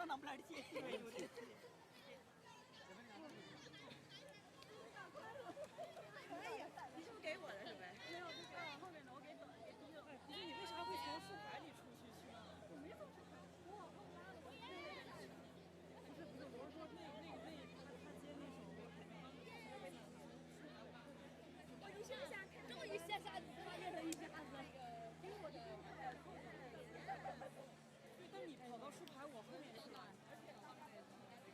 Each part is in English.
到நம்மள அடிச்சு ஏத்தி வைங்க可以，你是不是给我的是呗？没有，这个往后面的我给低了。可是你为啥会从竖排里出去啊？我没从竖排，我往后拉的。不是，我是说他接那手，我肯定刚被他竖排拉的。我一下下看，终于一下子发现了一下子。因为我就对，但你跑到竖排，我后面是吧？而且找够一个没事，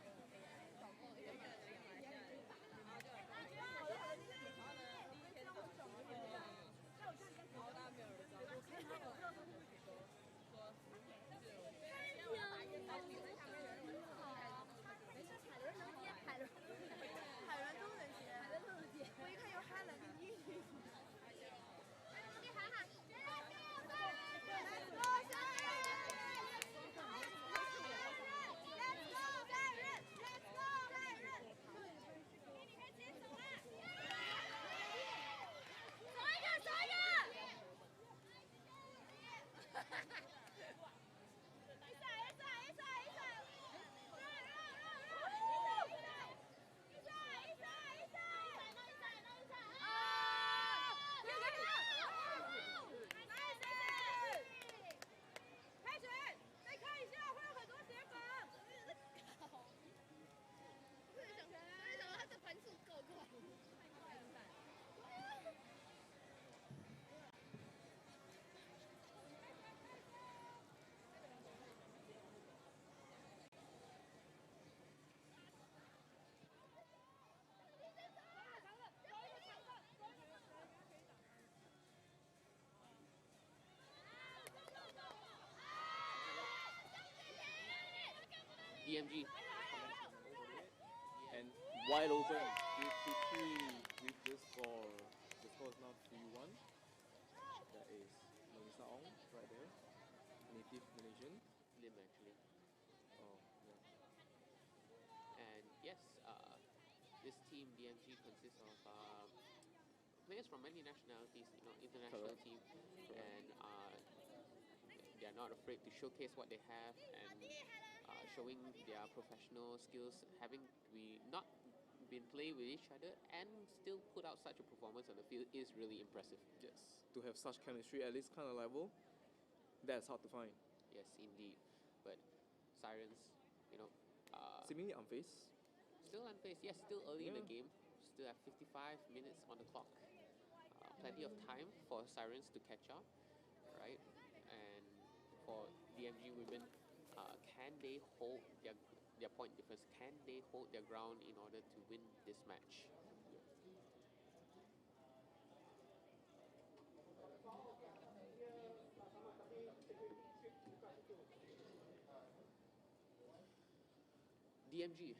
海伦能接，海伦都能接，海伦都能接。我一看有海伦跟英语。给喊喊，Let's go， 小Let's go， 海伦 ，Let's go， 海伦。给你们接走了。走一个。DMG. And wide open, 53 with the score. The score is now 3-1. That is Melissa Ong right there. Native Malaysian. Lim actually. Oh, yeah. And yes, this team DMG consists of players from many nationalities, international Correct. team, Correct. and they are not afraid to showcase what they have and showing their professional skills, having not been playing with each other and still put out such a performance on the field is really impressive. Yes, to have such chemistry at this kind of level, that's hard to find. Yes, indeed. But Sirens, Seemingly unfazed. still unfazed. Yes, still early in the Yeah. game. Still have 55 minutes on the clock. Plenty of time for Sirens to catch up, right? And for DMG women, can they hold their point difference? Can they hold their ground in order to win this match? DMG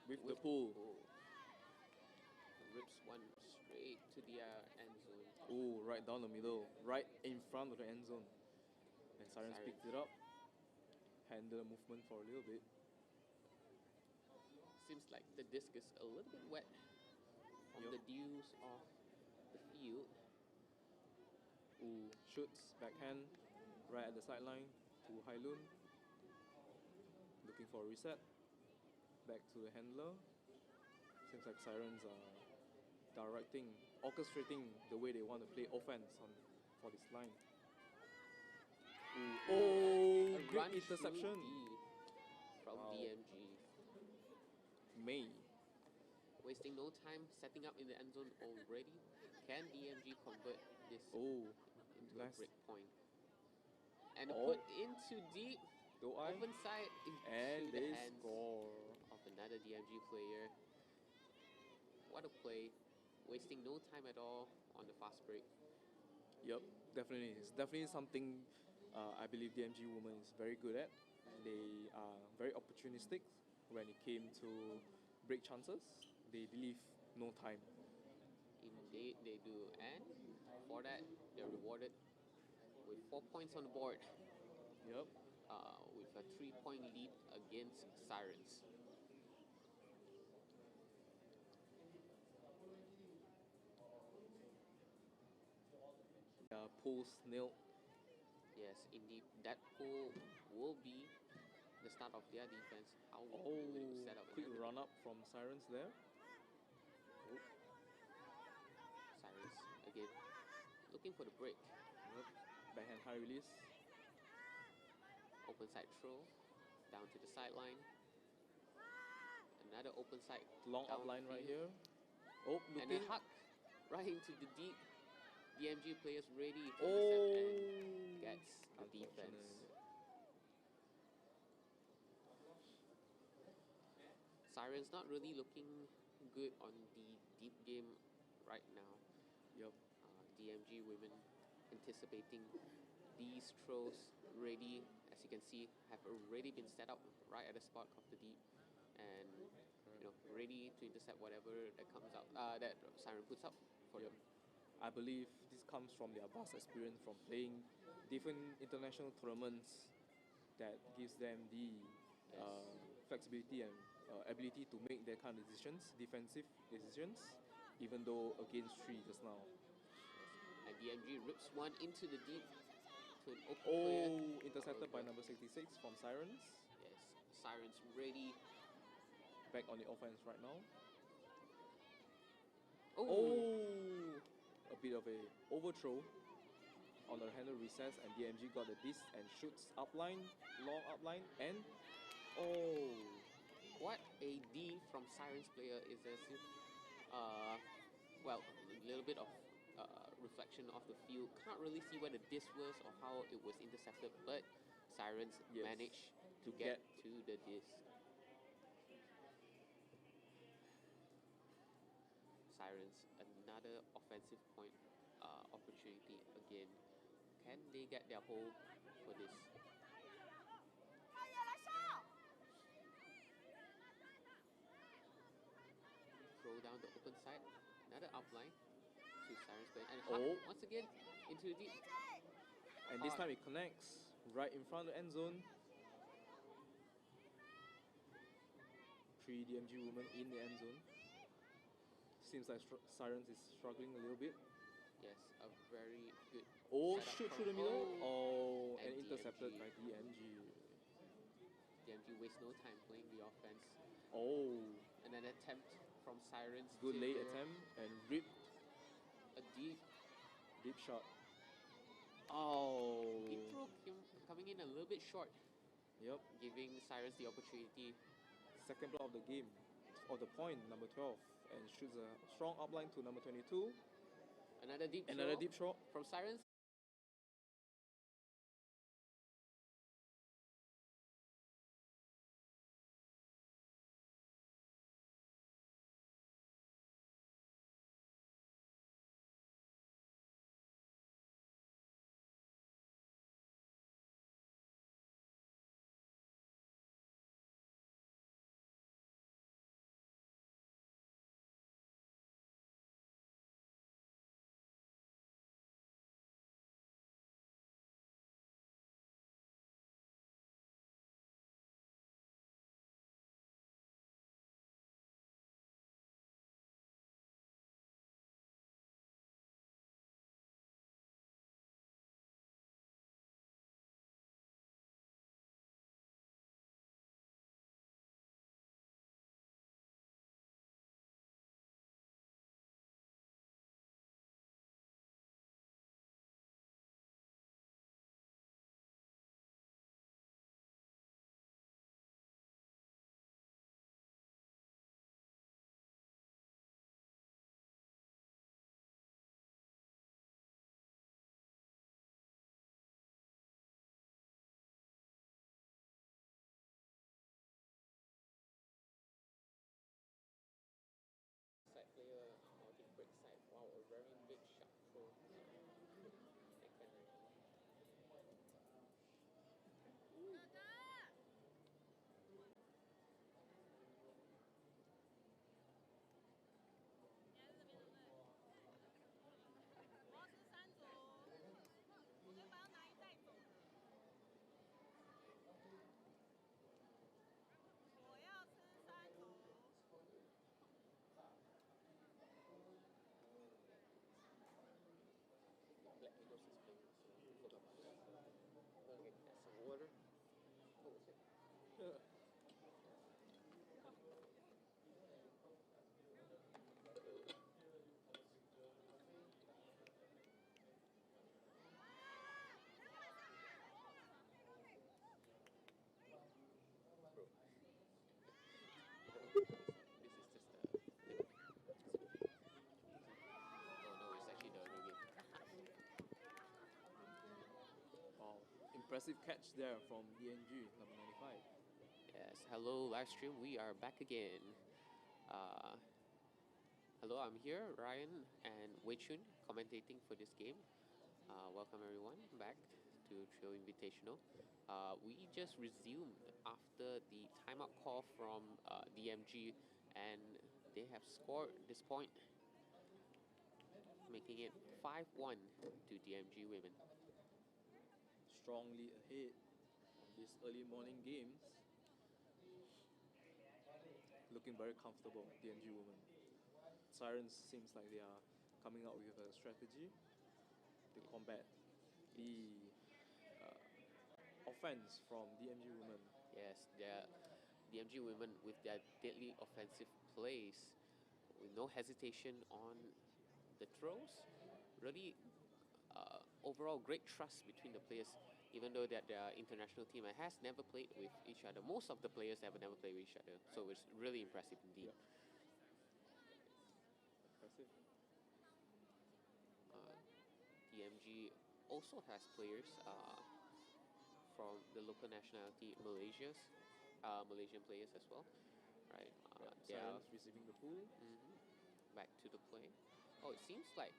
With the pull. oh, rips one straight to the end zone. Oh, right down the middle, right in front of the end zone. And Sirens picked it up, handled the movement for a little bit. Seems like the disc is a little bit wet on the dews of the field. Ooh, shoots backhand right at the sideline to Hailun. Looking for a reset. Back to the handler. Seems like Sirens are orchestrating the way they want to play offense for this line. Ooh. Oh, A great run interception. through D from Wow. DMG. May. Wasting no time, setting up in the end zone already. Can DMG convert this Oh, into nice. a break point? And Oh. put into deep, Do I? open side into And the they hands score. of another DMG player. What a play. Wasting no time at all on the fast break. Yep, definitely. It's definitely something I believe DMG women is very good at. They are very opportunistic when it came to break chances. They leave no time. Indeed, they do. And for that, they're rewarded with 4 points on the board. Yep. With a 3-point lead against Sirens. Pulls nailed. Yes, indeed, that pull will be the start of their defense. How will Oh, it set up and quick everything. run up from Sirens there. Sirens again looking for the break. Yep. Backhand high release. Open side throw down to the sideline. Another open side Long outline right downfield. here. Oh, And looking. a huck right into the deep. DMG players ready to intercept and gets the defense. Unfortunate. Sirens not really looking good on the deep game right now. Yep. DMG women anticipating these throws ready, as you can see, have already been set up right at the spot of the deep, and ready to intercept whatever that comes out that Siren puts up for them. I believe this comes from their vast experience from playing different international tournaments that gives them the flexibility and ability to make their kind of decisions, defensive decisions, even though against 3 just now. And DMG rips one into the deep to an open player. Oh, intercepted by number 66 from Sirens. Yes, Sirens ready. Back on the offense right now. Oh, A bit of a overthrow on the handle recess, and DMG got the disc and shoots upline, long upline, and what a D from Sirens player is as if, well, a little bit of reflection of the field. Can't really see where the disc was or how it was intercepted, but Sirens managed to get to the disc. Sirens, another offensive point opportunity again. Can they get their hold for this? Throw down the open side, another upline to Sirens player, and huck once again into the deep. And this time it connects right in front of the end zone. 3 DMG women in the end zone. Seems like Sirens is struggling a little bit. Yes, a very good setup shoot from- through the middle. And and intercepted DMG. by DMG. DMG wastes no time playing the offense. And an attempt from Sirens. Good to late attempt and ripped a deep shot. deep throw coming in a little bit short, Yep. giving Sirens the opportunity. Second block of the game, of the point, number 12, and shoots a strong upline to number 22. Another deep throw from Sirens. This is just the limit. Oh no, it's actually the real game. Wow, impressive catch there from DNG, number 95. Yes, hello live stream. We are back again. Uh, hello, I'm here, Ryan and Wei Chun, commentating for this game. Welcome everyone back to Trio Invitational. We just resumed after the timeout call from DMG, and they have scored this point, making it 5-1 to DMG women. Strongly ahead of these early morning games. Looking very comfortable, DMG women. Sirens seems like they are coming out with a strategy to combat the offense from DMG women. Yes, the DMG women with their deadly offensive plays, with no hesitation on the throws. Really, overall great trust between the players, even though that their international team has never played with each other. Most of the players have never played with each other, so it's really impressive indeed. Yep. Impressive. DMG also has players from the local nationality Malaysian players as well, right? They are Sirens receiving the pool. back to the play. Oh, it seems like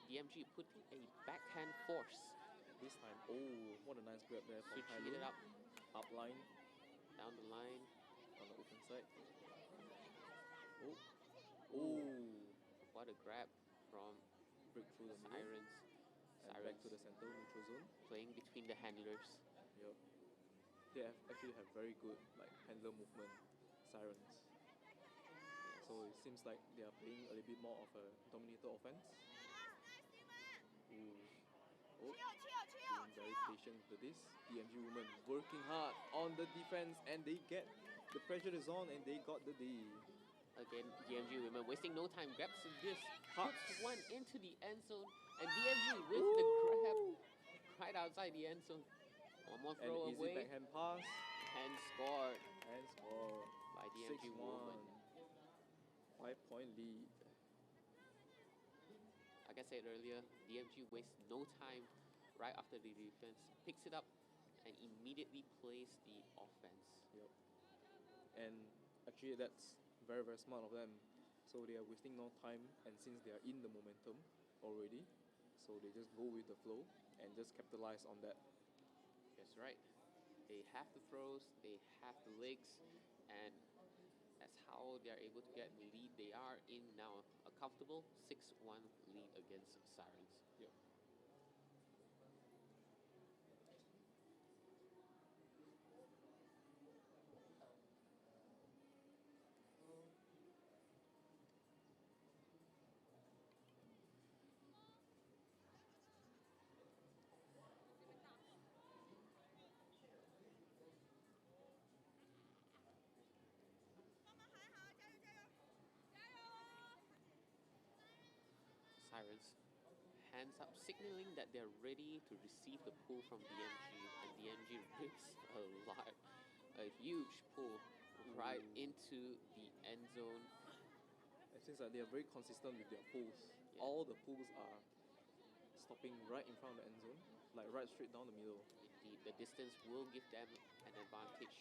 DMG putting a backhand force. This time, oh, what a nice grab there from Switching it Tyloo. up, Up line down the line. on the open side. Oh, oh, What a grab from break through the middle Sirens. and back to the center neutral zone. Playing between the handlers. Yep. They actually have very good like handler movement, Sirens. So it seems like they are playing a little bit more of a dominator offense. Ooh. Oh, being very patient with this. DMG women working hard on the defense, and they get the pressure is on, and they got the D. Again, DMG women wasting no time, grabs this, Hucks. puts one into the end zone, and DMG with the grab right outside the end zone. One more And throw easy away, backhand pass and scored and score. by DMG 6-1. women. 5-point lead. Like I said earlier, DMG wastes no time right after the defense, picks it up, and immediately plays the offense. Yep. And actually, that's very, very smart of them. So they are wasting no time, and since they are in the momentum already, so they just go with the flow and just capitalize on that. That's right. They have the throws, they have the legs, and that's how they are able to get the lead. They are in now a comfortable 6-1 lead against Sirens. Yep. Sirens hands up, signaling that they're ready to receive the pull from DMG, and DMG rips a huge pull right into the end zone. It seems like they are very consistent with their pulls. Yeah. All the pulls are stopping right in front of the end zone, like right straight down the middle. Indeed, the distance will give them an advantage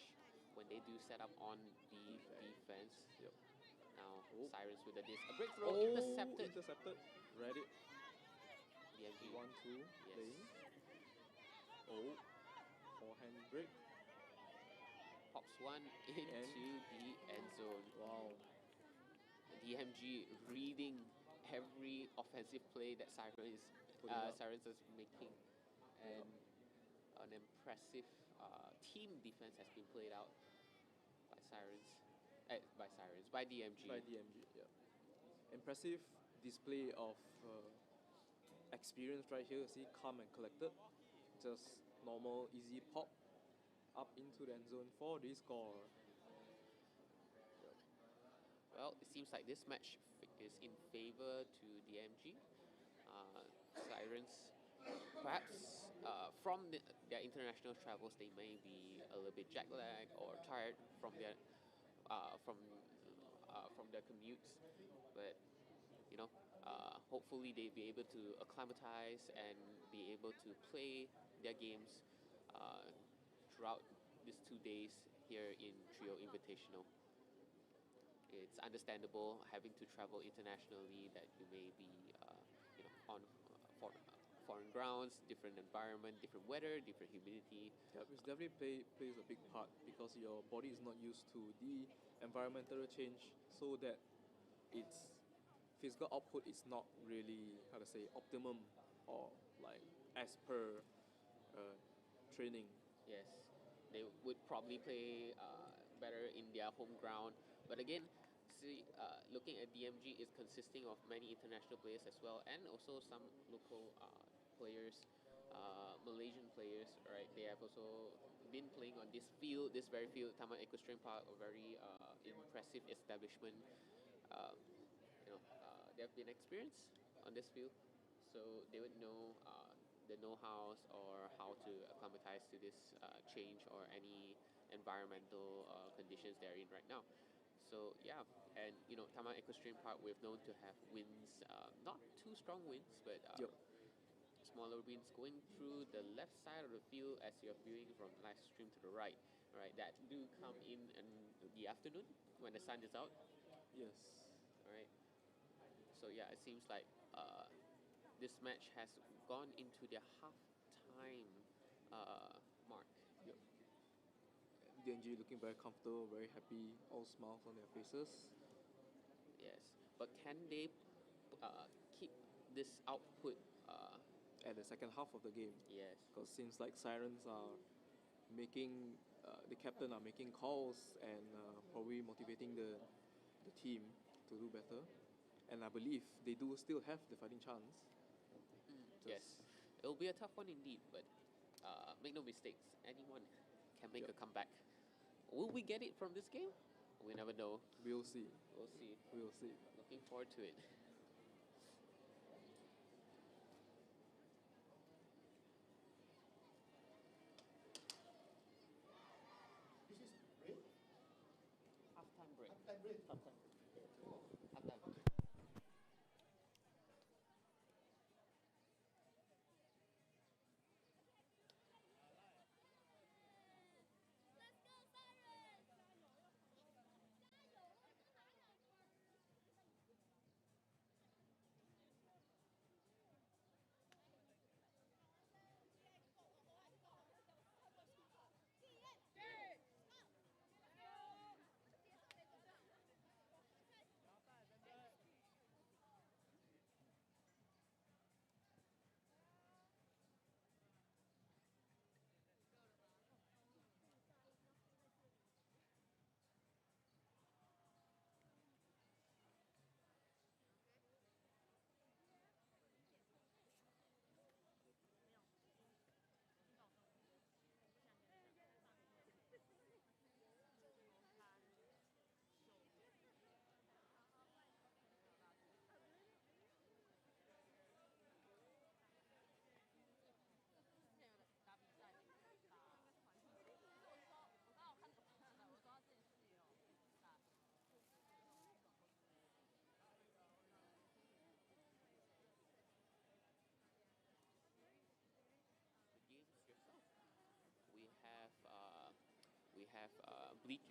when they do set up on the defense. Yep. Now, Oh. Sirens with a disc. A break throw, intercepted. Intercepted. Read it. DMG 1-2 playing. Oh, forehand break. pops one into the end zone. Wow. DMG reading every offensive play that Sirens is making, and an impressive team defense has been played out by DMG. By DMG, yeah. Impressive display of experience right here. See, calm and collected. Just normal, easy pop. up into the end zone for the score. Well, it seems like this match is in favor to DMG. Sirens, perhaps from their international travels, they may be a little bit jet lagged or tired from their commutes, but you know, hopefully they'll be able to acclimatize and be able to play their games uh, throughout these 2 days here in Trio Invitational. It's understandable having to travel internationally that you may be, on foreign grounds, different environment, different weather, different humidity. Yeah, it's definitely plays a big part because your body is not used to the environmental change, so that its physical output is not really, how to say, optimum or like as per training. Yes, they would probably play better in their home ground. But again, see, looking at DMG is consisting of many international players as well, and also some local players, Malaysian players. Right, they have also been playing on this field, this very field, Taman Equestrian Park, a very impressive establishment. Um, they have been experienced on this field, so they would know the know-hows or how to acclimatize to this change or any environmental conditions they're in right now. So yeah, and Taman Equestrian Park, we've known to have winds, not too strong winds, but Yep. smaller winds going through the left side of the field as you're viewing from live stream to the right. Right, that do come in the afternoon when the sun is out. Yes. Right. So yeah, it seems like this match has gone into their half-time mark. Yep. DNG looking very comfortable, very happy, all smiles on their faces. Yes, but can they keep this output? At the second half of the game, Yes. because seems like Sirens are making the captain are making calls and probably motivating the team to do better, and I believe they do still have the fighting chance. Yes, it'll be a tough one indeed, but make no mistakes, anyone can make Yep. a comeback. Will we get it from this game? We never know. We'll see. We'll see. We'll see. Looking forward to it. This is break. Half-time break. Halftime break. Half-time. Half-time.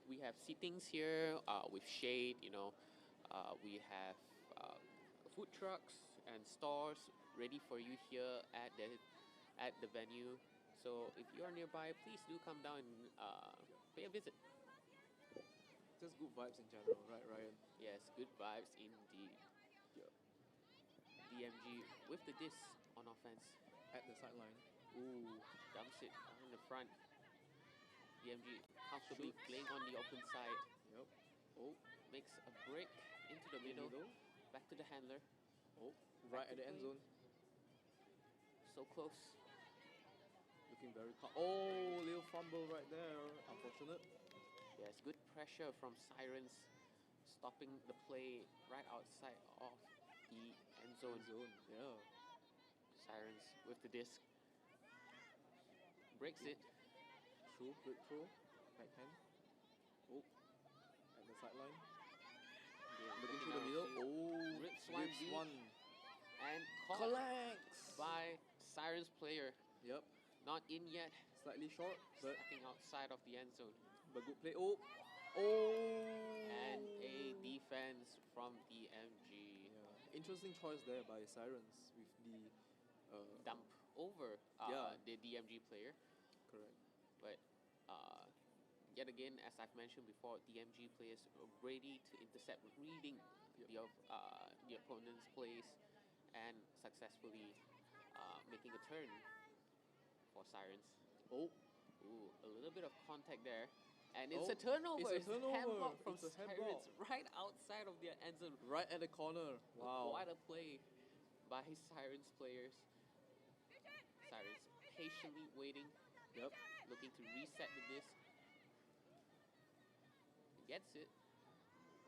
We have seatings here with shade. We have food trucks and stores ready for you here at the venue. So if you are nearby, please do come down and pay a visit. Just good vibes in general, right, Ryan? Yes, good vibes indeed. Yep. DMG with the disc on offense. At the sideline. Ooh, dumps it in the front. DMG comfortably playing on the open side. Yep. Oh, Makes a break into the middle. Back to the handler. Oh, right Back at to the end play. zone. So close. Looking looking very calm. Oh, little fumble right there. Unfortunate. Yes, good pressure from Sirens, stopping the play right outside of the end zone. Yeah. Sirens with the disc. Breaks it. True, good throw. Backhand. Oh, at the sideline. Looking through the middle. Oh, rips one deep. And caught Collects by Sirens player. Yep. Not in yet. Slightly short, but Stepping outside of the end zone. good play. Oh. And a defense from DMG. Yeah. Interesting choice there by Sirens with the Dump over the DMG player. Correct. But yet again, as I've mentioned before, DMG players are ready to intercept, reading the opponent's plays, and successfully making a turn for Sirens. Oh. Ooh, a little bit of contact there. And it's a turnover. It's a turnover. Hand block from It's a hand Sirens block. right outside of their end zone. Right at the corner. Wow. What a play by Sirens players. Sirens patiently waiting. Yep. Looking to reset the disc. Gets it.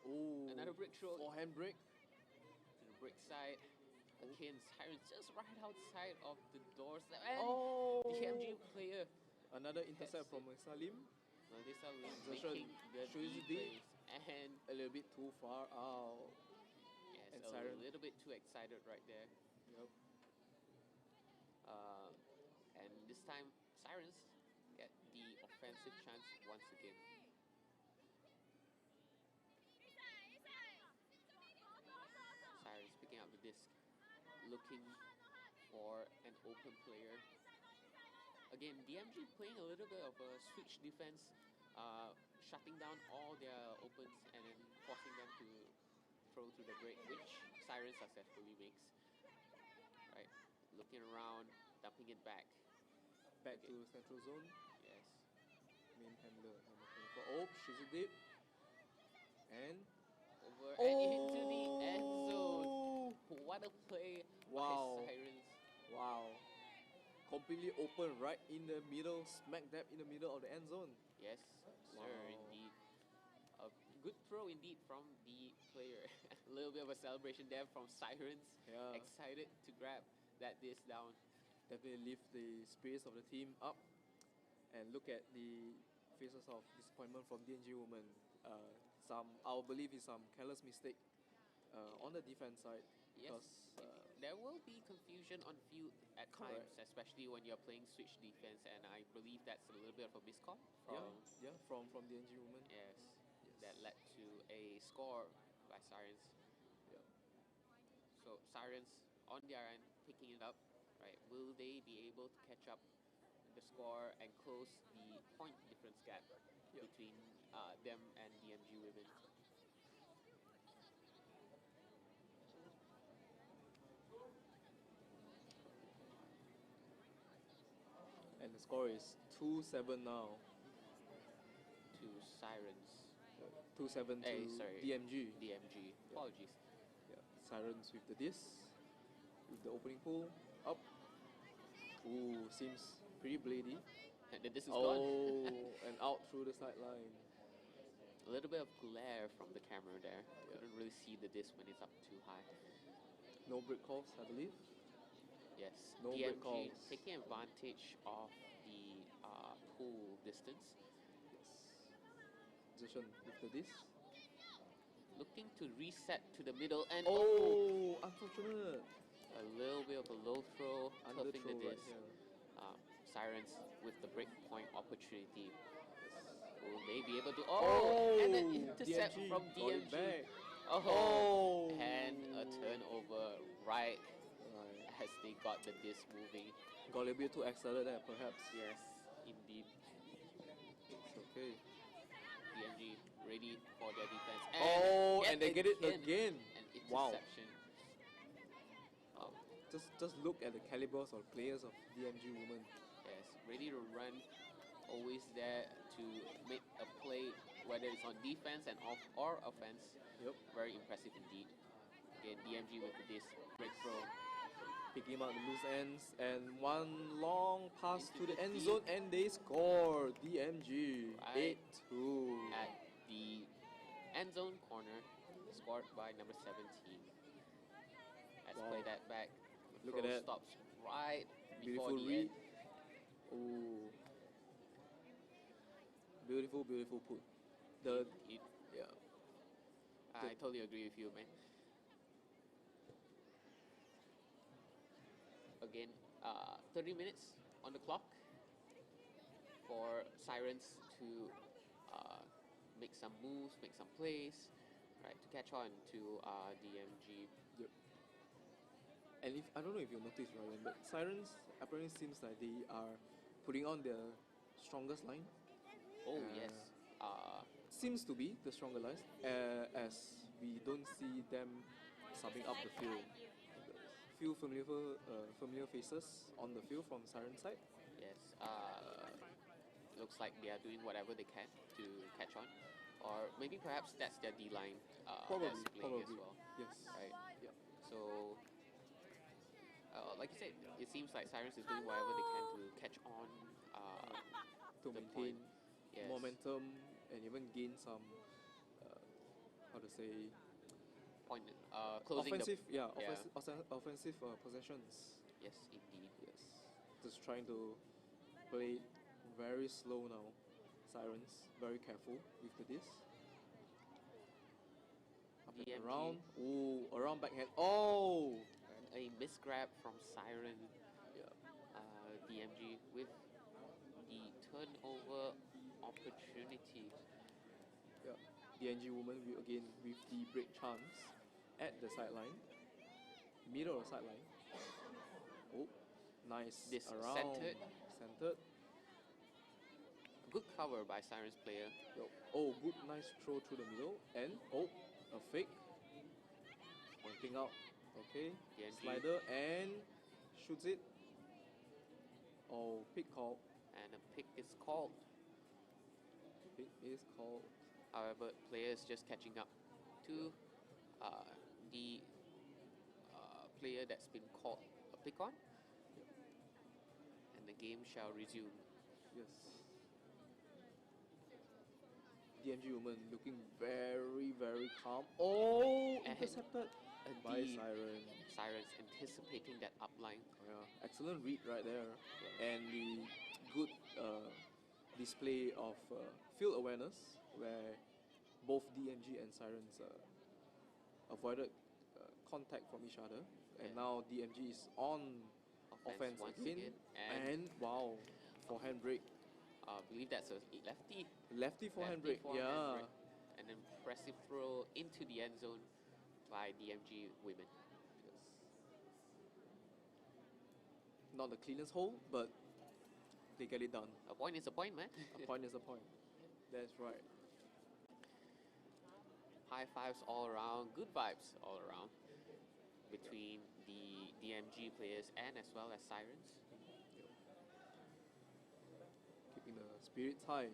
Oh. Another brick throw. Forehand break. To the brick side. Again, Sirens just right outside of the doors. And Oh. the DMG player. Another intercept from Salim. Melissa Lim Joshua making the shows D the D. plays. And A little bit too far out. yes, And a Siren. little bit too excited right there. Yep. And this time, Sirens get the offensive chance once again. Sirens picking up the disc, looking for an open player. Again, DMG playing a little bit of a switch defense, shutting down all their opens and then forcing them to throw through the break, which Sirens successfully makes. Right, looking around, dumping it back. Back to central zone. Yes. Main handler number 24. Oh, she's a dip. And Over and into the end zone. What a play Wow. by Sirens. wow. Completely open right in the middle, smack dab in the middle of the end zone. Yes, sir, Wow. indeed. A good throw indeed from the player. A little bit of a celebration there from Sirens. Yeah. Excited to grab that disc down. Definitely lift the spirits of the team up. And look at the faces of disappointment from DNG women. I believe is some careless mistake on the defense side. Yes, Because there will be confusion on field at Correct. times, especially when you're playing switch defense, and I believe that's a little bit of a miscall from from DNG women. yes, that led to a score by Sirens. Yeah. So Sirens on their end picking it up, right? Will they be able to catch up the score and close the point difference gap Yeah. between them and DMG women? And the score is 2-7 now. To Sirens, 2-7 to sorry. DMG. DMG. Apologies. Yeah. Sirens with the disc. With the opening pull. Up. Ooh, seems pretty blady. And the disc is gone. And out through the sideline. A little bit of glare from the camera there. Couldn't really see the disc when it's up too high. No break calls, I believe. Yes, No break DMG calls. taking advantage of the pool distance. Yes. Position with the disc. Looking to reset to the middle and Oh, unfortunate. a little bit of a low throw, Under turfing throw the right disc. here. Sirens with the break point opportunity. Will they be able to? Oh, And an intercept DMG from got it DMG. back. Oh, and a turnover right Right. as they got the disc moving. Got a little bit too excited there, perhaps. Yes, indeed. It's okay. DMG ready for their defense. And they get it again. An Wow. interception. Just look at the calibers of players of DMG women. Yes, ready to run. Always there to make a play, whether it's on defense and or offense. Yep. Very impressive indeed. Again, DMG with this break throw. picking up the loose ends, and one long pass to the end zone, and they score. DMG Right. 8-2. At the end zone corner, scored by number 17. Let's Wow. play that back. The Look at throw that. stops right before Beautiful the read. end. Oh, beautiful, beautiful put. The yeah. I totally agree with you, man. Again, 30 minutes on the clock for Sirens to make some moves, make some plays, right, to catch on to DMG. Yep. And if I don't know if you noticed, Ryan, but Sirens apparently seems like they are putting on their strongest line. Oh, yes. Seems to be the stronger line, as we don't see them subbing up the field. Few familiar faces on the field from Siren side. Yes. Looks like they are doing whatever they can to catch on. Or maybe perhaps that's their D-line that's playing as well. Yes. Right. Yeah. So, like you said, it seems like Sirens is doing whatever they can to catch on To the maintain point. Yes. momentum and even gain some, how to say, Point. Closing offensive, the. offensive possessions. Yes, indeed. Yes. Just trying to play very slow now. Sirens, very careful with the disc. Up and DMG. around. Ooh, around backhand. Oh! A misgrab from Siren. Yeah. DMG with the turnover opportunity. Yeah. The NG woman again with the break chance at the sideline. Middle of sideline. Oh, nice. This around. Centered. Good cover by Siren's player. Yo. Oh, good, nice throw through the middle. And, oh, a fake. Pointing out. Okay. DMG. Slider and shoots it. Oh, pick call. And a pick is called. Pick is called. However, players just catching up to the player that's been called a pick on. And the game shall resume. Yes. DMG woman looking very, very calm. Oh, And intercepted by Siren. Sirens anticipating that upline. Yeah, excellent read right there. And the good display of field awareness where both DMG and Sirens avoided contact from each other. And now DMG is on offense once again. again. And wow, forehand break. I believe that's a lefty. Lefty forehand break, yeah. Break. An impressive throw into the end zone by DMG women. Yes. Not the cleanest hole, but they get it done. A point is a point, man. A point is a point. That's right. High fives all around, good vibes all around between the DMG players and as well as Sirens. Keeping the spirits high.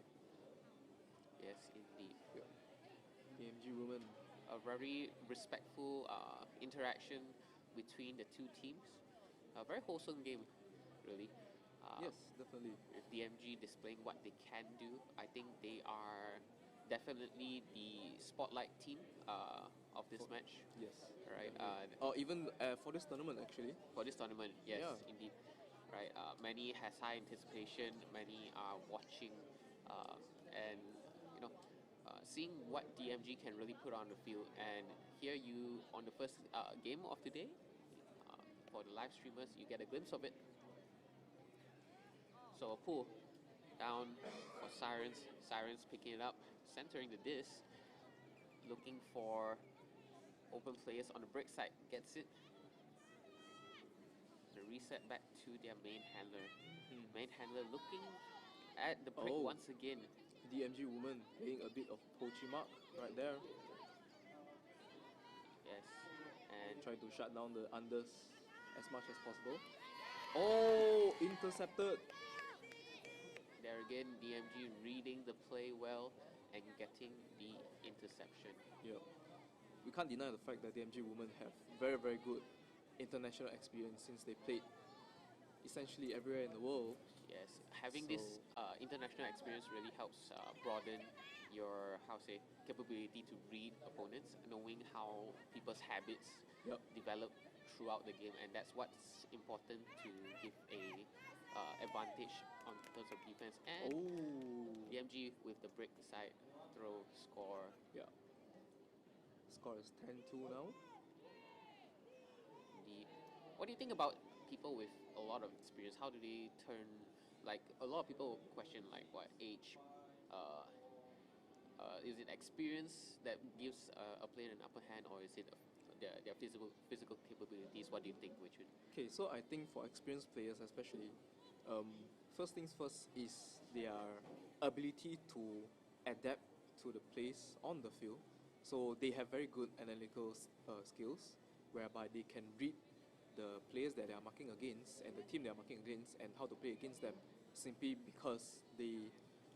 Yes, indeed. DMG women. A very respectful interaction between the two teams. A very wholesome game, really. Yes, definitely. With DMG displaying what they can do, I think they are definitely the spotlight team of this match. Yes. Right. Or even for this tournament, actually. For this tournament, yes, Yeah. indeed. Right. Many has high anticipation. Many are watching, and seeing what DMG can really put on the field. And here you, on the first game of the day, for the live streamers, you get a glimpse of it. So a pull down for Sirens. Sirens picking it up, centering the disc, looking for open players on the break side. Gets it. The reset back to their main handler. Main handler looking at the break once again. DMG woman playing a bit of poachy mark right there. Yes. And Trying to shut down the unders as much as possible. Oh, intercepted. there again, DMG reading the play well and getting the interception. Yeah. We can't deny the fact that DMG women have very, very good international experience since they played essentially everywhere in the world. Yes, having this So- international experience really helps broaden your capability to read opponents, knowing how people's habits Yep. develop throughout the game, and that's what's important to give a advantage on terms of defense. And Oh. DMG with the break side throw score. Yeah. Score is 10-2 now. Indeed. What do you think about people with a lot of experience? How do they turn, like, a lot of people question, like, what age? Is it experience that gives a player an upper hand, or is it their physical capabilities? What do you think, Wei Chun? Okay, so I think for experienced players especially, first things first is their ability to adapt to the plays on the field. So they have very good analytical skills, whereby they can read the players that they are marking against and the team they are marking against and how to play against them, simply because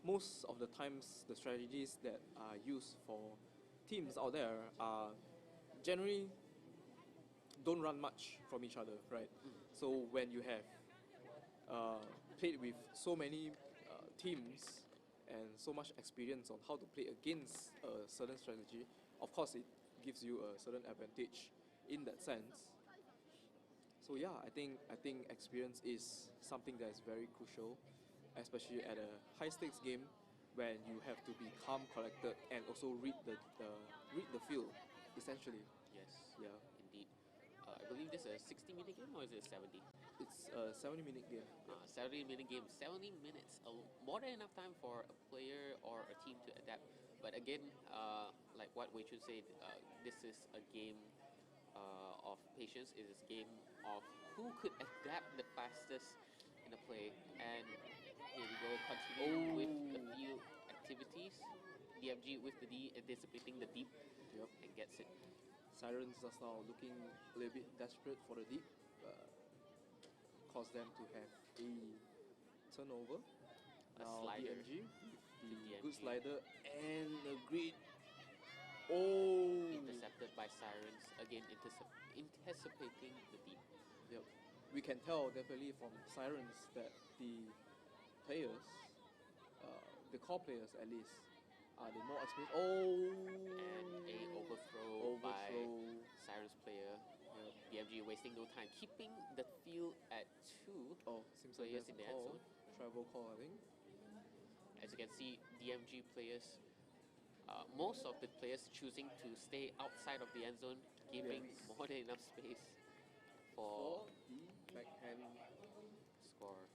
most of the times the strategies that are used for teams out there are generally don't run much from each other, right? So when you have played with so many teams and so much experience on how to play against a certain strategy, of course it gives you a certain advantage in that sense. So yeah, I think experience is something that is very crucial, especially at a high stakes game when you have to be calm, collected, and also read the field, essentially. Yes. Yeah. Indeed. I believe this is a 60-minute game, or is it 70? It's a 70-minute game. 70-minute game. 70 minutes. More than enough time for a player or a team to adapt. But again, like what Wei Chun said, this is a game of patience. It is a game of who could adapt the fastest in a play. And here we go, continuing with the field activities. DMG with the D, anticipating the deep, Yep. and gets it. Sirens just now looking a little bit desperate for the deep, caused them to have a turnover. A Now slider DMG with the good DMG. slider and a great. Oh. Intercepted by Sirens, again anticipating the deep. Yep. We can tell definitely from Sirens that the players, the core players at least, are the more experienced. And a overthrow by Sirens player. Yep. DMG wasting no time, keeping the field at 2 Oh, seems like players there's in a the end call. zone. Travel call, I think. As you can see, DMG players, most of the players choosing to stay outside of the end zone, giving Yes. more than enough space For for the backhand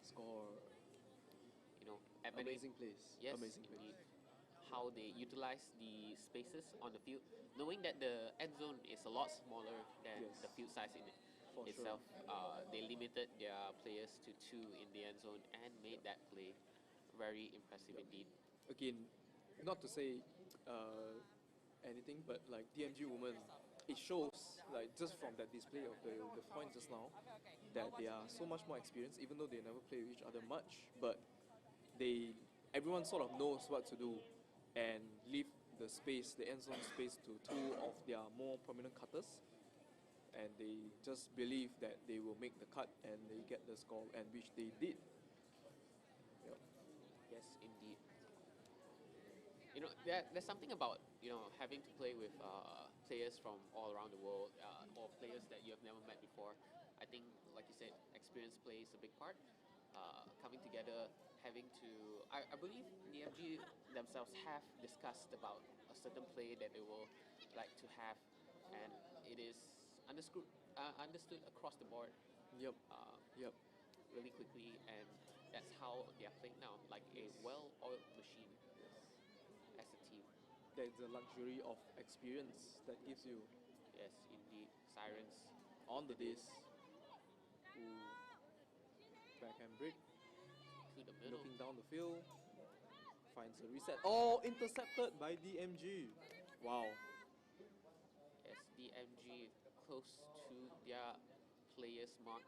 score. You know, at many, amazing plays. yes, Amazing indeed, plays. how they utilize the spaces on the field, knowing that the end zone is a lot smaller than Yes. the field size in For itself. sure. They limited their players to 2 in the end zone and made that play very impressive indeed. Again, not to say anything, but like DMG women, it shows like just from that display of the points just now that they are so much more experienced, even though they never play with each other much. But everyone sort of knows what to do and leave the space, the end zone space, to 2 of their more prominent cutters, and they just believe that they will make the cut and they get the score, and which they did. Yep. Yes, indeed. You know, there's something about, having to play with players from all around the world, or players that you have never met before. I think, like you said, experience plays a big part. Coming together, having to, I believe the MG themselves have discussed about a certain play that they will like to have, and it is understood across the board Yep. Yep. really quickly, and that's how they are playing now, like a well-oiled machine as a team. That's the luxury of experience that gives you Yes, indeed. Sirens on the disc. Ooh. Backhand break, to the middle. looking down the field, finds a reset. Oh, intercepted by DMG. Wow. Yes, DMG close to their players marked.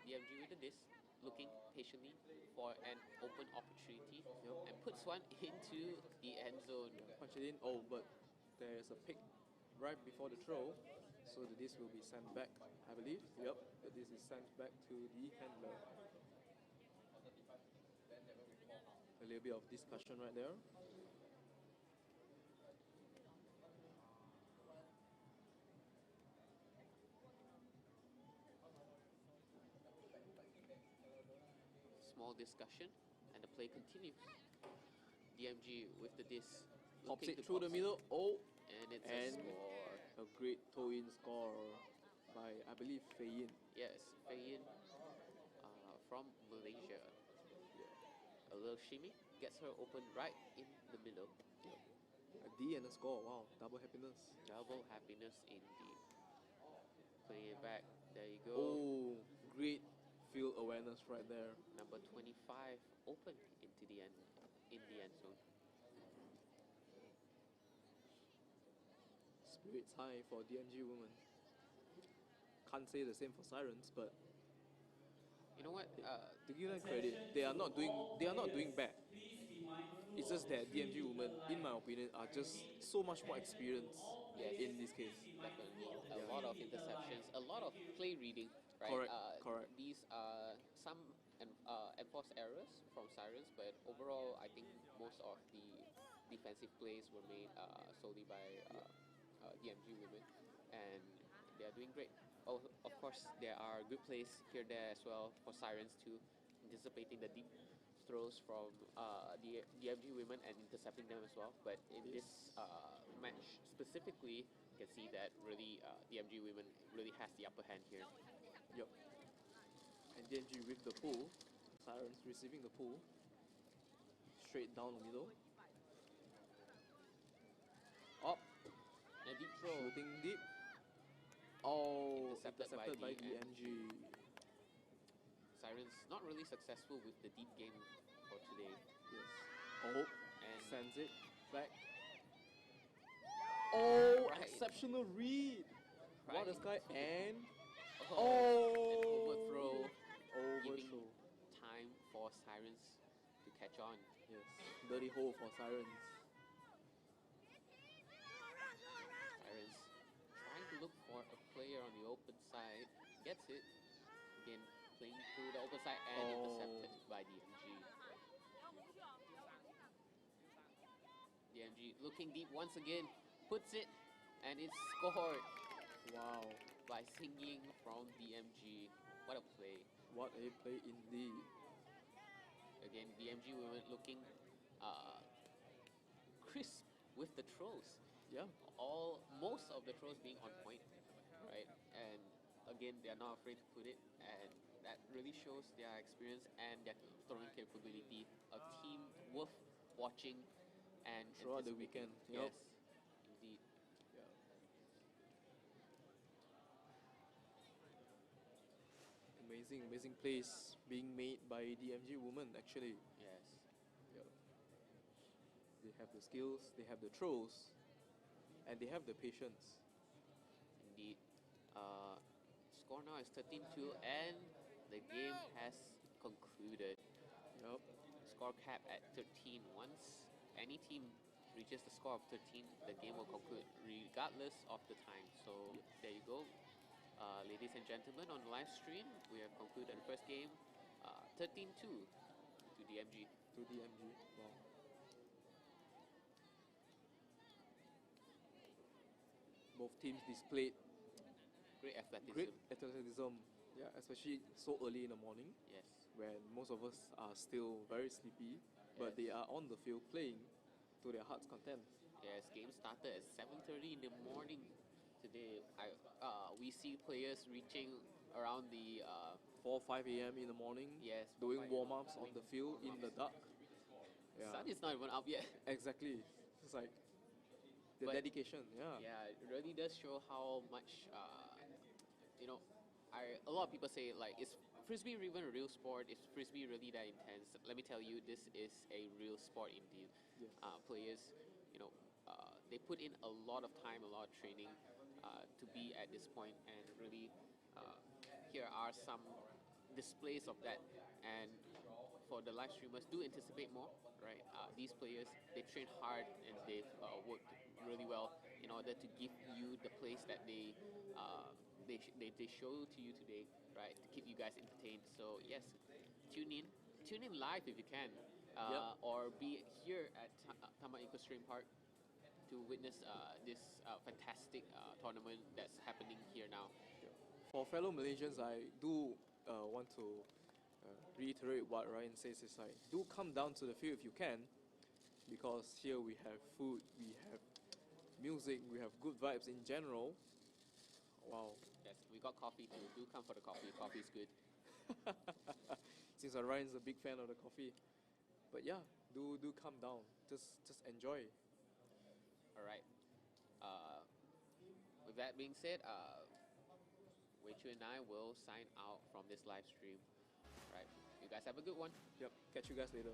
DMG with the disc, looking patiently for an open opportunity, Yep. and puts one into the end zone. Punch it in. Oh, but there's a pick right before the throw. So the disc will be sent back, I believe. Yep, the disc is sent back to the handler. A little bit of discussion right there. Small discussion, and the play continues. DMG with the disc. Pops looking it to through the pop- middle. Oh, And it's and a score. a great toe-in score by, I believe, Fei Yin. Yes, Fei Yin from Malaysia. A little shimmy gets her open right in the middle. A D and a score. Wow, double happiness. Double happiness indeed. Playing it back. There you go. Oh, great field awareness right there. Number 25 open into the end in the end zone. Spirits high for DMG women. Can't say the same for Sirens, but You know what? to give them credit, they are not doing bad. It's just that DMG women, in my opinion, are just so much more experienced Yes. in this case. Definitely a Yeah. lot of interceptions, a lot of play reading, right? Correct, correct. These are some enforced errors from Sirens, but overall, I think most of the defensive plays were made solely by DMG women, and they are doing great. Oh, of course, there are good plays here and there as well for Sirens too, anticipating the deep throws from the DMG women and intercepting them as well. But in this match specifically, you can see that really DMG women really has the upper hand here. Yep. And DMG with the pull. Sirens receiving the pull. Straight down the middle. Up. And a deep throw. Shooting deep. Oh, Intercepted by intercepted by the DMG. Sirens not really successful with the deep game for today. Yes. Oh, And sends it back. Oh, Right. exceptional read. What a Right. sky and an oh, overthrow, giving overthrow. time for Sirens to catch on. Yes, dirty hole for Sirens. Sirens trying to look for a player on the open side, gets it. Again, playing through the open side and intercepted by DMG. DMG looking deep once again, puts it, and it's scored Wow, by Singing from DMG. What a play. what a play indeed. Again, DMG women looking crisp with the throws. Yeah, Most of the throws being on point, right? And again, they are not afraid to put it, and that really shows their experience and their throwing capability. A team worth watching and throughout the anticipating. weekend. Yup. Yes, indeed. Yeah. Amazing plays being made by DMG women actually. Yes. Yeah. They have the skills, they have the throws, and they have the patience. Indeed. Score now is 13-2, and the game has concluded. Yup. Score cap at 13. Once any team reaches the score of 13, the game will conclude regardless of the time. So there you go. Ladies and gentlemen, on the live stream, we have concluded the first game 13-2 to DMG. To DMG. Wow. Both teams displayed Great athleticism. great athleticism. Yeah, especially so early in the morning Yes. when most of us are still very sleepy, but Yes. they are on the field playing to their heart's content. Yes, game started at 7:30 in the morning today. We see players reaching around the 4 5 a.m. in the morning, yes, doing 5 warm-ups on the field in the dark. Yeah, Sun is not even up yet. exactly. It's like the But- dedication. Yeah. Yeah, it really does show how much you know. A lot of people say like, is frisbee even a real sport? Is frisbee really that intense? Let me tell you, this is a real sport indeed. Yes. Players, they put in a lot of time, a lot of training to be at this point, and really, here are some displays of that. And for the live streamers, do anticipate more, right? These players, they train hard and they've worked really well in order to give you the place that they show to you today, right? To keep you guys entertained. So yes, tune in live if you can, or be here at Taman Equestrian Park to witness this fantastic tournament that's happening here now. For fellow Malaysians, I do want to reiterate what Ryan says. Is like, do come down to the field if you can, because here we have food, we have music, we have good vibes in general. Wow. Yes, we got coffee too. Do come for the coffee. Coffee is good. Since Ryan's a big fan of the coffee, but yeah, do come down. Just enjoy. All right. With that being said, Wei Chu and I will sign out from this live stream. All right. You guys have a good one. Yep. Catch you guys later.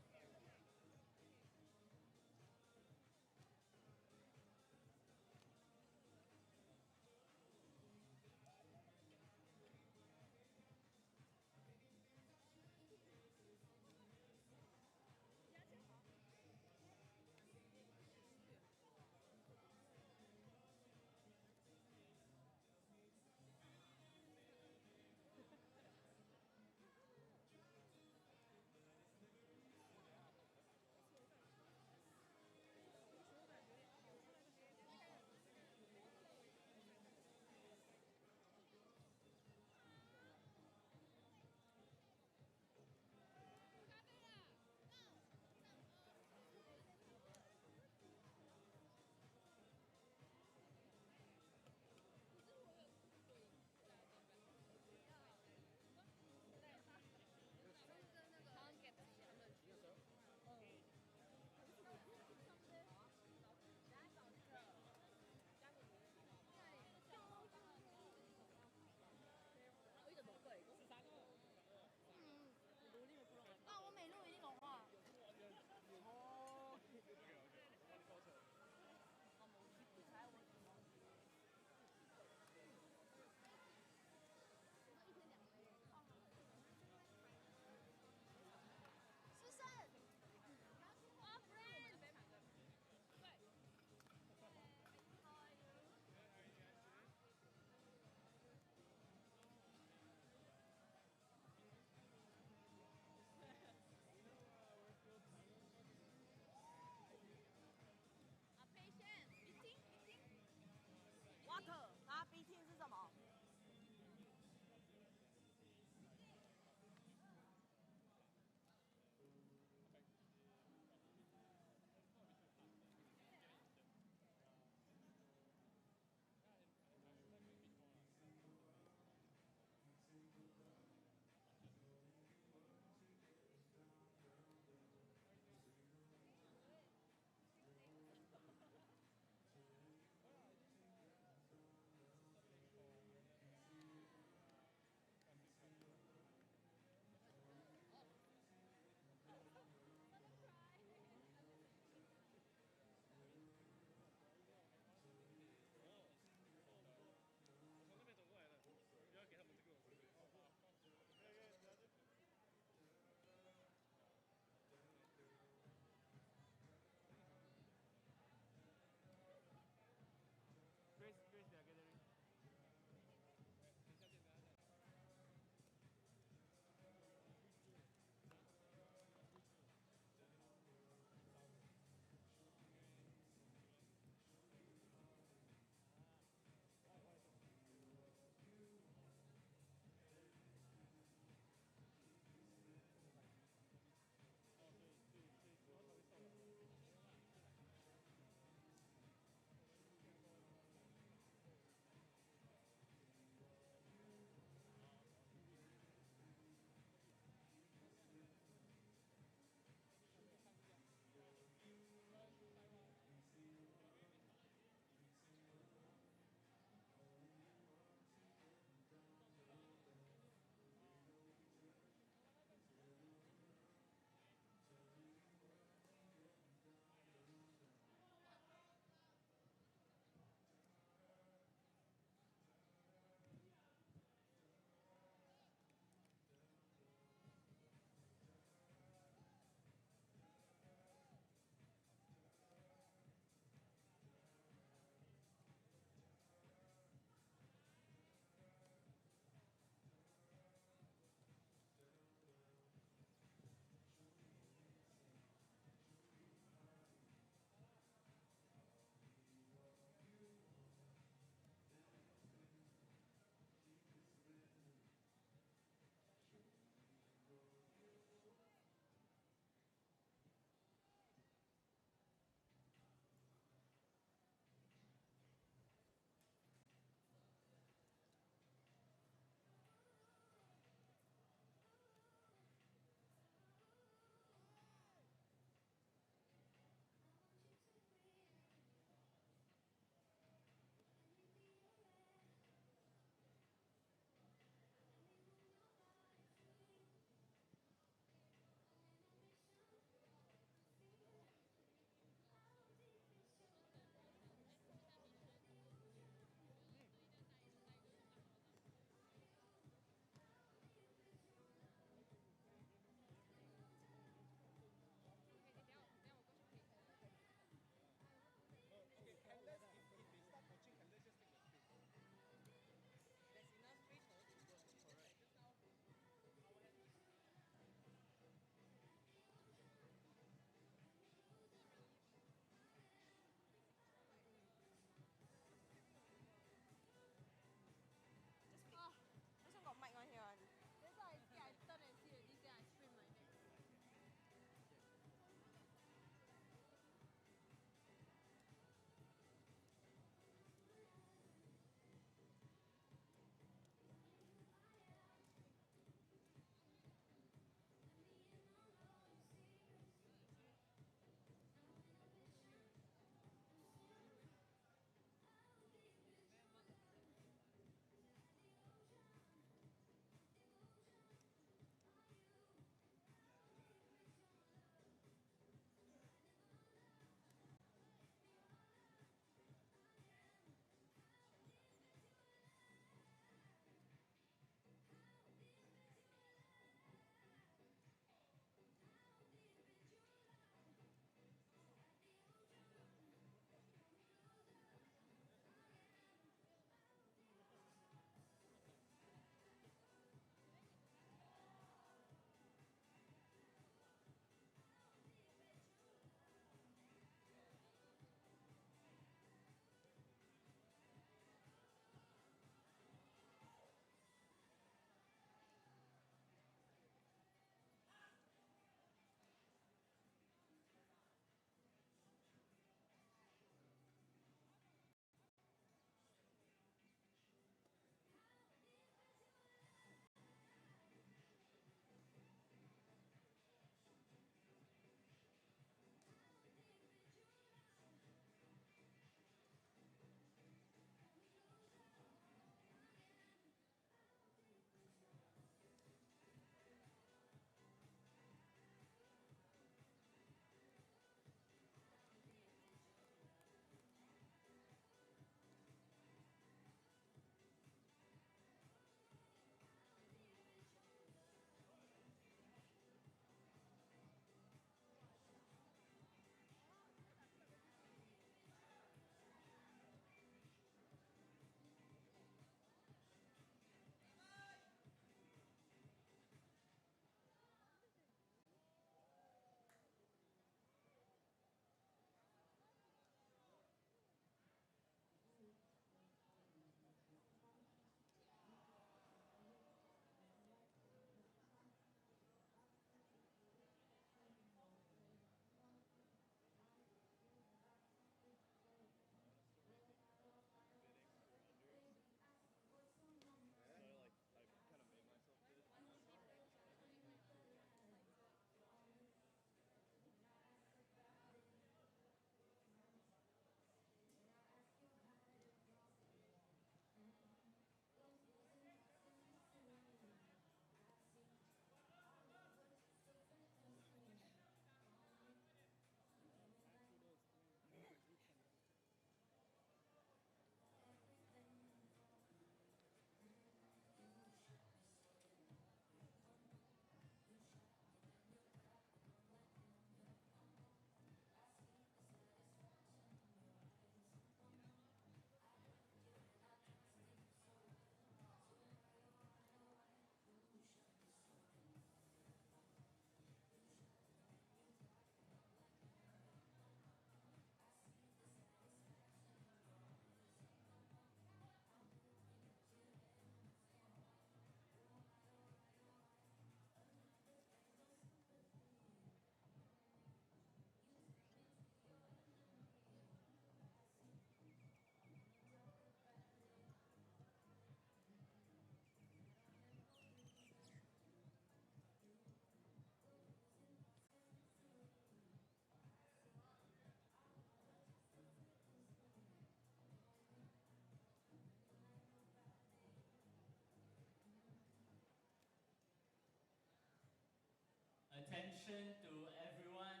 attention to everyone.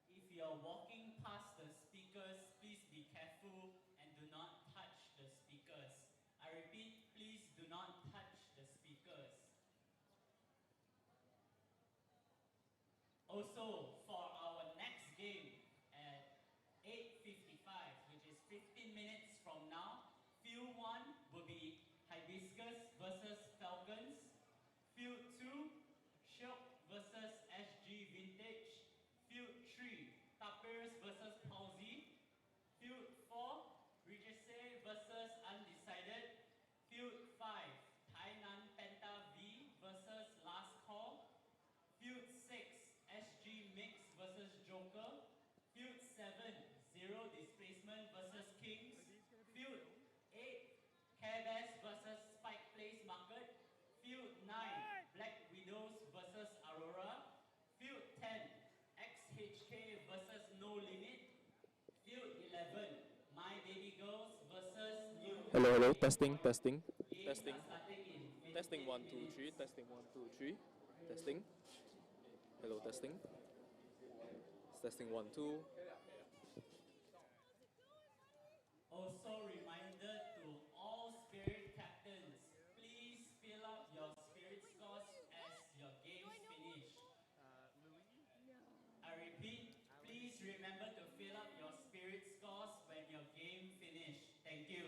If you're walking past the speakers, please be careful and do not touch the speakers. I repeat, please do not touch the speakers. Also, for our next game at 8:55, which is 15 minutes from now, Field 1 will be Hibiscus versus Falcons. Field 2, Shok versus SG Vintage. Field 3, Tapirs versus Palsy. Field 4, Regisse versus Undecided. Field 5, Tainan Penta V versus Last Call. Field 6, SG Mix versus Joker. Field 7, Zero Displacement versus Kings. Field 8, Care Bears versus Spike Place Market. Field 9, Black Widows versus Aurora. Field 10, XHK versus No Limit. Field 11, My Baby Girls versus New. Hello, testing. Games are starting in 15 Testing 1 2 minutes. 3. Testing 1 2 3. Testing. Hello, testing. Testing 1 2. Also, reminder to all spirit captains, please fill up your spirit scores as your games finish. I repeat, please remember to fill up your spirit scores when your game finish. Thank you.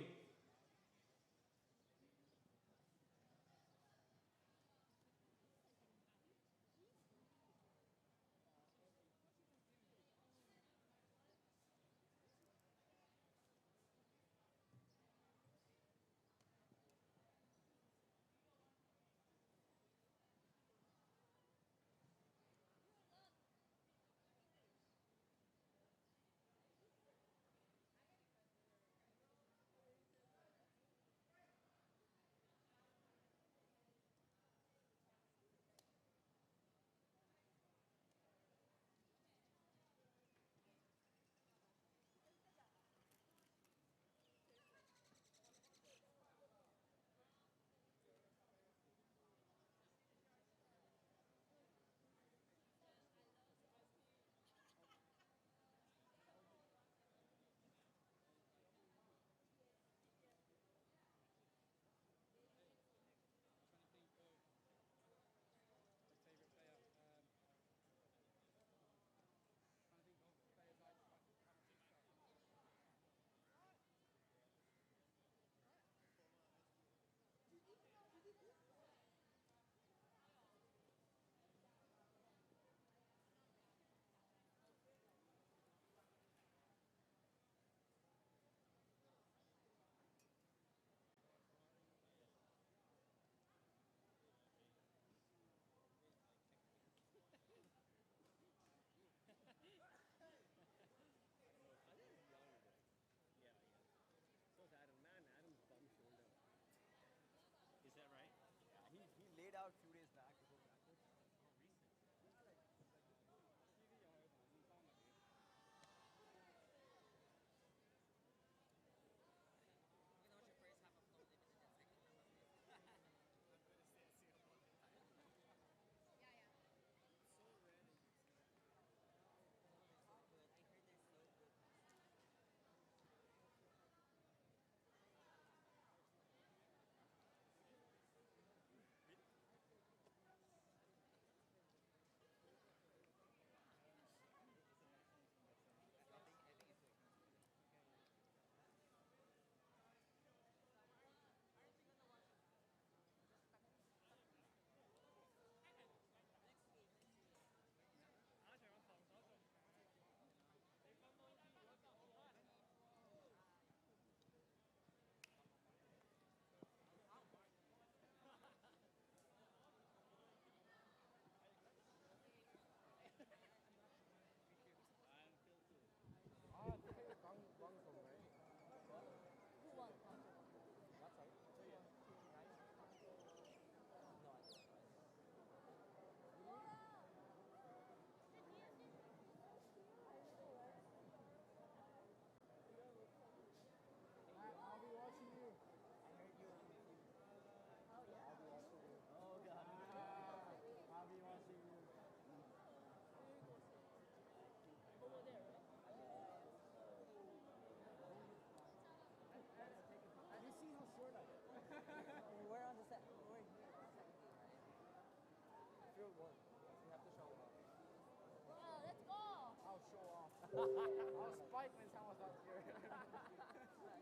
I'll spike when someone's out here.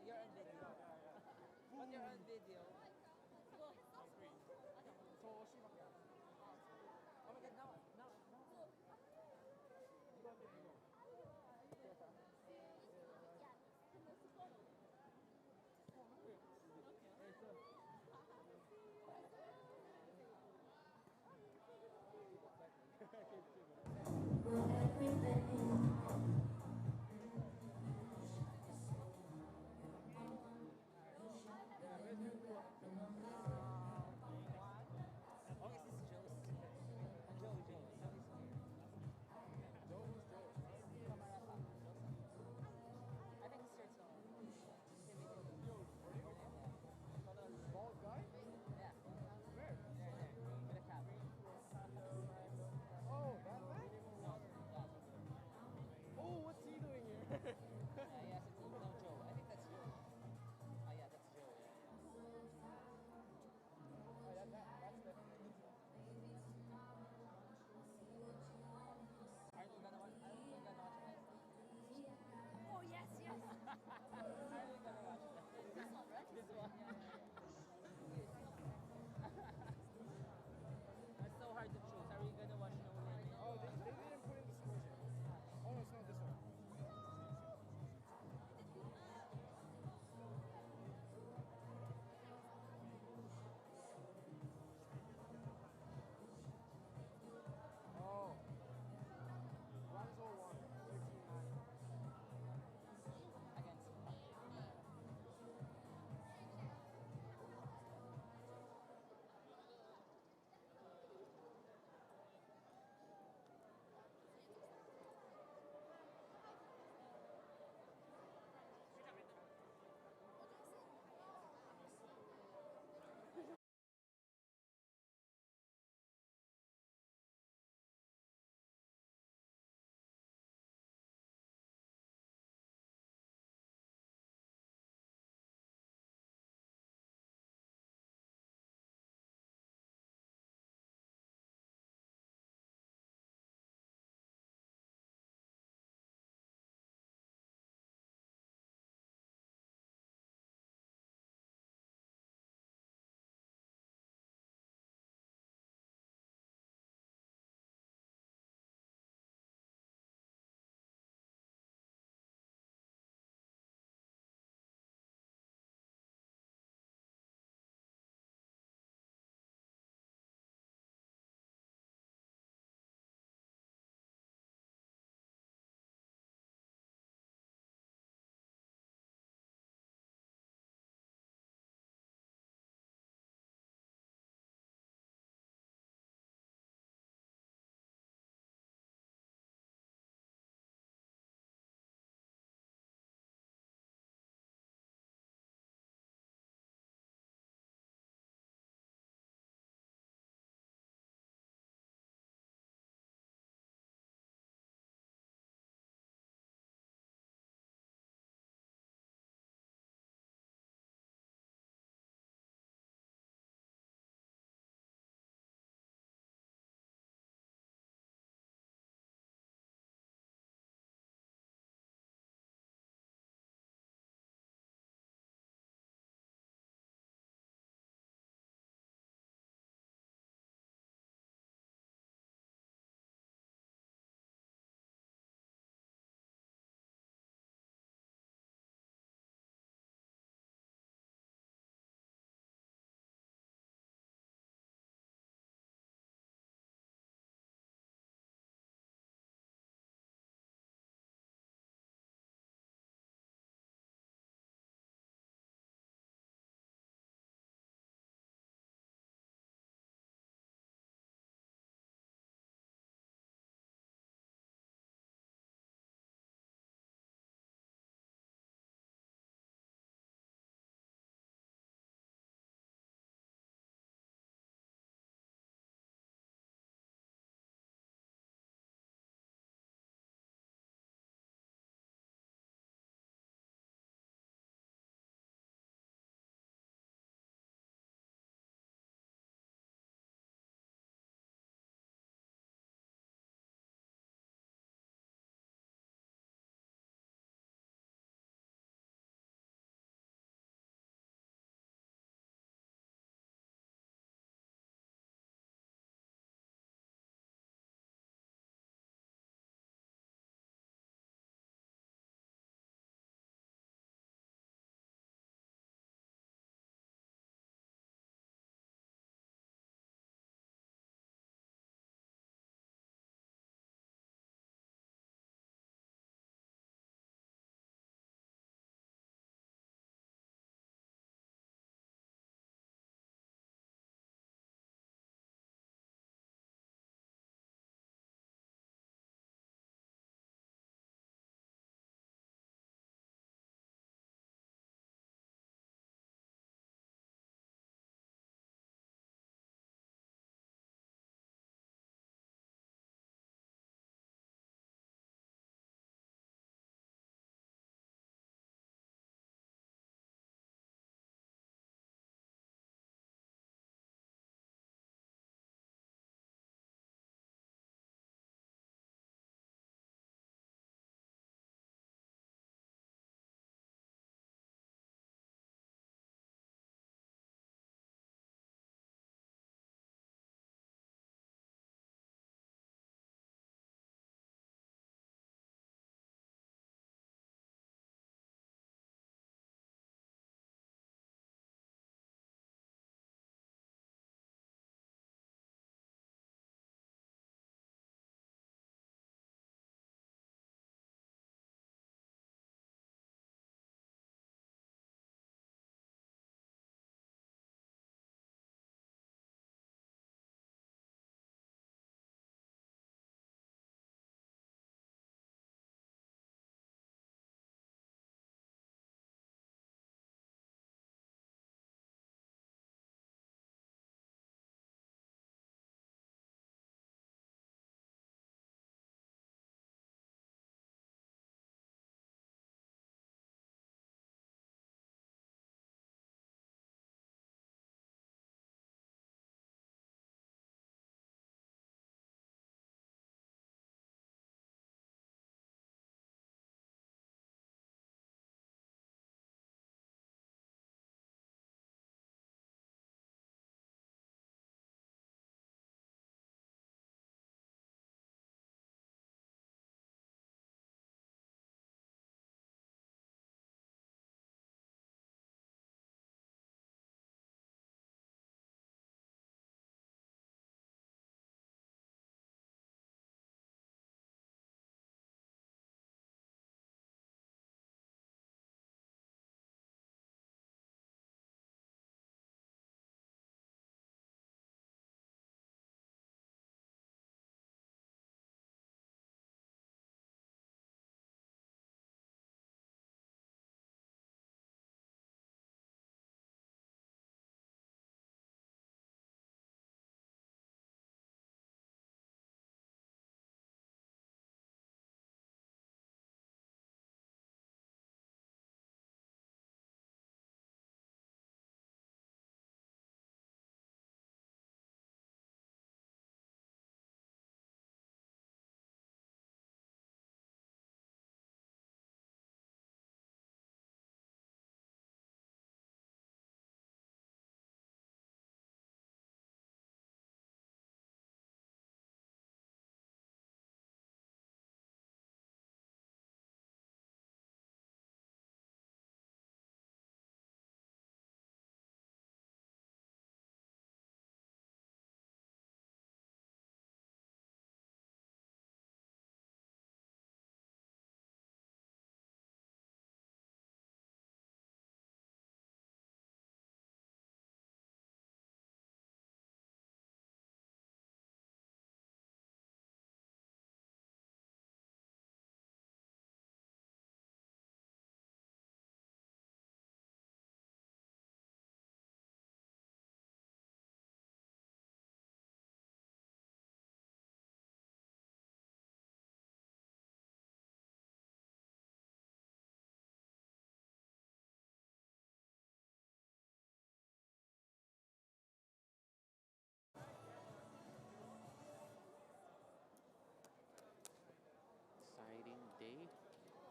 You're on video. But you're on video. 저 C밖에 안 돼. Oh my god, now. 이거 안 돼, 이거.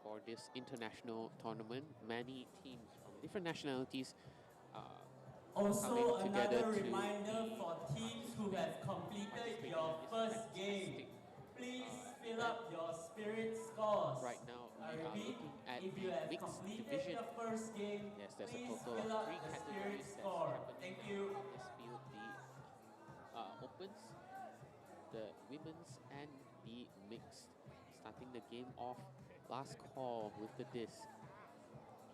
for this international tournament. Many teams from different nationalities Also, coming together another to reminder be for teams who have completed participating your in this first game, fantastic please fill event. up your spirit scores. Right now, I we are repeat, looking at if the you have mixed completed division. your first game, Yes, there's a please total of fill up 3 the spirit categories that's score. happening Thank you. on this field. The opens, the women's, and the mixed. Starting the game off, last call with the disc,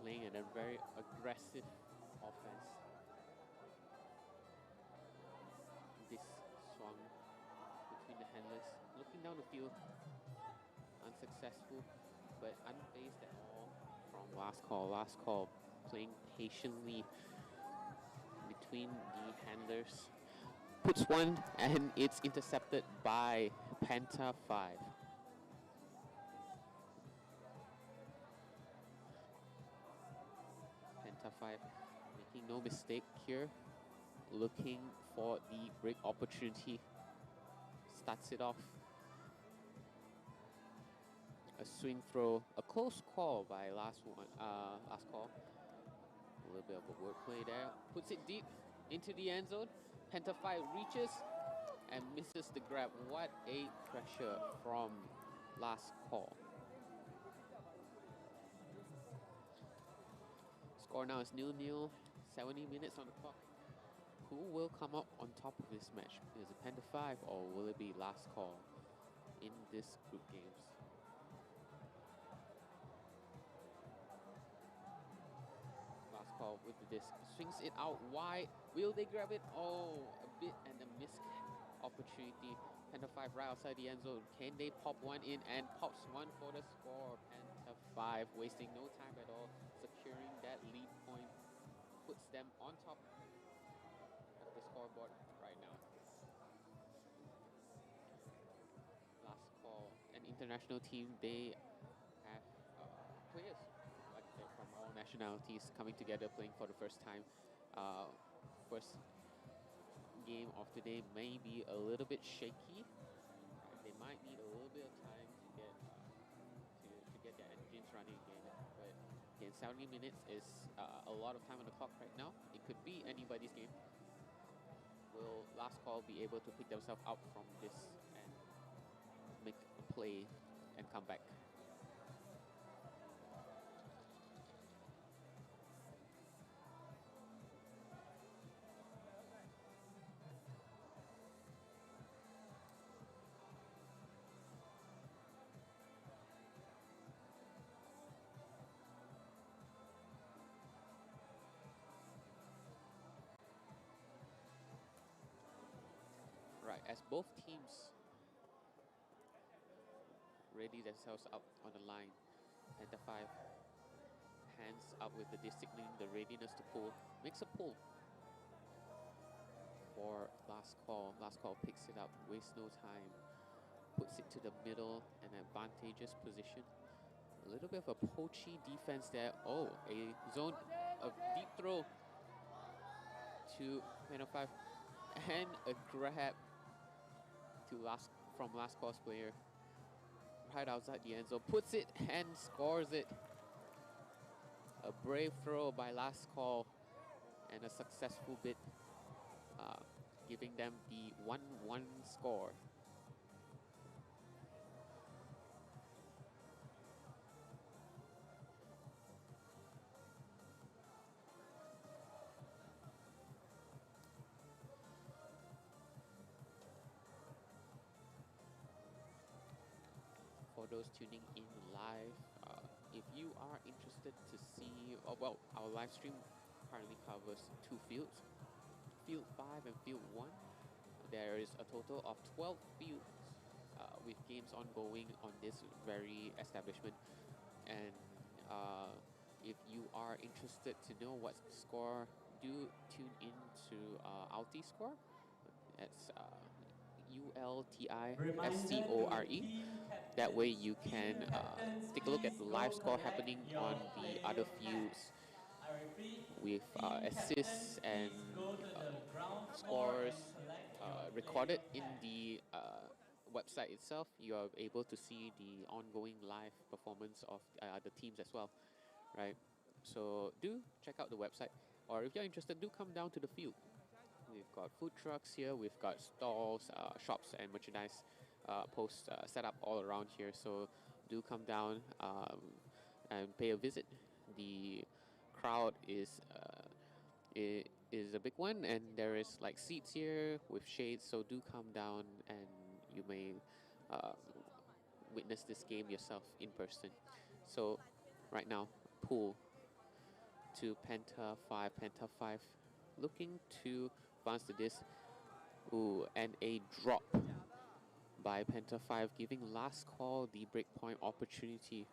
playing at a very aggressive offense. This swung between the handlers, looking down the field, unsuccessful, but unfazed at all from last call. Last call, playing patiently between the handlers. Puts one, and it's intercepted by Penta Five. Penta Five making no mistake here, looking for the break opportunity. Starts it off. A swing throw, a close call by last call. A little bit of a wordplay there. Puts it deep into the end zone. Penta Five reaches and misses the grab. What a pressure from last call. Score now is 0-0. 70 minutes on the clock. Who will come up on top of this match? Is it Penta Five or will it be last call in this group games? Last call with the disc. Swings it out wide. Will they grab it? Oh, a bit and a missed opportunity. Penta Five right outside the end zone. Can they pop one in? And pops one for the score. Penta Five wasting no time at all, securing that lead point. Puts them on top of the scoreboard right now. Last call. An international team. They have players, like I said, from all nationalities coming together, playing for the first time. First game of the day may be a little bit shaky. They might need a little bit of time to get their engines running again. But again, 70 minutes is a lot of time on the clock right now. It could be anybody's game. Will last call be able to pick themselves up from this and make a play and come back? Right, as both teams ready themselves up on the line, Penta Five hands up with the disc signaling the readiness to pull, makes a pull for last call. Last call picks it up, wastes no time, puts it to the middle, an advantageous position. A little bit of a poachy defense there. Oh, a zone, a deep throw to Penta Five, and a grab to from last call's player right outside the end zone, puts it and scores it. A brave throw by last call and a successful bid, giving them the 1-1 score. For those tuning in live, if you are interested to see, well, our live stream currently covers 2 fields, Field 5 and Field 1. There is a total of 12 fields with games ongoing on this very establishment. And if you are interested to know what's the score, do tune in to Ulti Score. That's ULTISCORE. That way you can take a look at the live score happening on the other fields with assists and scores recorded in the website itself, you are able to see the ongoing live performance of the teams as well, right? So do check out the website, or if you're interested, do come down to the field. We've got food trucks here, we've got stalls, shops, and merchandise posts set up all around here. So do come down and pay a visit. The crowd is a big one, and there is like seats here with shades. So do come down, and you may uh, witness this game yourself in person. So right now, pool to Penta 5. Penta 5 looking to advance the disc. Ooh, and a drop by Penta 5, giving last call the breakpoint opportunity.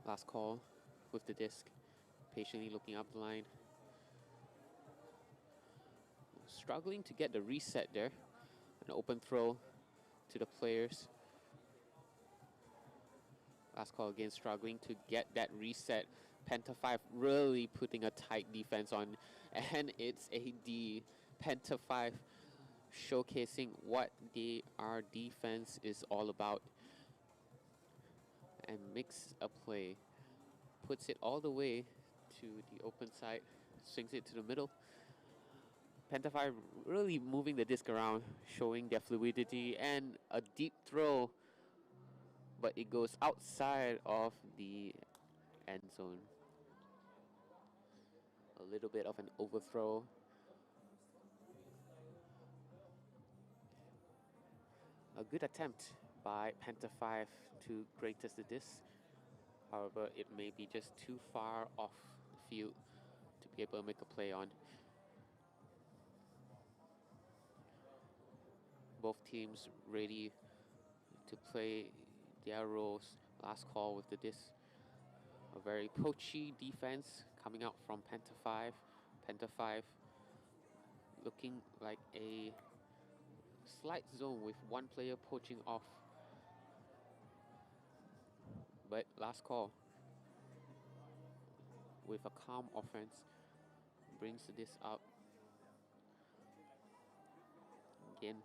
Last call with the disc, patiently looking up the line. Struggling to get the reset there. An open throw to the players. Last call again, struggling to get that reset. Penta 5 really putting a tight defense on, and it's a D. Penta 5 showcasing what our defense is all about, and makes a play. Puts it all the way to the open side, swings it to the middle. Penta 5 really moving the disc around, showing their fluidity, and a deep throw, but it goes outside of the end zone. A little bit of an overthrow. A good attempt by Penta 5 to greatest the disc. However, it may be just too far off the field to be able to make a play on. Both teams ready to play their roles. Last call with the disc. A very poachy defense coming out from Penta 5. Penta 5 looking like a slight zone with one player poaching off. But last call with a calm offense brings this up. Again,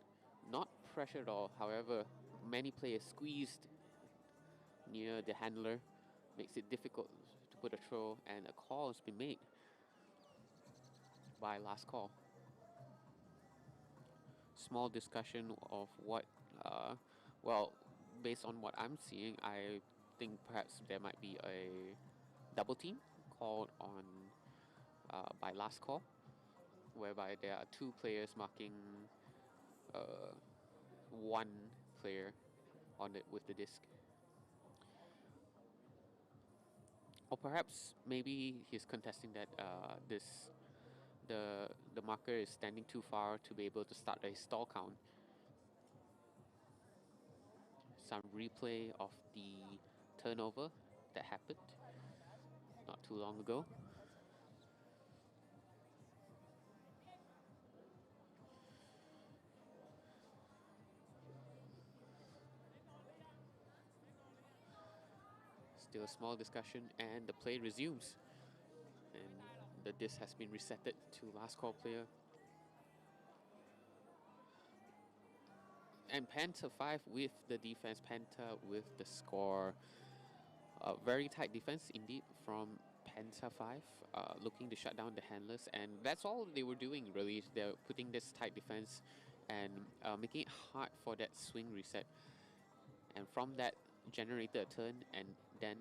not pressure at all. However, many players squeezed near the handler. Makes it difficult to put a throw, and a call has been made by last call. Small discussion of what, well, based on what I'm seeing, I think perhaps there might be a double team called on by last call, whereby there are two players marking one player on it with the disc. Or perhaps maybe he's contesting that the marker is standing too far to be able to start a stall count. Some replay of the turnover that happened not too long ago. Still a small discussion, and the play resumes. And the disc has been resetted to last call player. And Penta 5 with the defense, Penta with the score. Very tight defense indeed from Penta 5, looking to shut down the handlers. And that's all they were doing really. They're putting this tight defense and making it hard for that swing reset. And from that, generated a turn, and then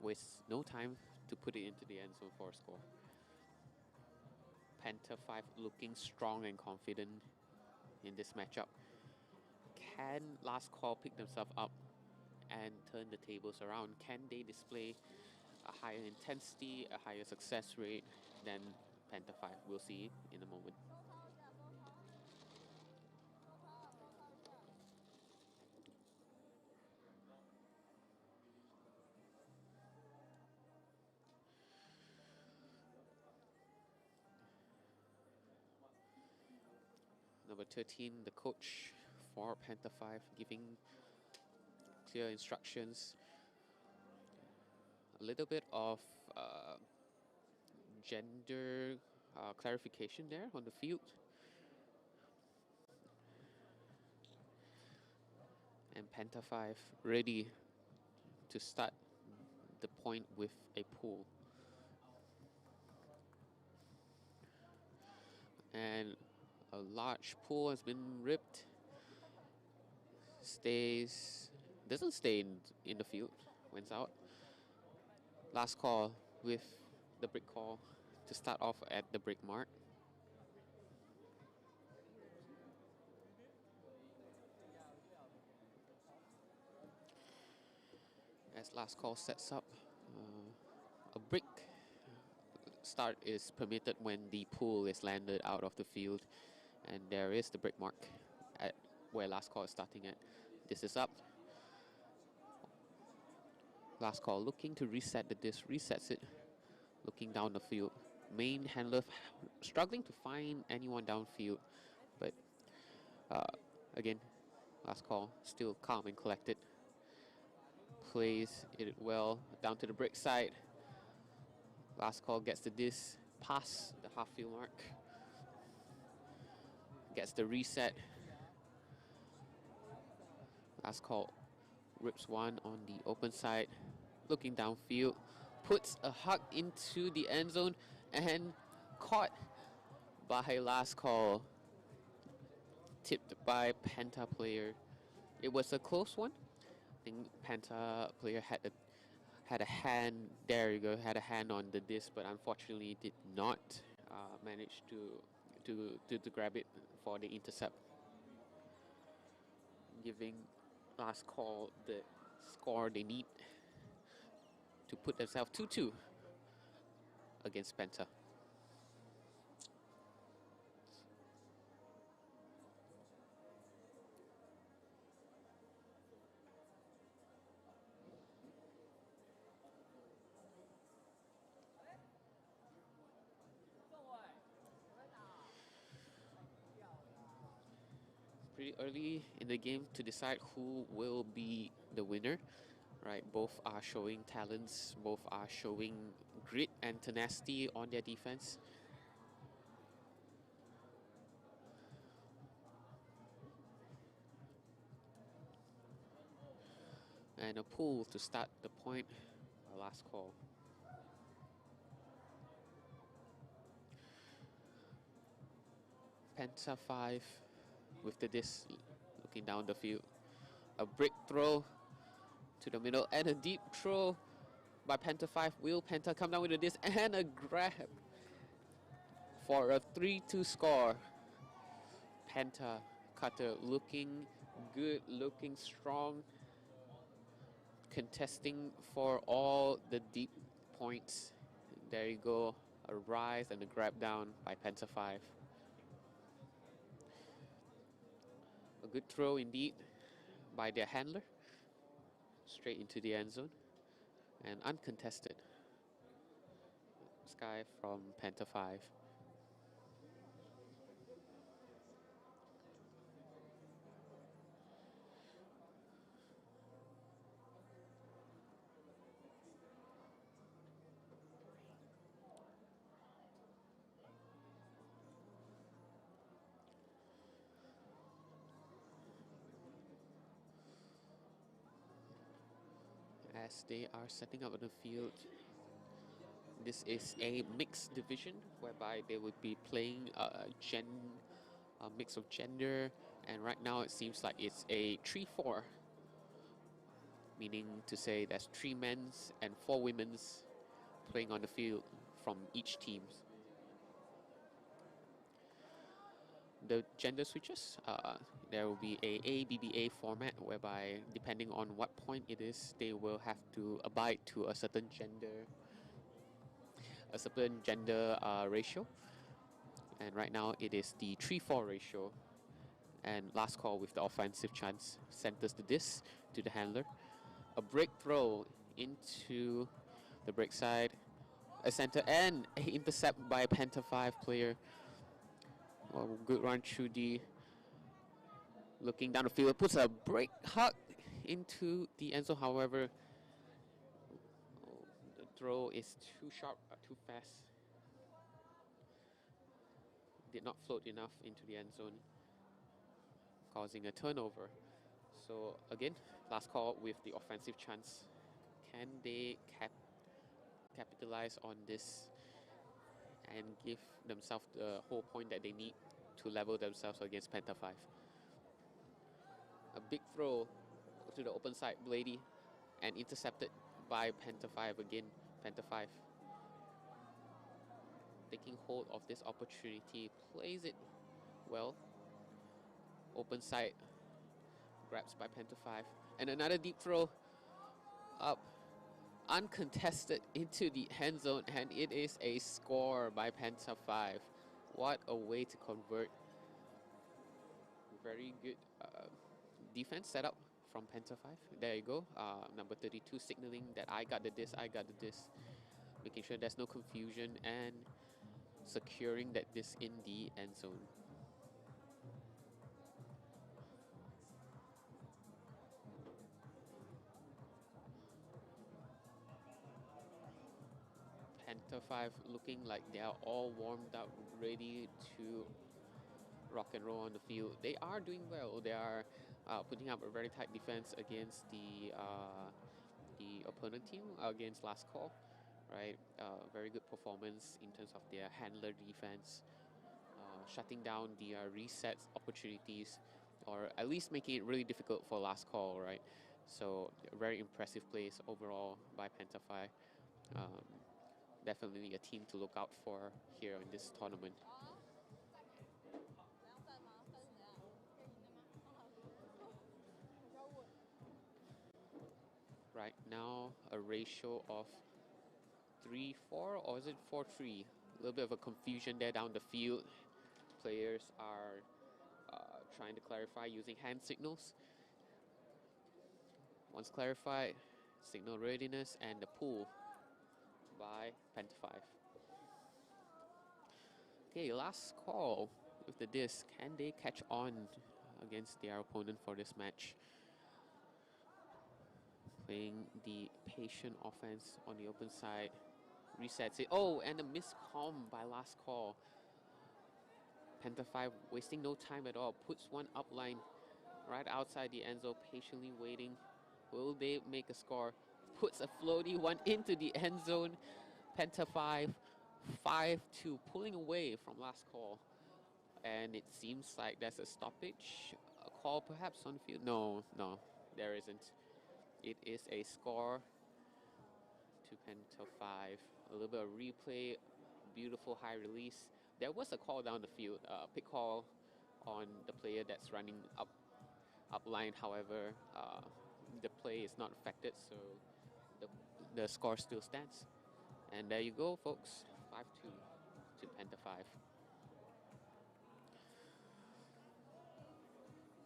waste no time to put it into the end zone for a score. Penta 5 looking strong and confident in this matchup. Can last call pick themselves up and turn the tables around? Can they display a higher intensity, a higher success rate than Penta 5? We'll see in a moment. Number 13, the coach for Penta 5, giving clear instructions. A little bit of gender clarification there on the field. And Penta 5 ready to start the point with a pull. And a large pull has been ripped. Doesn't stay in the field, wins out. Last call with the brick call to start off at the brick mark. As last call sets up, a brick start is permitted when the pool is landed out of the field, and there is the brick mark at where last call is starting at. This is up. Last call looking to reset the disc, resets it, looking down the field. Main handler struggling to find anyone downfield, but again, last call still calm and collected. Plays it well down to the brick side. Last call gets the disc past the half field mark. Gets the reset. Last call rips one on the open side. Looking downfield. Puts a hug into the end zone and caught by last call. Tipped by Penta player. It was a close one. I think Penta player had a hand. There you go. Had a hand on the disc, but unfortunately did not manage to grab it for the intercept, giving last call the score they need to put themselves 2-2 against Penta. Pretty early in the game to decide who will be the winner, right? Both are showing talents, both are showing grit and tenacity on their defense. And a pull to start the point, last call. Penta 5 with the disc looking down the field. A brick throw to the middle and a deep throw by Penta 5. Will Penta come down with the disc and a grab for a 3-2 score. Penta cutter looking good, looking strong, contesting for all the deep points. There you go, a rise and a grab down by Penta 5. A good throw indeed by their handler, straight into the end zone and uncontested. Sky from Penta 5. As they are setting up on the field, this is a mixed division whereby they would be playing a mix of gender, and right now it seems like it's a 3-4, meaning to say there's 3 men's and 4 women's playing on the field from each team. The gender switches, there will be a ABBA format whereby depending on what point it is, they will have to abide to a certain gender ratio. And right now it is the 3-4 ratio. And last call with the offensive chance centers the disc to the handler. A break throw into the break side, a center and a intercept by a Penta 5 player. Well, good run through the looking down the field, puts a break hug into the end zone. However, the throw is too sharp, too fast. Did not float enough into the end zone, causing a turnover. So again, last call with the offensive chance. Can they capitalize on this and give themselves the whole point that they need to level themselves against Penta 5? A big throw to the open side, Blady, and intercepted by Penta 5 again. Penta 5 taking hold of this opportunity, plays it well. Open side, grabs by Penta 5, and another deep throw up, uncontested into the end zone, and it is a score by Penta 5. What a way to convert. Very good defense setup from Penta 5. There you go. Number 32 signaling that I got the disc, I got the disc. Making sure there's no confusion and securing that disc in the end zone. Penta 5 looking like they are all warmed up, ready to rock and roll on the field. They are doing well. They are putting up a very tight defense against the opponent team, against last call, right? Very good performance in terms of their handler defense, shutting down the resets opportunities, or at least making it really difficult for last call, right? So very impressive plays overall by Penta 5. Definitely a team to look out for here in this tournament. Right now, a ratio of 3-4, or is it 4-3? A little bit of a confusion there down the field. Players are trying to clarify using hand signals. Once clarified, signal readiness and the pull by Penta 5. Okay, last call with the disc. Can they catch on against their opponent for this match? Playing the patient offense on the open side. Resets it. Oh, and a miscom by last call. Penta 5 wasting no time at all. Puts one up line right outside the end zone, patiently waiting. Will they make a score? Puts a floaty one into the end zone. Penta 5, 5-2, pulling away from last call. And it seems like there's a stoppage. A call perhaps on the field. No, there isn't. It is a score to Penta 5. A little bit of replay, beautiful high release. There was a call down the field, pick call on the player that's running up line. However, the play is not affected, so the score still stands. And there you go, folks. 5-2 to Penta 5.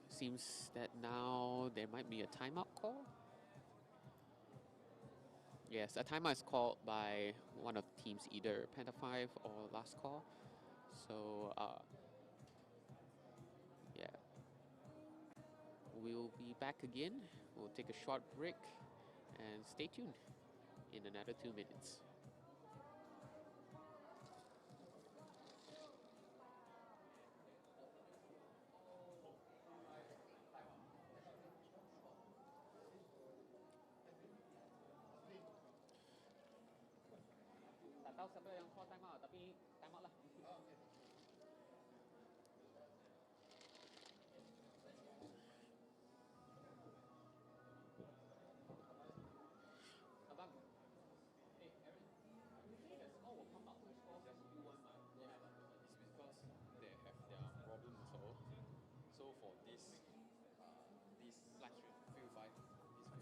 Seems that now there might be a timeout call. Yes, a timeout is called by one of the teams, either Penta 5 or last call. So, yeah. We'll be back again. We'll take a short break and stay tuned in another 2 minutes. Tak tahu siapa yang call time out, tapi time out lah. Abang, Aaron, there's all will come out to score just you one man. Yeah, it's because they have their problems also. So for this Field 5,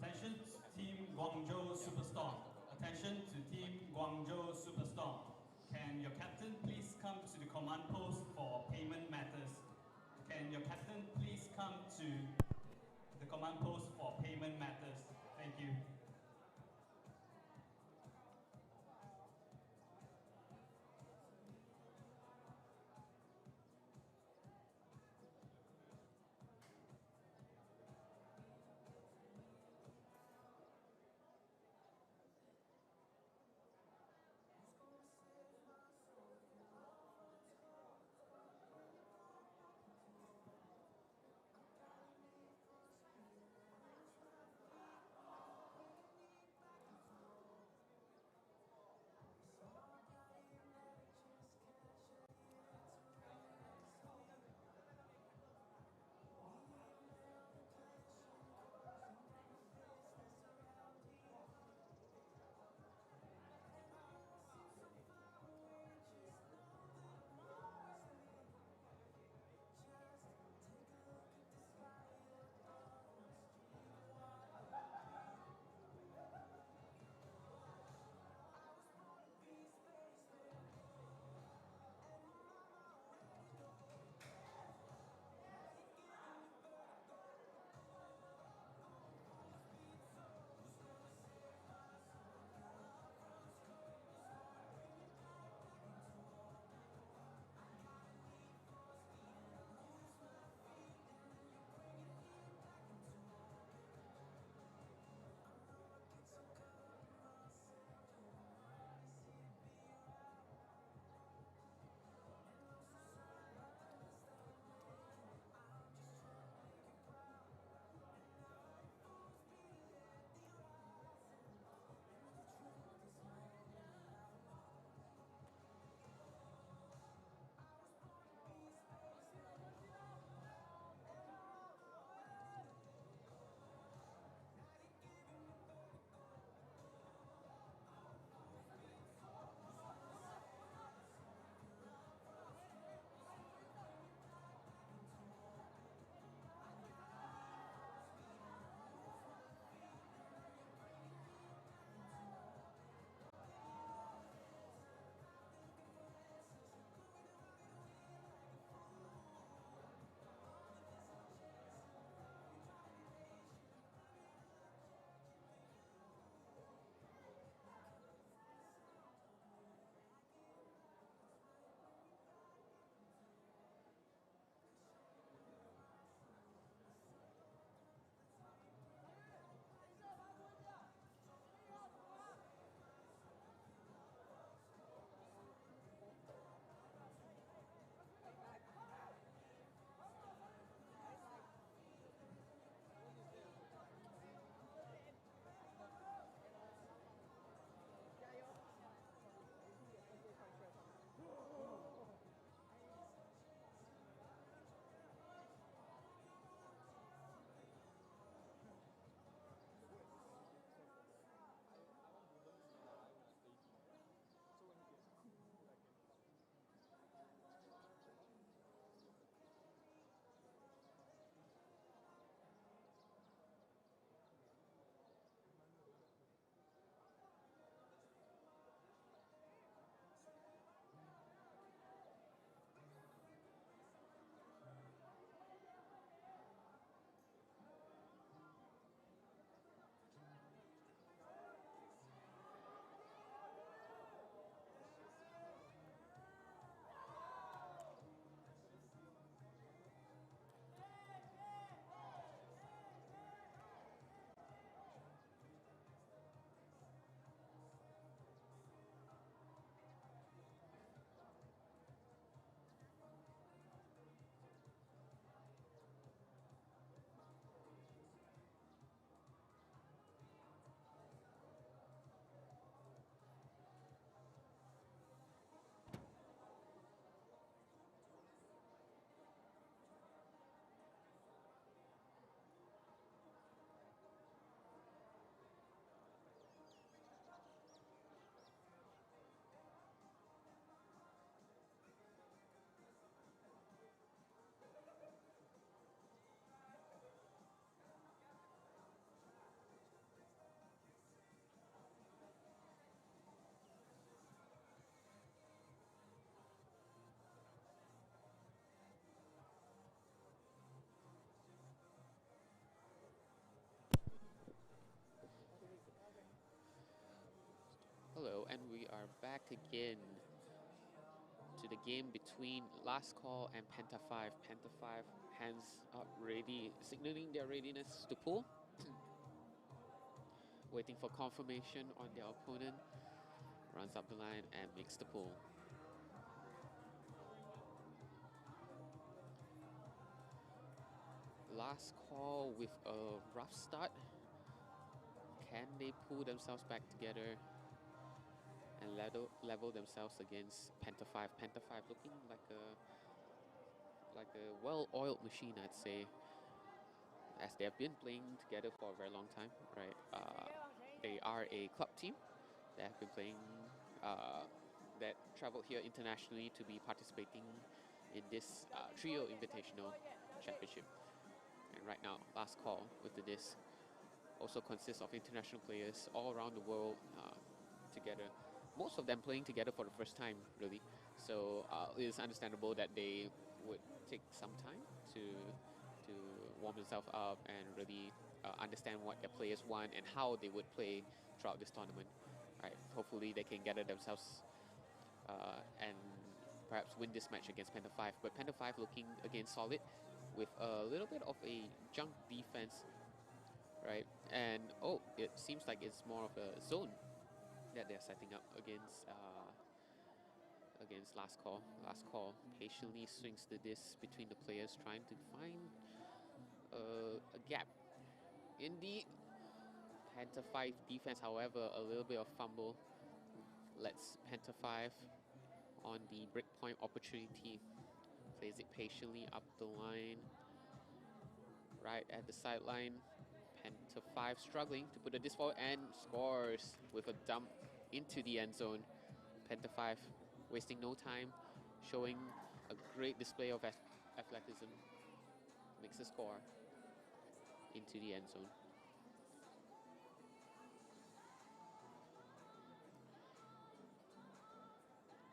Attention, Team Guangzhou Superstorm. Attention to Team Guangzhou Superstorm. Can your captain please come to the command post for payment matters? Can your captain please come to the command post for payment matters? Thank you. are back again to the game between Last Call and Penta Five. Penta Five hands up ready, signaling their readiness to pull. Waiting for confirmation on their opponent. Runs up the line and makes the pull. Last Call with a rough start. Can they pull themselves back together and level themselves against Penta Five? Penta Five looking like a well-oiled machine, I'd say, as they have been playing together for a very long time, right? They are a club team that have been playing, that traveled here internationally to be participating in this trio invitational championship. And right now, Last Call with the disc also consists of international players all around the world together. Most of them playing together for the first time, really. So it is understandable that they would take some time to warm themselves up and really understand what their players want and how they would play throughout this tournament. Right? Hopefully they can gather themselves and perhaps win this match against Penta Five. But Penta Five looking again solid with a little bit of a junk defense, right? And oh, it seems like it's more of a zone that they're setting up against Last Call. Last Call patiently swings the disc between the players, trying to find a gap in the Penta 5 defense. However, a little bit of fumble lets Penta 5 on the breakpoint opportunity. Plays it patiently up the line, right at the sideline. Penta 5 struggling to put the disc forward and scores with a dump into the end zone. Penta 5 wasting no time, showing a great display of athleticism. Makes the score into the end zone.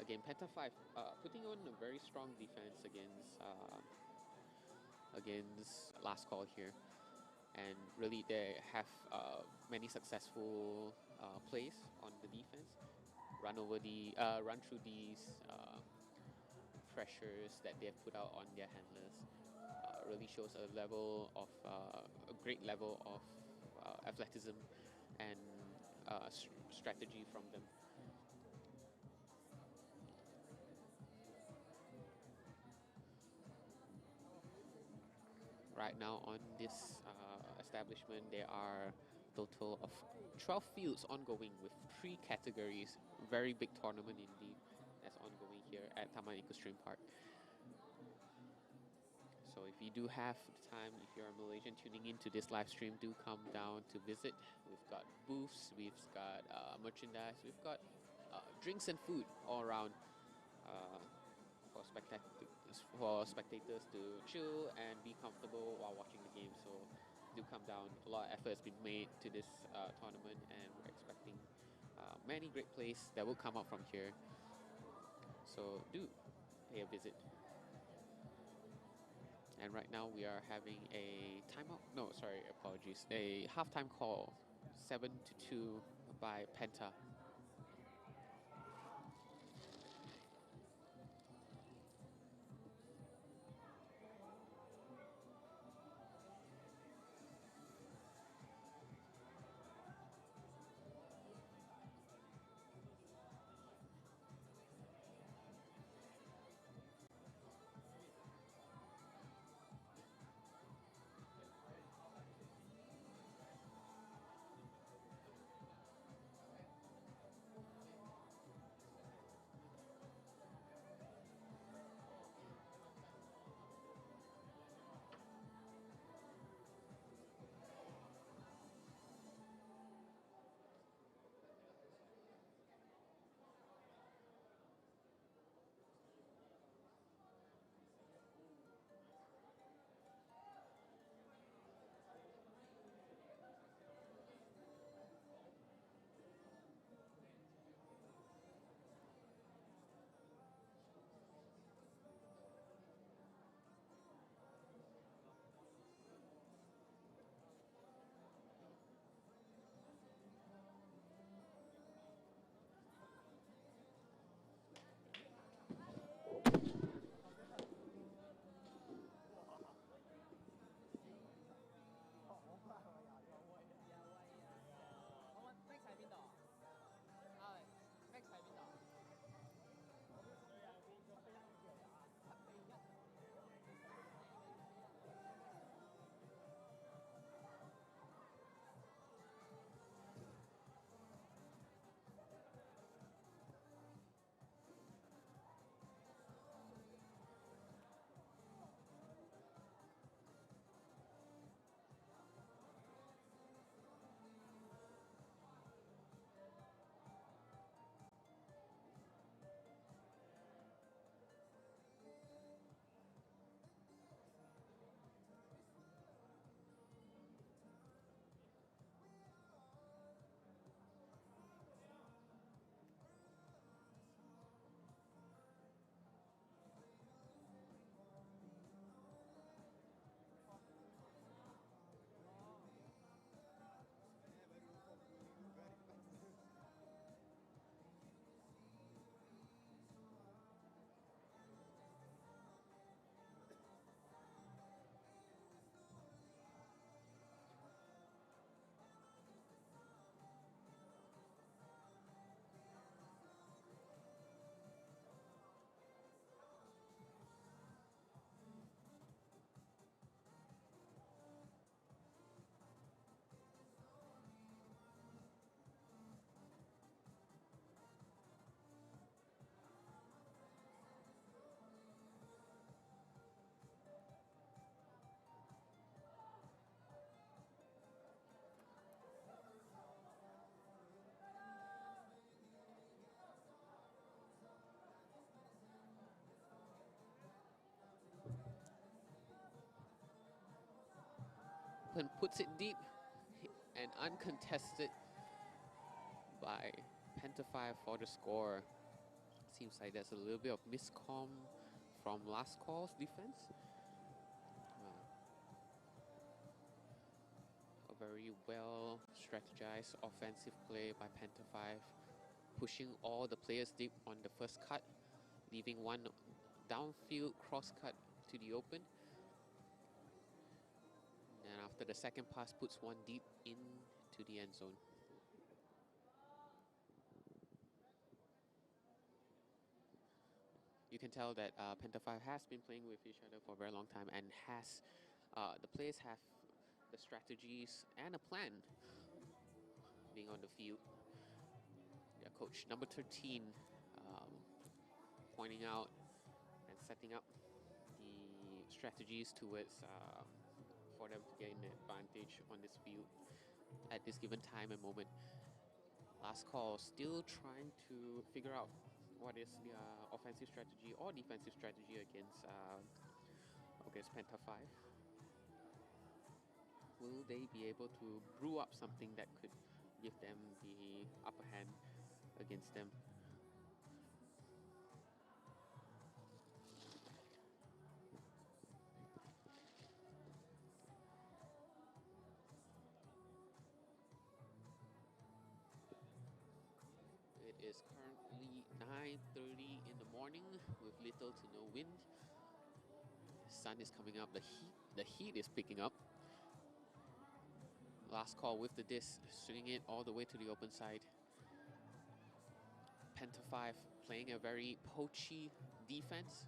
Again, Penta 5 putting on a very strong defense against Last Call here. And really they have many successful plays on the defense. Run through these pressures that they have put out on their handlers. Really shows a great level of athleticism and strategy from them. Right now on this establishment, there are a total of 12 fields ongoing with 3 categories. Very big tournament indeed that's ongoing here at Taman Equestrian Park. So if you do have the time, if you're a Malaysian tuning into this live stream, do come down to visit. We've got booths, we've got merchandise, we've got drinks and food all around for spectators to chill and be comfortable while watching the game. So do come down. A lot of effort has been made to this tournament, and we're expecting many great plays that will come out from here. So do pay a visit. And right now we are having a timeout. No, sorry, apologies. A halftime call, 7-2 by Penta. open, puts it deep, and uncontested by Penta Five for the score. Seems like there's a little bit of miscomm from last call's defense. A very well strategized offensive play by Penta Five, pushing all the players deep on the first cut, leaving one downfield cross cut to the open. And after the second pass, puts one deep into the end zone. You can tell that Penta Five has been playing with each other for a very long time and has the players have the strategies and a plan being on the field. Their coach number 13 pointing out and setting up the strategies towards for them to gain an advantage on this field at this given time and moment. Last call still trying to figure out what is the offensive strategy or defensive strategy against Penta Five. Will they be able to brew up something that could give them the upper hand against them? It is currently 9:30 in the morning with little to no wind. Sun is coming up. The heat is picking up. Last call with the disc, swinging it all the way to the open side. Penta Five playing a very poachy defense,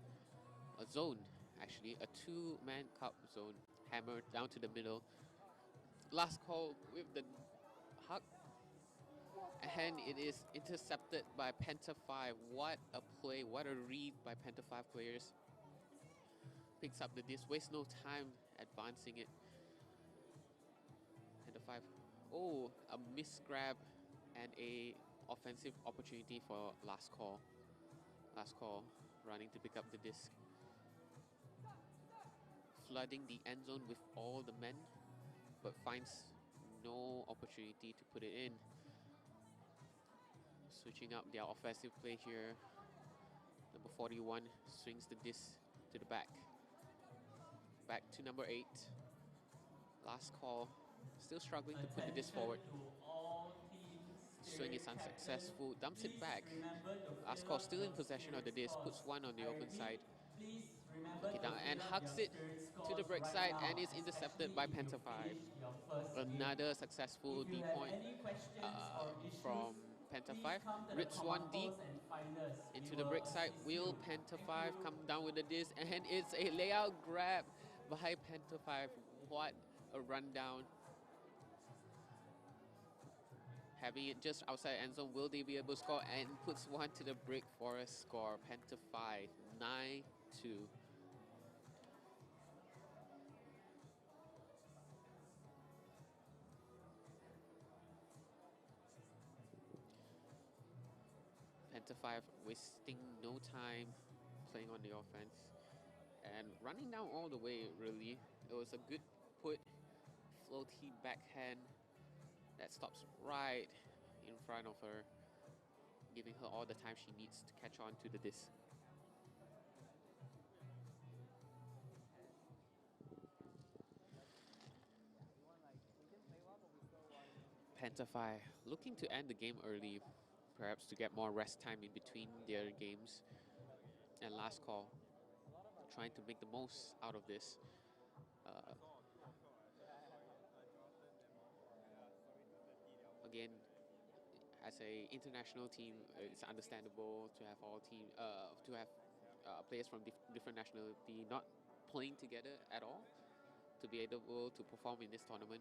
a zone actually, a two-man cup zone, hammer down to the middle. Last call with the hug, and it is intercepted by Penta Five. What a play, what a read by Penta Five players. Picks up the disc, wastes no time advancing it. Penta Five, oh, a miss grab and a offensive opportunity for last call. Last call, running to pick up the disc. Flooding the end zone with all the men, but finds no opportunity to put it in. Switching up their offensive play here. Number 41 swings the disc to the back. Back to number 8. Last call, still struggling to put the disc forward. Swing is unsuccessful, dumps it back. Last call still in possession of the disc, puts one on the open side. Look it down and hugs it to the break side and is intercepted by Penta Five. Another successful D point from Penta Five. Rips one deep into the break side. Will Penta Five come down with the disc? And it's a layout grab by Penta Five. What a rundown. Having it just outside end zone, will they be able to score? And puts one to the brick for a score. Penta Five, 9-2. Penta Five wasting no time playing on the offense and running down all the way, really. It was a good put, floaty backhand that stops right in front of her, giving her all the time she needs to catch on to the disc. Penta Five looking to end the game early, perhaps to get more rest time in between their games. And last call, trying to make the most out of this. Again, as a international team, it's understandable to have players from different nationality not playing together at all, to be able to perform in this tournament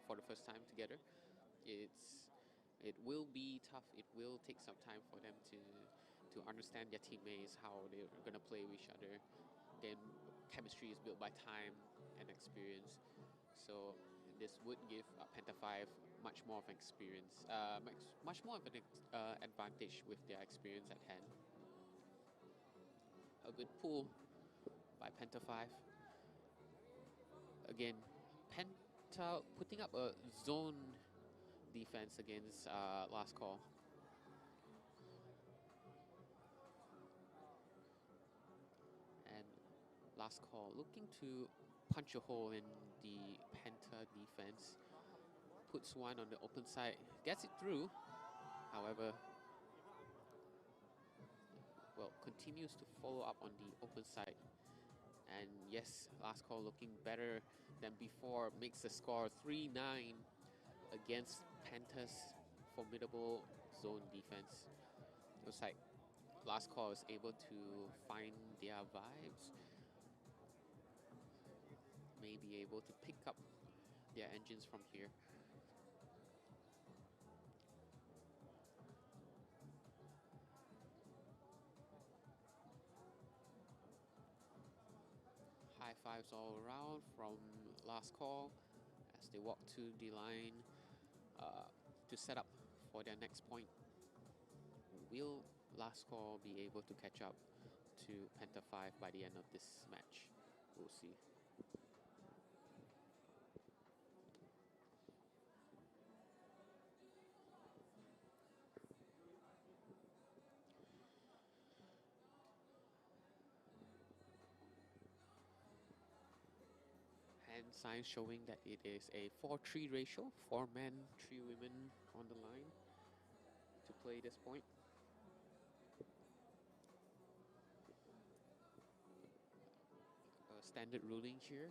for the first time together. It will be tough. It will take some time for them to understand their teammates, how they're gonna play with each other. Then chemistry is built by time and experience. So this would give Penta Five much more of an experience, much more of an advantage with their experience at hand. A good pull by Penta Five. Again, Penta putting up a zone defense against Last Call. And Last Call looking to punch a hole in the Penta defense. Puts one on the open side, gets it through. However, well, continues to follow up on the open side. And yes, Last Call looking better than before. Makes the score 3-9 against Penta's formidable zone defense. Looks like Last Call is able to find their vibes. May be able to pick up their engines from here. High fives all around from Last Call as they walk to the line to set up for their next point. Will Last Call be able to catch up to Penta 5 by the end of this match? We'll see. Hand signs showing that it is a 4-3 ratio, 4 men, 3 women on the line to play this point. Standard ruling here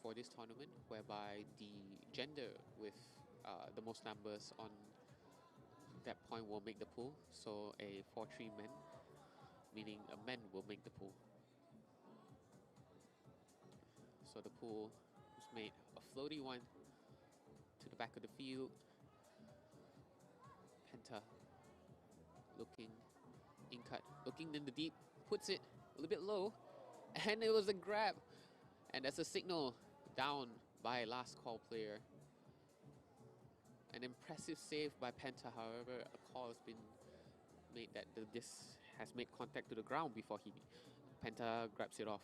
for this tournament, whereby the gender with the most numbers on that point will make the pool. So a 4-3 men, meaning a man will make the pool. So the pool was made a floaty one to the back of the field. Penta looking in cut, looking in the deep, puts it a little bit low, and it was a grab. And that's a signal down by Last Call player. An impressive save by Penta, however, a call has been made that the disc has made contact to the ground before Penta grabs it off.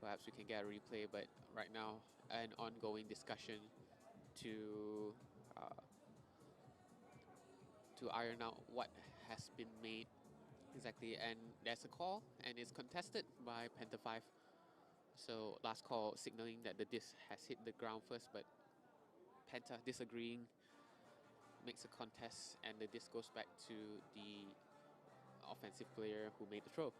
Perhaps we can get a replay, but right now an ongoing discussion to iron out what has been made exactly, and there's a call and it's contested by Penta 5. So Last Call signaling that the disc has hit the ground first, but Penta disagreeing, makes a contest, and the disc goes back to the offensive player who made the throw.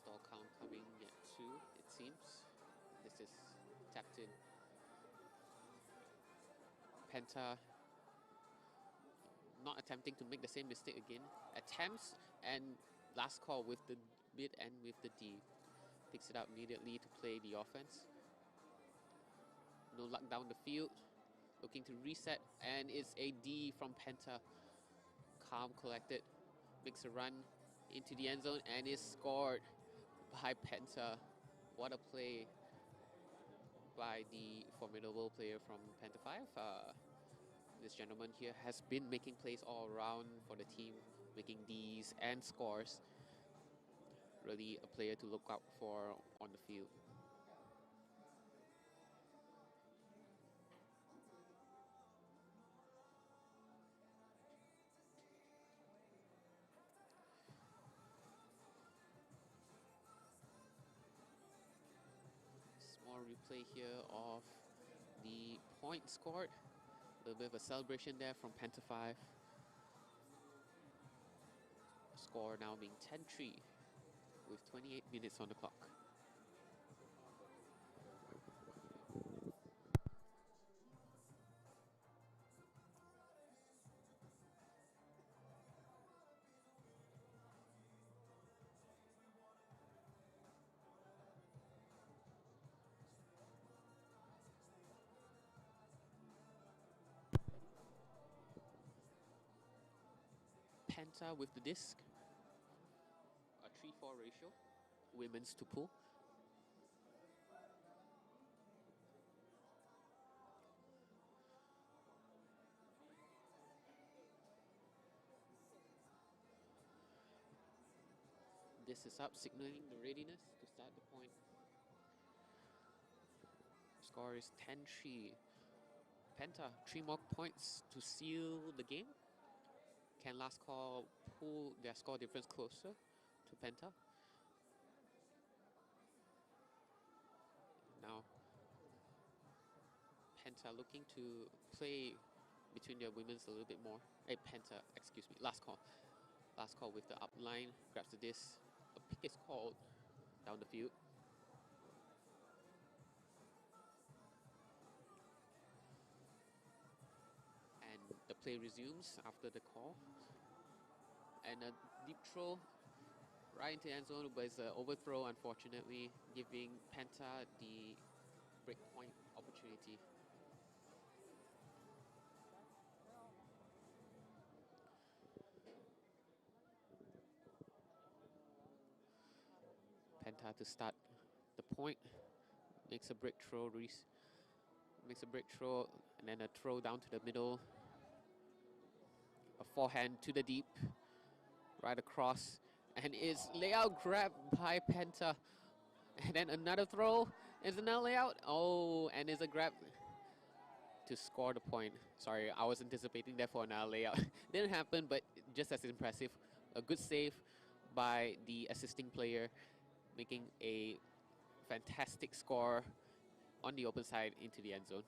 Stall count coming at 2, it seems. This is tapped in. Penta not attempting to make the same mistake again. Attempts, and Last Call with the mid and with the D. Picks it up immediately to play the offense. No luck down the field. Looking to reset, and it's a D from Penta. Calm, collected. Makes a run into the end zone, and is scored by Penta. What a play by the formidable player from Penta 5. This gentleman here has been making plays all around for the team, making Ds and scores. Really a player to look out for on the field. Small replay here of the point scored. A little bit of a celebration there from Penta 5. Score now being 10-3 with 28 minutes on the clock. Penta with the disc. A 3-4 ratio. Women's to pull. This is up, signaling the readiness to start the point. Score is 10-3. Penta, 3 more points to seal the game. Can last call pull their score difference closer to Penta? Now, Penta looking to play between their women's a little bit more. Hey, Penta, excuse me, last call. Last call with the up line, grabs the disc. A pick is called down the field. And the play resumes after the call. And a deep throw right into the end zone, but it's an overthrow, unfortunately, giving Penta the breakpoint opportunity. Penta to start the point, makes a break throw, and then a throw down to the middle. A forehand to the deep, right across, and it's layout grab by Penta. And then another throw, is another layout. Oh, and it's a grab to score the point. Sorry, I was anticipating that for another layout. Didn't happen, but just as impressive. A good save by the assisting player, making a fantastic score on the open side into the end zone.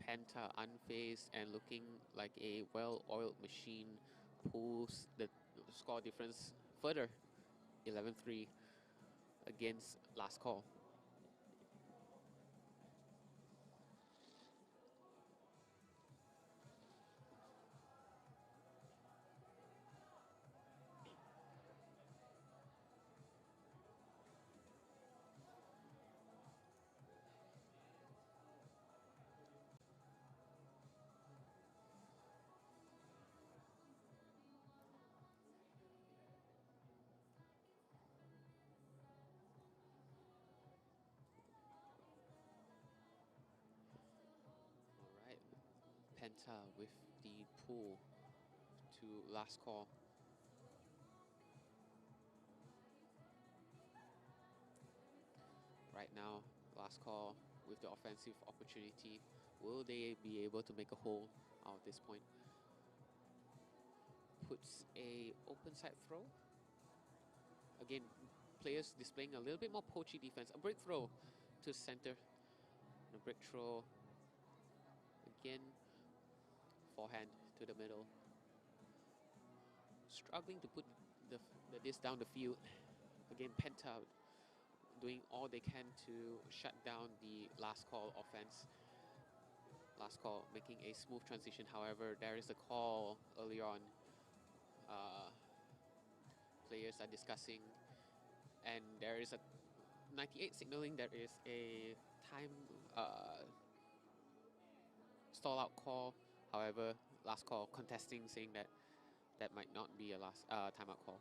Penta unfazed and looking like a well-oiled machine pulls the score difference further, 11-3 against last call. Penta with the pull to last call. Right now, last call with the offensive opportunity. Will they be able to make a hole out of this point? Puts a open side throw. Again, players displaying a little bit more poachy defense. A break throw to center. And a break throw again. Forehand to the middle. Struggling to put the disc down the field. Again, Penta doing all they can to shut down the last call offense. Last call making a smooth transition. However, there is a call earlier on. Players are discussing, and there is a 98 signaling there is a time stall out call. However, last call contesting, saying that that might not be a last timeout call.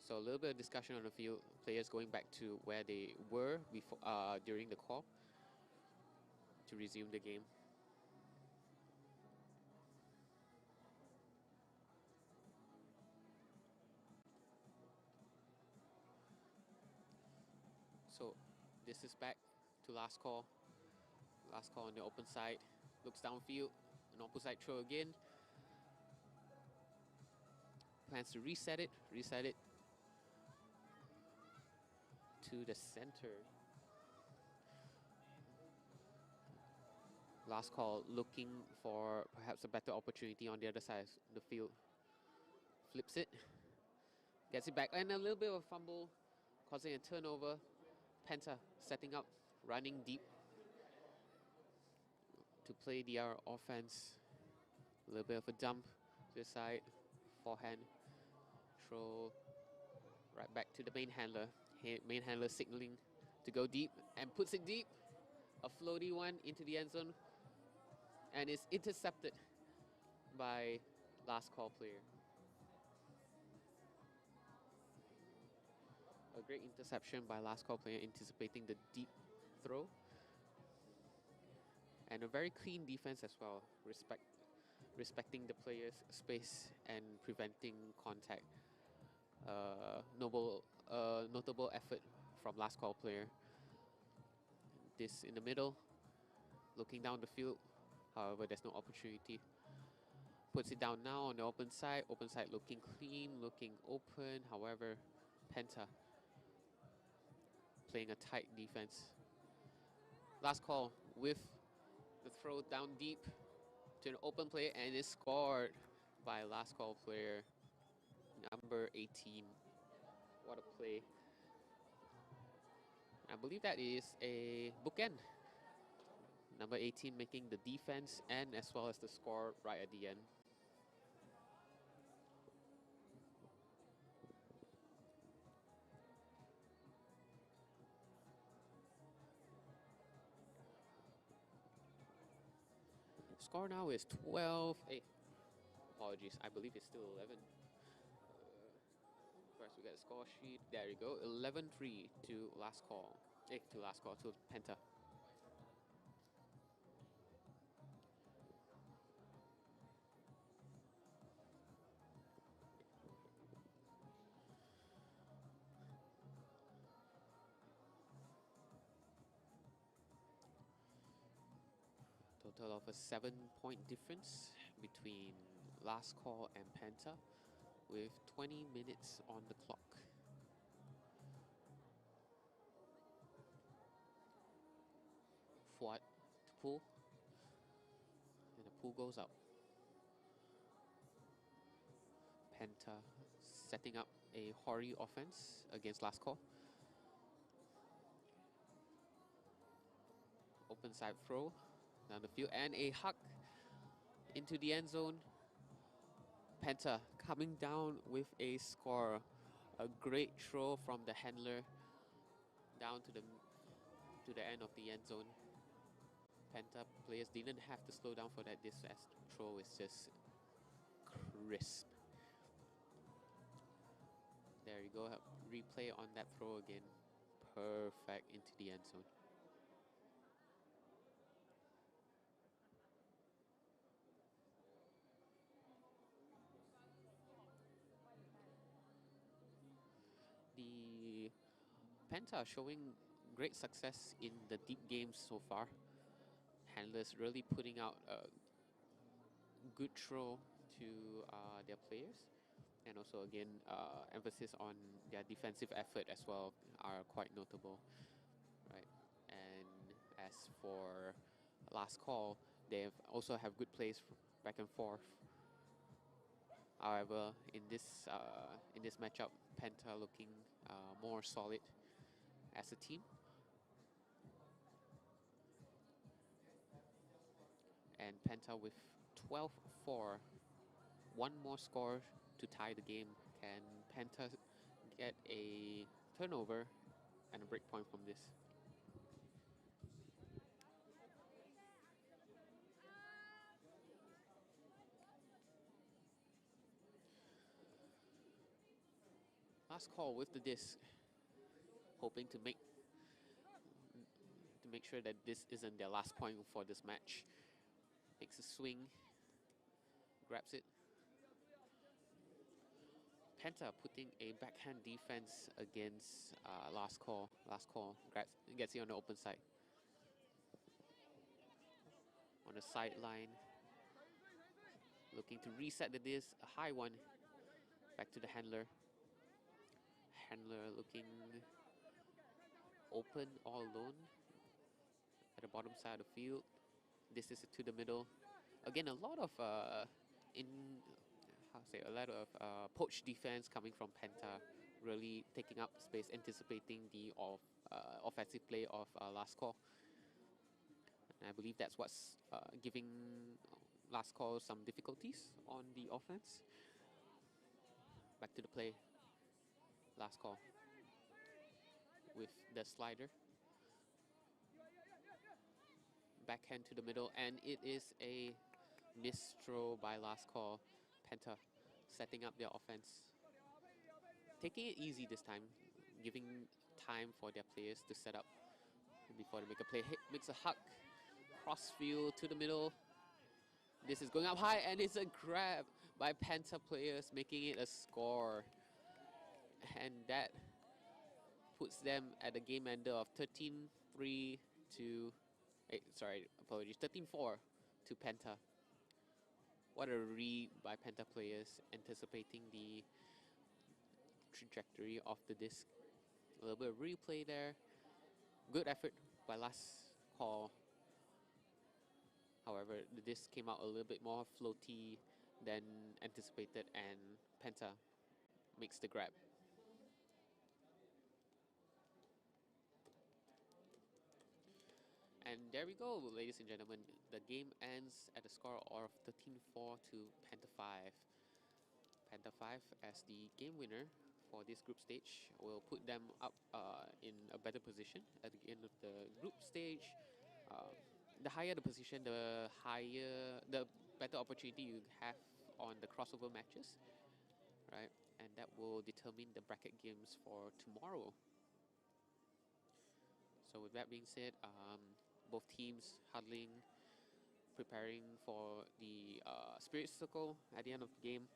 So a little bit of discussion on the field. Players going back to where they were before during the call to resume the game. So this is back to last call. Last call on the open side. Looks downfield. An opposite throw again. Plans to reset it. Reset it to the center. Last call looking for perhaps a better opportunity on the other side of the field. Flips it. Gets it back. And a little bit of a fumble, causing a turnover. Penta setting up, running deep to play the offense. A little bit of a dump to the side. Forehand. Throw right back to the main handler. Main handler signaling to go deep and puts it deep. A floaty one into the end zone. And it's intercepted by last call player. A great interception by last call player, anticipating the deep throw. And a very clean defense as well, respecting the player's space and preventing contact. Notable effort from last call player. This in the middle, looking down the field. However, there's no opportunity. Puts it down now on the open side looking clean, looking open. However, Penta playing a tight defense. Last call with the throw down deep to an open player, and it's scored by last call player number 18. What a play. I believe that is a bookend. Number 18 making the defense and as well as the score right at the end. Score now is 12. Hey, apologies. I believe it's still 11. First we get a score sheet. There you go. 11-3 to last call. To Penta. Total of a 7-point difference between last call and Penta, with 20 minutes on the clock. Fuad to pull, and the pull goes out. Penta setting up a Hori offense against last call. Open side throw down the field and a hug into the end zone. Penta coming down with a score. A great throw from the handler down to the end of the end zone. Penta players didn't have to slow down for that. This throw is just crisp. There you go. Replay on that throw again. Perfect into the end zone. The Penta showing great success in the deep games so far. Handlers really putting out a good throw to their players, and also again emphasis on their defensive effort as well are quite notable, right? And as for last call, they also have good plays back and forth. However, in this matchup, Penta looking more solid as a team. And Penta with 12-4. One more score to tie the game. Can Penta get a turnover and a break point from this? Last call with the disc, hoping to make sure that this isn't their last point for this match. Takes a swing, grabs it. Penta putting a backhand defense against last call. Gets it on the open side. On the sideline, looking to reset the disc. A high one, back to the handler. Handler looking open all alone at the bottom side of the field. This is to the middle. Again, a lot of poach defense coming from Penta, really taking up space, anticipating the offensive play of last call. And I believe that's what's giving last call some difficulties on the offense. Back to the play. Last call with the slider. Backhand to the middle, and it is a missed throw by last call. Penta setting up their offense. Taking it easy this time, giving time for their players to set up before they make a play. Makes a huck, cross field to the middle. This is going up high, and it's a grab by Penta players, making it a score. And that puts them at the game ender of 13-3 to, sorry, apologies, 13-4 to Penta. What a read by Penta players, anticipating the trajectory of the disc. A little bit of replay there. Good effort by last call. However, the disc came out a little bit more floaty than anticipated, and Penta makes the grab. And there we go, ladies and gentlemen. The game ends at a score of 13-4 to Penta 5. Penta 5 as the game winner for this group stage will put them up in a better position at the end of the group stage. The higher the position, the better opportunity you have on the crossover matches, right? And that will determine the bracket games for tomorrow. So with that being said, both teams huddling, preparing for the Spirit Circle at the end of the game.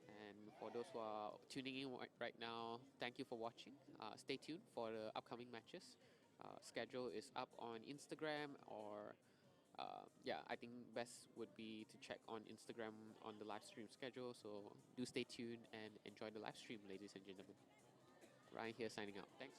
And for those who are tuning in right now, thank you for watching. Stay tuned for the upcoming matches. Schedule is up on Instagram, or yeah, I think best would be to check on Instagram on the live stream schedule. So do stay tuned and enjoy the live stream, ladies and gentlemen. Ryan here signing out. Thanks.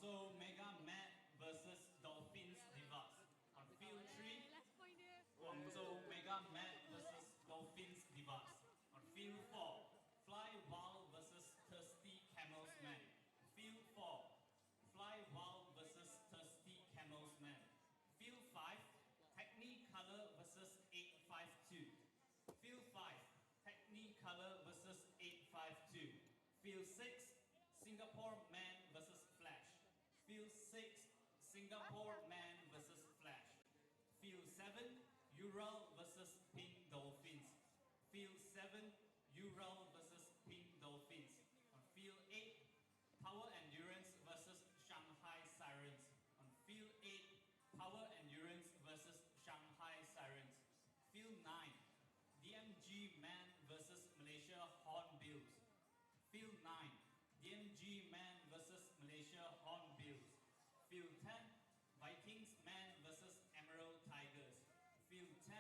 Guangzhou Mega Mat versus Dolphins Deluxe. On field 3, Guangzhou Mega Mat versus Dolphins Deluxe. On field 4, Fly Wild versus Thirsty Camels Man. Field 4, Fly Wild versus Thirsty Camels Man. Field 5, Technicolor versus 852. Field 5, Technicolor versus 852. Field 6, Singapore Man versus Flash. Field 6, Singapore Man versus Flash. Field 7, Ural versus Pink Dolphins. Field 7, Ural versus Pink Dolphins. On field 8, Power Endurance versus Shanghai Sirens. On field 8, Power Endurance versus Shanghai Sirens. Field 9, DMG Man versus Malaysia Hornbills. Field 9, DMG Man versus Malaysia Hornbills. Field 10, Vikings Man versus Emerald Tigers. Field 10,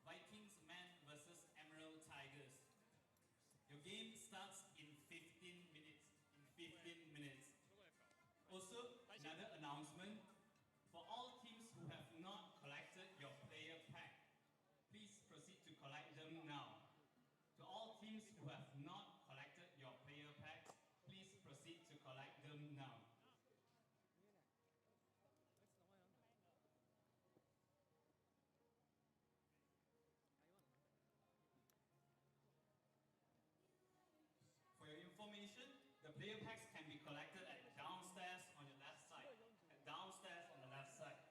Vikings Man versus Emerald Tigers. Your game starts in 15 minutes. In 15 minutes. Also, another announcement. For all teams who have not collected your player pack, please proceed to collect them now. To all teams who have not collected your player packs, please proceed to collect them now. For your information, the player packs can be collected at downstairs on your left side. At downstairs on the left side.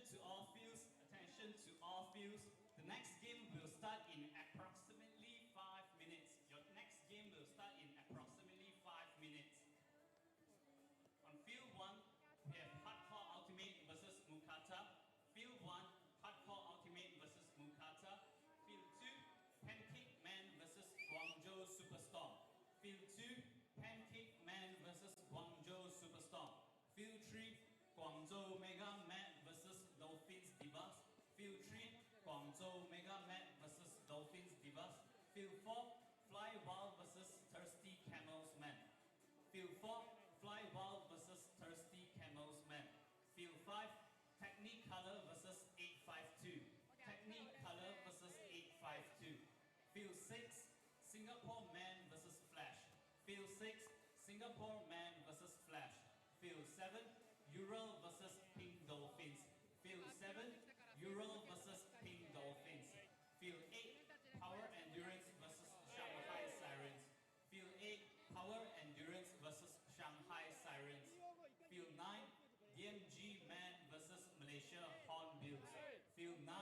to all fields. Attention to all fields. The next game will start in approximately 5 minutes. Your next game will start in approximately 5 minutes. On field 1, we have Hardcore Ultimate versus Mukata. Field 1, Hardcore Ultimate versus Mukata. Field 2, Pancake Man versus Guangzhou Superstorm. Field 2, Pancake Man versus Guangzhou Superstorm. Field 3, Guangzhou Mega Man versus Dolphins Divas. Field 3, Guangzhou Mega Man versus Dolphins Divas. Field 4, Fly Wild versus Thirsty Camels Man. Field 4, Fly Wild versus Thirsty Camels Man. Field 5, Technicolor versus 852. Technicolor versus 852. Field 6, Singapore Man versus Flash. Field 6, Singapore Man versus Flash. Field 7, Ural versus Pink Dolphins. Field 7, Ural versus Pink Dolphins. Field 8, Power Endurance versus Shanghai Sirens. Field 8, Power Endurance versus Shanghai Sirens. Field 9, DMG Man versus Malaysia Hornbills. Field 9,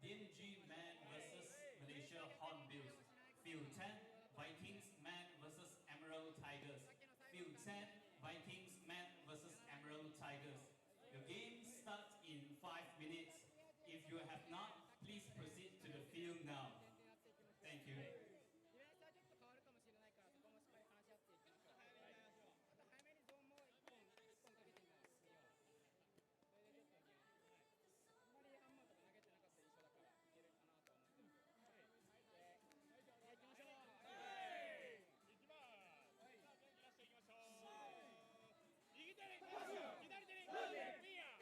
DMG Man versus Malaysia Hornbills. Field 10, Vikings Man versus Emerald Tigers. Field 10, Vikings Man versus Emerald Tigers. The game starts in 5 minutes. If you have not, please proceed to the field now. Thank you. ディフェンスはちょっと変わるかもしれないからそこもしっかり話し合っていきましょう。あと早めにゾーンも一本かけてみます。それでちょっとあんまりハンマーとか投げてなかった印象だからいけるかなとは思ってるんですけど。はい。行きましょう。いきます。さあ、元気出していきましょう。右手に左手にピア。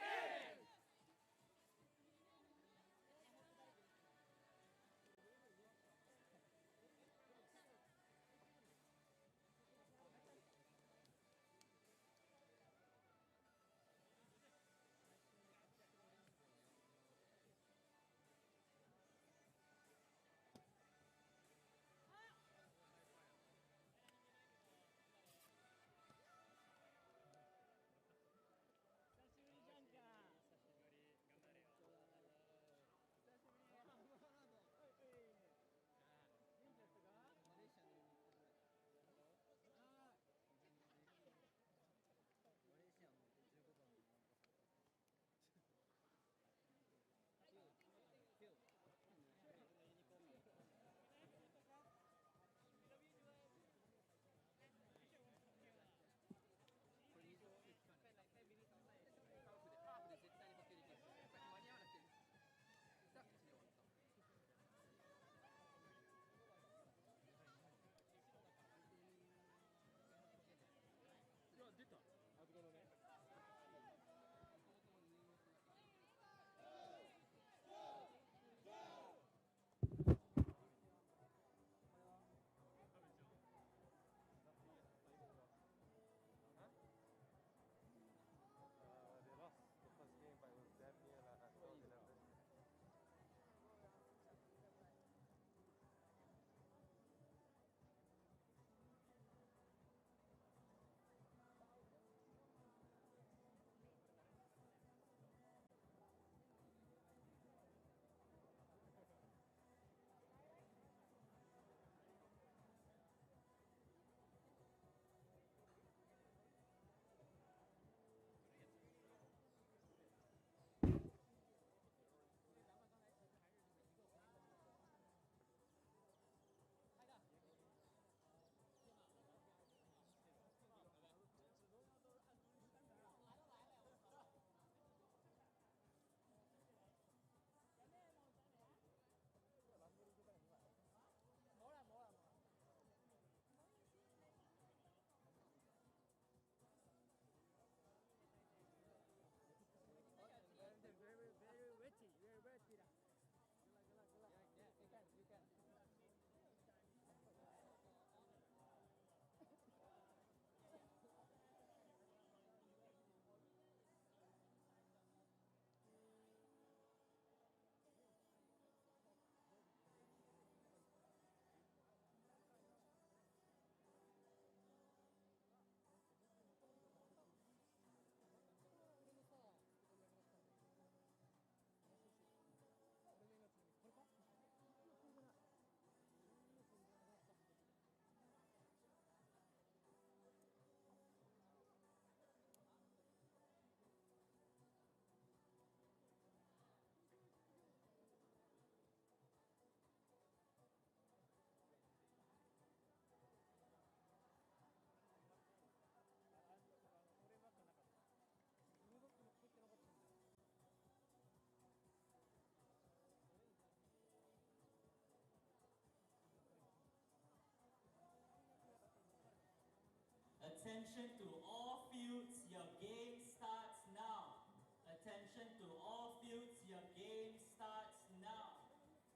Attention to all fields, your game starts now. Attention to all fields, your game starts now.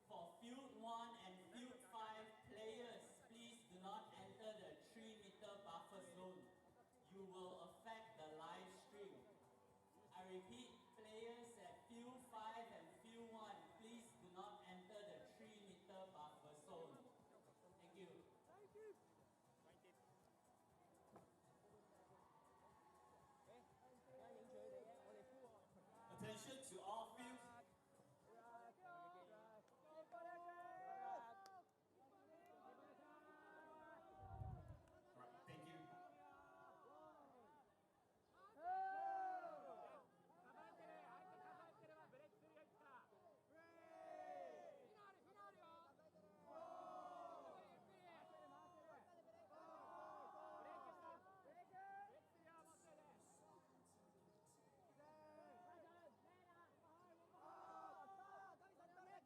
For field 1 and field 5 players, please do not enter the 3-meter buffer zone. You will affect the live stream. I repeat, players at field 5 and field 1, please do not enter the 3-meter buffer zone. Thank you. Attention to all fields. Alright, thank you.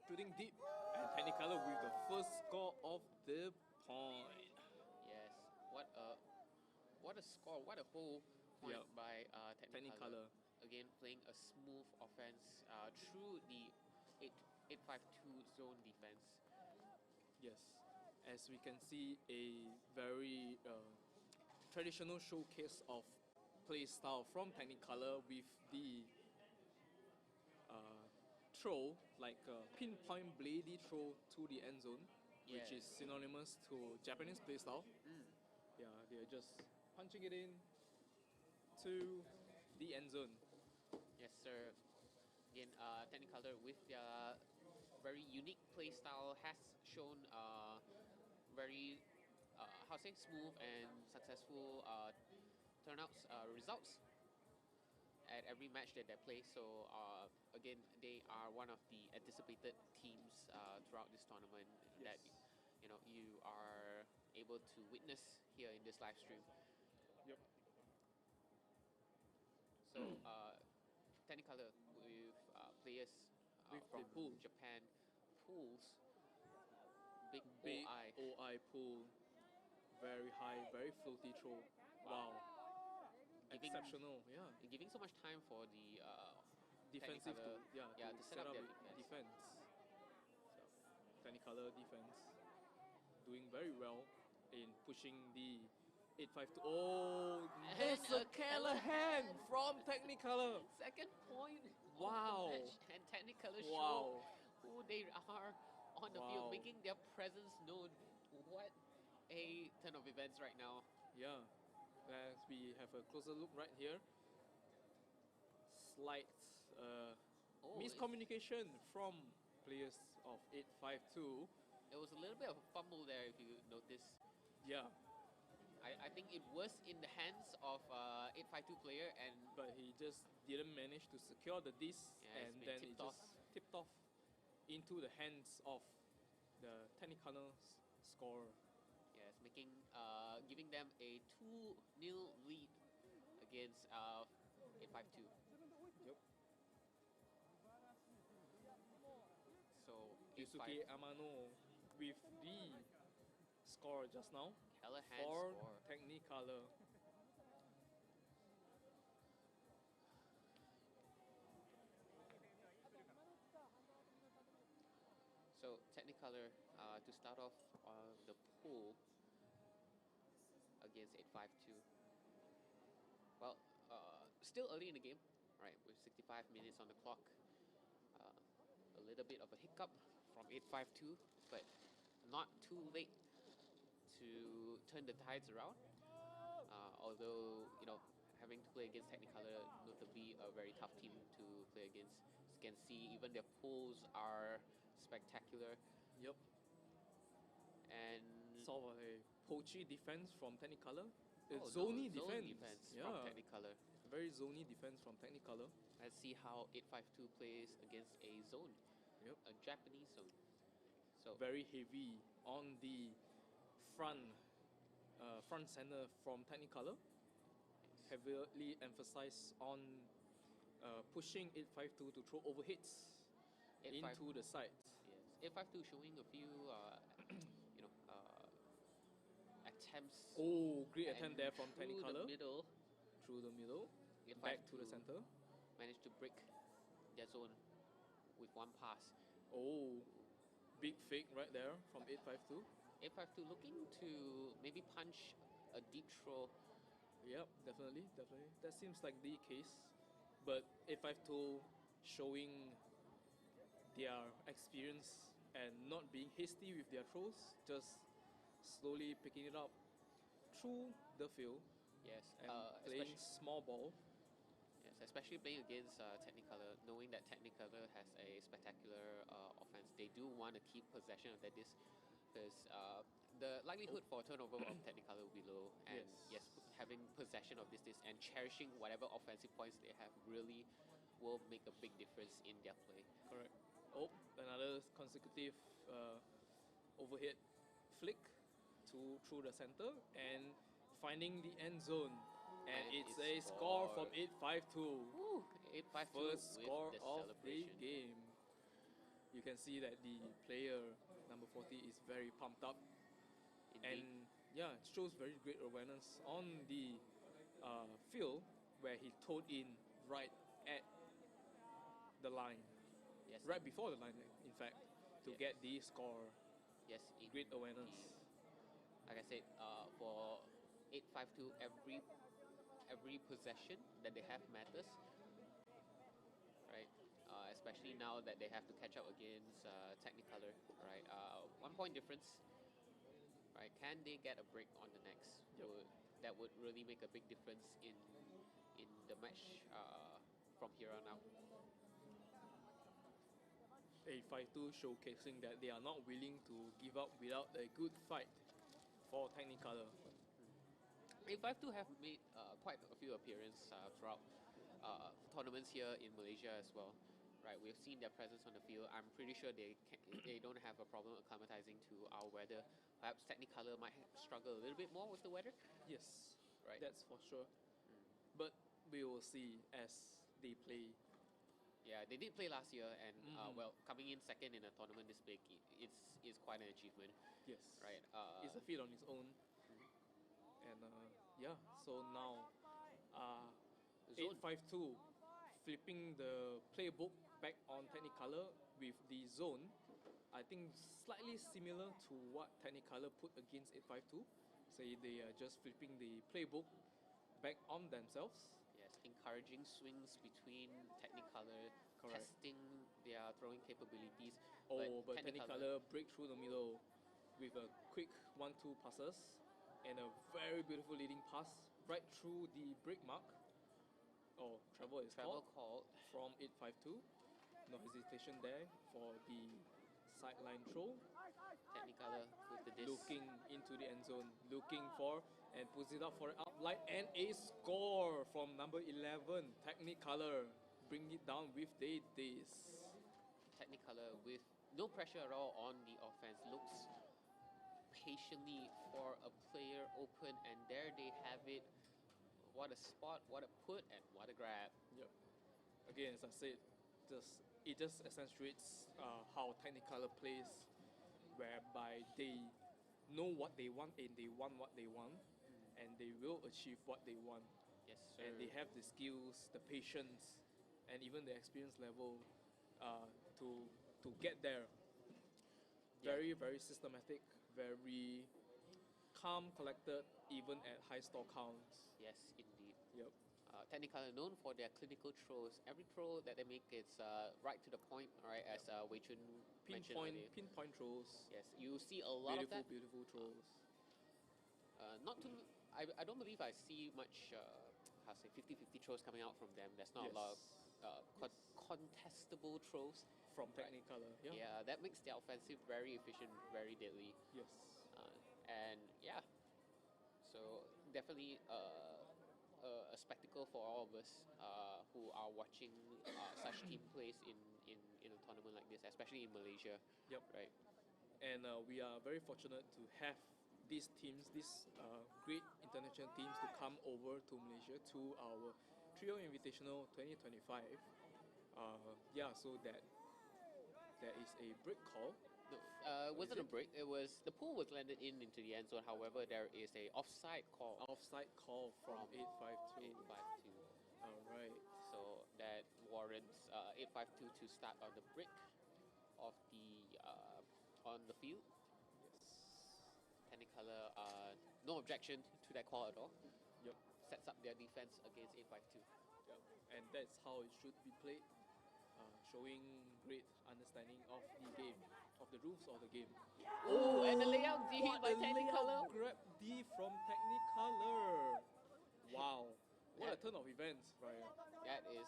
Shooting deep, and Technicolor with the first score of the point. Yes, what a score! What a whole point Yep. by Technicolor. Technicolor. Again, playing a smooth offense through the 8-5-2 zone defense. Yes, as we can see, a very traditional showcase of play style from Technicolor with the throw, like pinpoint bladey throw to the end zone, which is Yes. synonymous to Japanese play style. Mm. Yeah, they're just punching it in to the end zone. Yes, sir. Again, Technicolor with their very unique play style has shown very how to say smooth and successful turnouts results at every match that they play. So again, they are one of the anticipated teams throughout this tournament that you are able to witness here in this live stream. Yep. So Technicolor with players With from the pool. Japan pools, big Big OI. OI pool, very high, very floaty throw. Wow. Giving- Exceptional, yeah. Giving so much time for the Defensive Technicolor, to to set up their defense. So, Technicolor defense doing very well in pushing the 8-5-2. Oh, And there's a Callahan from Technicolor. Second point Wow. of the match, and Technicolor show Wow. who they are on the Wow. field, making their presence known. What a turn of events right now. Yeah. As we have a closer look right here. Slight Oh, miscommunication from players of 8-5-2. There was a little bit of a fumble there, if you notice. Yeah, I think it was in the hands of 8-5-2 player, and but he just didn't manage to secure the disc, Yeah, it's and been then it tipped just off. tipped off into the hands of the Technicolor scorer. yes, giving them a 2-0 lead against 8-5-2. Yep. So Yusuke Amano with the score just now Callahan for score. Technicolor. So Technicolor to start off the pool against 8-5-2. Well, still early in the game, right? With 65 minutes on the clock. A little bit of a hiccup from 8-5-2, but not too late to turn the tides around. Although having to play against Technicolor, notably a very tough team to play against. As you can see, even their pools are spectacular. Yep. And Sort of a poachy defense from Technicolor. oh, no, Zony zone defense. from Yeah, Technicolor. very zony defense from Technicolor. Let's see how 8-5-2 plays against a zone, Yep. a Japanese zone. So Very heavy on the front center from Technicolor. Heavily emphasized on pushing 8-5-2 to throw overheads 8-5 into the sides. yes, 8-5-2 showing a few attempts. Oh, great and attempt there from through Technicolor. the middle. Through the middle, 852 back to the center. managed to break their zone with one pass. Oh, big fake right there from 852. 852 looking to maybe punch a deep throw. Yep, definitely. That seems like the case. But 852 showing their experience and not being hasty with their throws, just slowly picking it up through the field Yes, and playing especially, small ball. yes, especially playing against Technicolor, knowing that Technicolor has a spectacular offense. They do want to keep possession of that disc because the likelihood for turnover of Technicolor will be low. And Yes. having possession of this disc and cherishing whatever offensive points they have really will make a big difference in their play. Correct. Oh, another consecutive overhead flick through the center and finding the end zone. And it's a score from 852. Woo, 852 First with score the of the celebration. game. You can see that the player number 40 is very pumped up. Indeed. And yeah, it shows very great awareness on the field where he towed in right at the line, Yes, right before the line, in fact, to Yeah. get the score. yes, Great awareness. Like I said, for 852, every possession that they have matters, right? Especially now that they have to catch up against Technicolor, right? 1 point difference, right? Can they get a break on the next? Yep. That would really make a big difference in the match from here on out. 852 showcasing that they are not willing to give up without a good fight for Technicolor. 852 have made quite a few appearances throughout tournaments here in Malaysia as well. Right, we've seen their presence on the field. I'm pretty sure they don't have a problem acclimatizing to our weather. Perhaps Technicolor might struggle a little bit more with the weather. Yes, Right. that's for sure. But we will see as they play. Yeah, they did play last year, and Mhm. well, coming in second in a tournament this big, is quite an achievement, Yes, right? it's a feat on its own. And yeah, so now Zone 852 flipping the playbook back on Technicolor with the zone. I think slightly similar to what Technicolor put against 852. Say they are just flipping the playbook back on themselves. Yes, encouraging swings between Technicolor, Correct. testing their throwing capabilities. Oh, but Technicolor, Technicolor break through the middle with a quick 1-2 passes and a very beautiful leading pass right through the break mark. Oh, travel is travel called called. from 852. No hesitation there for the sideline throw. Technicolor with the disc. Looking into the end zone, looking for and puts it up for an outline and a score from number 11, Technicolor. Bring it down with the disc. Technicolor with no pressure at all on the offense, looks patiently for a player open, and there they have it. What a spot, what a put, and what a grab. Yep. Again, as I said, it just accentuates how Technicolor plays, whereby they know what they want and they want what they want, and they will achieve what they want. Yes, sir. And they have the skills, the patience, and even the experience level to get there. Yeah. Very systematic, very calm, collected, even at high score counts. Yes, indeed. Yep. Technicolor known for their clinical throws. Every throw that they make is right to the point, right? As Wei Chun mentioned earlier. Pinpoint throws. Yes, you see a lot of that. Beautiful throws. Not too. I don't believe I see much. How to say 50-50 throws coming out from them. There's not a lot of contestable throws. From Technicolor. Yeah. Yeah, that makes their offensive very efficient, very deadly. Yes. And yeah, so definitely a spectacle for all of us who are watching such team plays in a tournament like this, especially in Malaysia. Yep. Right. And we are very fortunate to have these teams, these great international teams, to come over to Malaysia to our Trio Invitational 2025. So that there is a break call. No, it wasn't a break. It was the pool was landed into the end zone. However, there is a offside call Offside call from 852. 852. Alright. So that warrants 852 to start on the break of the on the field. Yes. Technicolor, no objection to that call at all. Yep. Sets up their defense against 852. Yep. And that's how it should be played. Showing great understanding of the game, of the rules of the game. Oh, and the layout D What by a Technicolor. layout grab D from Technicolor. Wow. What a turn of events, Ryan. That is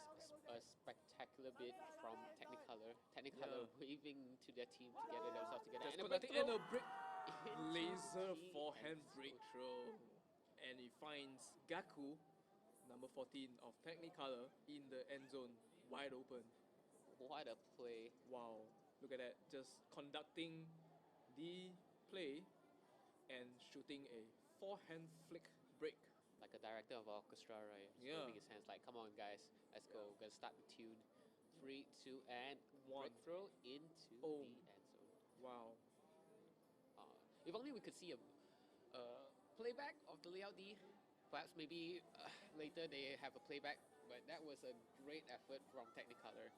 a spectacular bit from Technicolor. Technicolor waving to their team to gather themselves together. Just And a connecting and a break. into Laser the forehand end breakthrough. And he finds Gaku, number 14 of Technicolor, in the end zone, wide open. What a play. Wow, look at that. Just conducting the play and shooting a forehand flick break. Like a director of orchestra, right? Just Yeah. waving his hands like, come on guys, let's go. We're gonna start the tune. 3, 2, and One. breakthrough into Oh. the end zone. Wow. If only we could see a playback of the layout D. Perhaps maybe later they have a playback, but that was a great effort from Technicolor.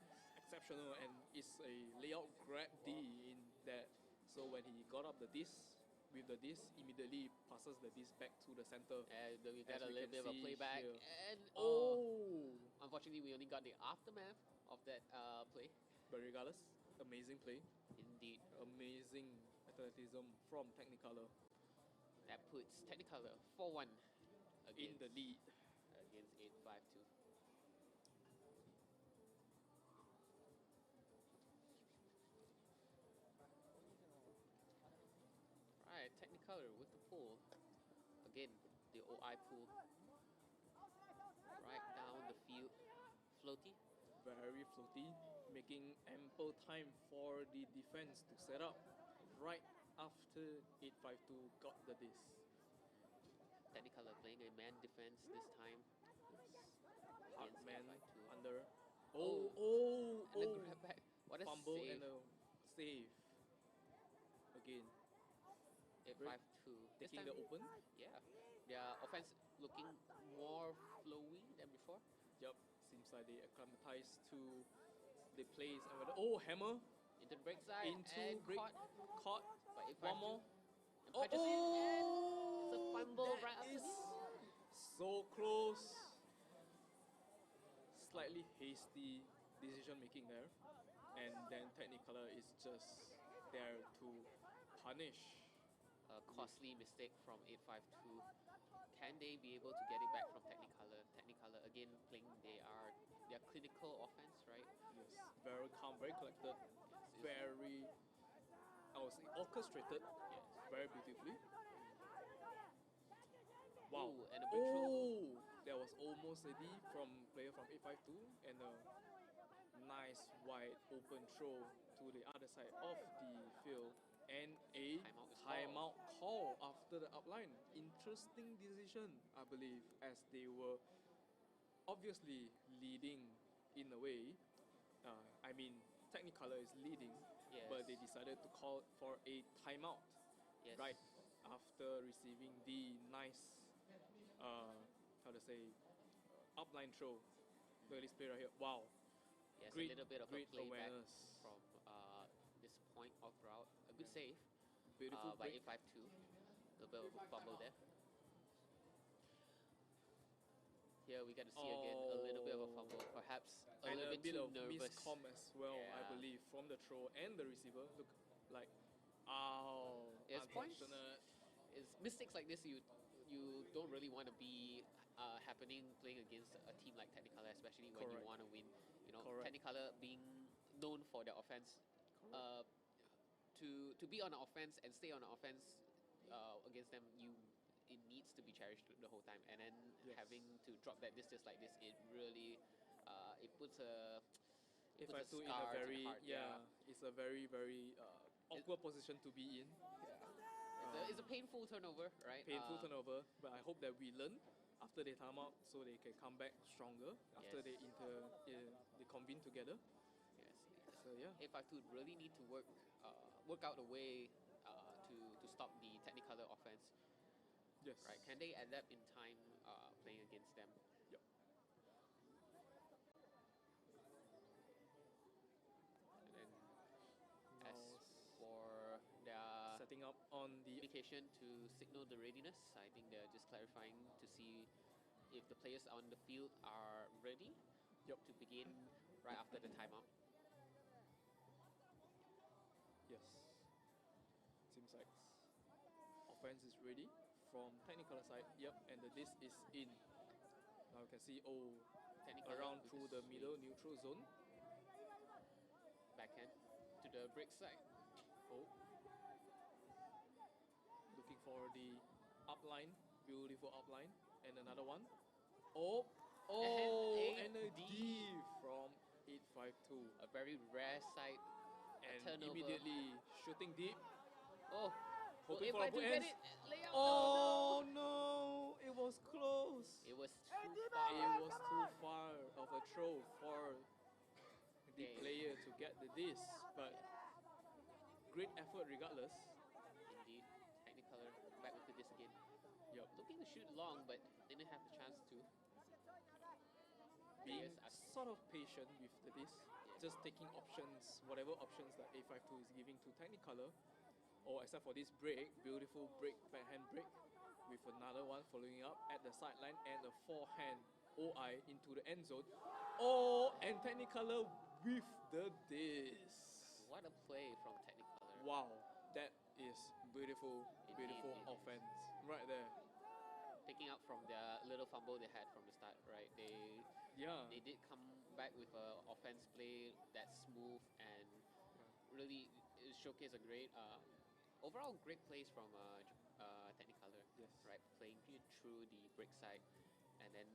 Exceptional, and it's a layout grab D in that. So when he got up the disc, with the disc, immediately passes the disc back to the center. And then we got As a we little can bit of a see playback. here. And Oh! unfortunately, we only got the aftermath of that play. But regardless, amazing play. Indeed. Amazing athleticism from Technicolor That puts Technicolor 4-1 in the lead. against 852. Right, Technicolor with the pull. Again, the OI pull. Right down the field. Floaty. Very floaty, making ample time for the defense to set up right after 852 got the disc. Technicolor playing a man defense this time. Hard Against man 852. under. Oh. Oh! And the grab back. What a Fumble save. and a save. Again, 852. This taking time, the open. yeah. Their offense looking more flowy than before. Yup, seems like they acclimatized to the plays and whether. Oh, hammer Into the break side. into and break. caught Caught. by 852. One more. And punches in, and it's a fumble that right after is this. so close. Slightly hasty decision making there, and then Technicolor is just there to punish. A costly mistake from 852. Can they be able to get it back from Technicolor? Technicolor again playing their clinical offense, right? Yes, very calm, very collected, very, I would say, orchestrated, Yes. very beautifully. Wow. Ooh, and a breakthrough. Oh, there was almost a D from player from 852 and a nice wide open throw to the other side of the field and a Timeout is call after the upline. Interesting decision, I believe, as they were obviously leading in a way. I mean, Technicolor is leading, Yes. but they decided to call for a timeout Yes. right after receiving the nice, how to say, upline throw. Look at this play right here. Wow. Yes, Great- a little bit of a great playback awareness. from this point of route. A good save Beautiful by break. 852. A little bit of a fumble there. Here we get to see again a little bit of a fumble, perhaps a And little a bit bit too of nervous. miscom as well, I Yeah. believe, from the throw and the receiver. Look, like, ow, Yes, points. unfortunate. It's mistakes like this you don't really want to be happening playing against a team like Technicolor, especially when you Correct. want to win. You know, Correct. Technicolor being known for their offense, to be on the offense and stay on the offense against them, it needs to be cherished the whole time. And then Yes. having to drop that distance like this, it really it puts a If puts I a do in a scar to the very, heart, it's a very, very awkward position to be in. It's a painful turnover, right? Painful turnover, but I hope that we learn after they time out so they can come back stronger after Yes. they convene together. Yes. So yeah, A52 really need to work out a way to stop the Technicolor offense. yes. Right? Can they adapt in time playing against them? Yep. And then Now as for their setting up on the communication to signal the readiness, I think they're just clarifying to see if the players on the field are ready Yep. to begin right after the timeout. yes. Seems like offense is ready from Technicolor side. Yep, and the disc is in. Now you can see Technicolor around with through the the middle neutral zone. backhand to the break side. Oh, looking for the upline, beautiful upline, and another one. Oh, And and a D. D from 852, A very rare sight. and turnover. immediately shooting deep, Oh, hoping if for I a do good get ends. it, lay out. Oh no, it was close. It was too It far. was too far of a throw for the Okay. player to get the disc, but great effort regardless. Indeed, Technicolor back with this again. Yup. Looking to shoot long, but didn't have the chance to. Being Players are- sort of patient with the disc, just taking options, whatever options that A52 is giving to Technicolor, or except for this break, beautiful break, backhand break, with another one following up at the sideline and a forehand OI into the end zone. Oh, and Technicolor with the disc. What a play from Technicolor. Wow, that is beautiful, beautiful Indeed. offense right there. Picking up from the little fumble they had from the start, right? Yeah, They did come back with a offense play that's smooth and really showcase a great overall great plays from Technicolor. Yes. Right, playing it through the break side and then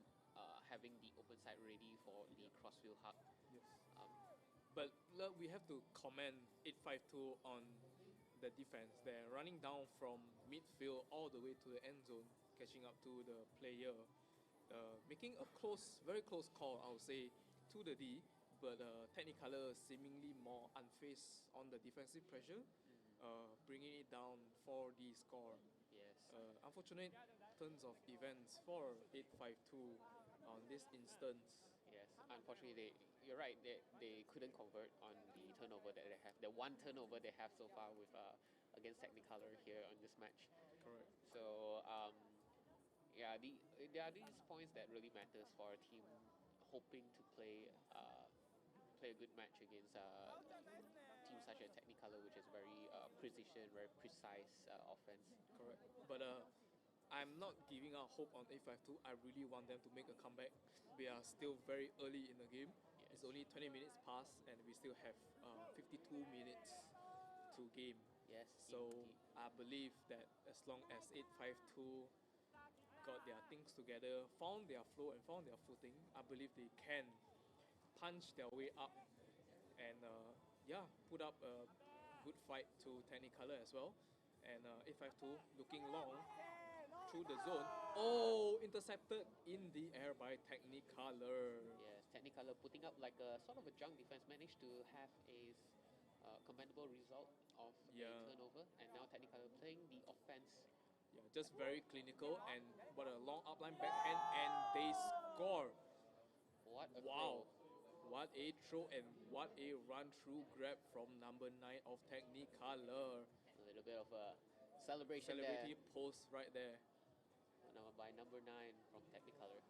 having the open side ready for the crossfield hug. yes. Um, But we have to commend 852 on the defense. They're running down from midfield all the way to the end zone, catching up to the player, making a very close call, I would say, to the D. But Technicolor seemingly more unfazed on the defensive pressure, bringing it down for the score. yes. Unfortunate turns of events for 852 on this instance. Yes, unfortunately, you're right. They couldn't convert on the turnover that they have. The one turnover they have so far with against Technicolor here on this match. Correct. So yeah, there are these points that really matters for a team hoping to play a good match against teams such as Technicolor, which is very precision, very precise offense. Correct. But I'm not giving up hope on 852. I really want them to make a comeback. We are still very early in the game. Yes. It's only 20 minutes past, and we still have 52 minutes to game. Yes. So indeed. I believe that as long as 852 got their things together, found their flow and found their footing, I believe they can punch their way up and put up a good fight to Technicolor as well. And 852 looking long through the zone. Oh, intercepted in the air by Technicolor. Yes, Technicolor putting up like a sort of a junk defense, managed to have a commendable result of Yeah. a turnover, and now Technicolor playing the offense. Yeah, just very clinical, and what a long upline backhand, and they score. What a Wow. throw. What a throw and what a run-through grab from number 9 of Technicolor. A little bit of a celebration Celebrity pose right there. there by number 9 from Technicolor.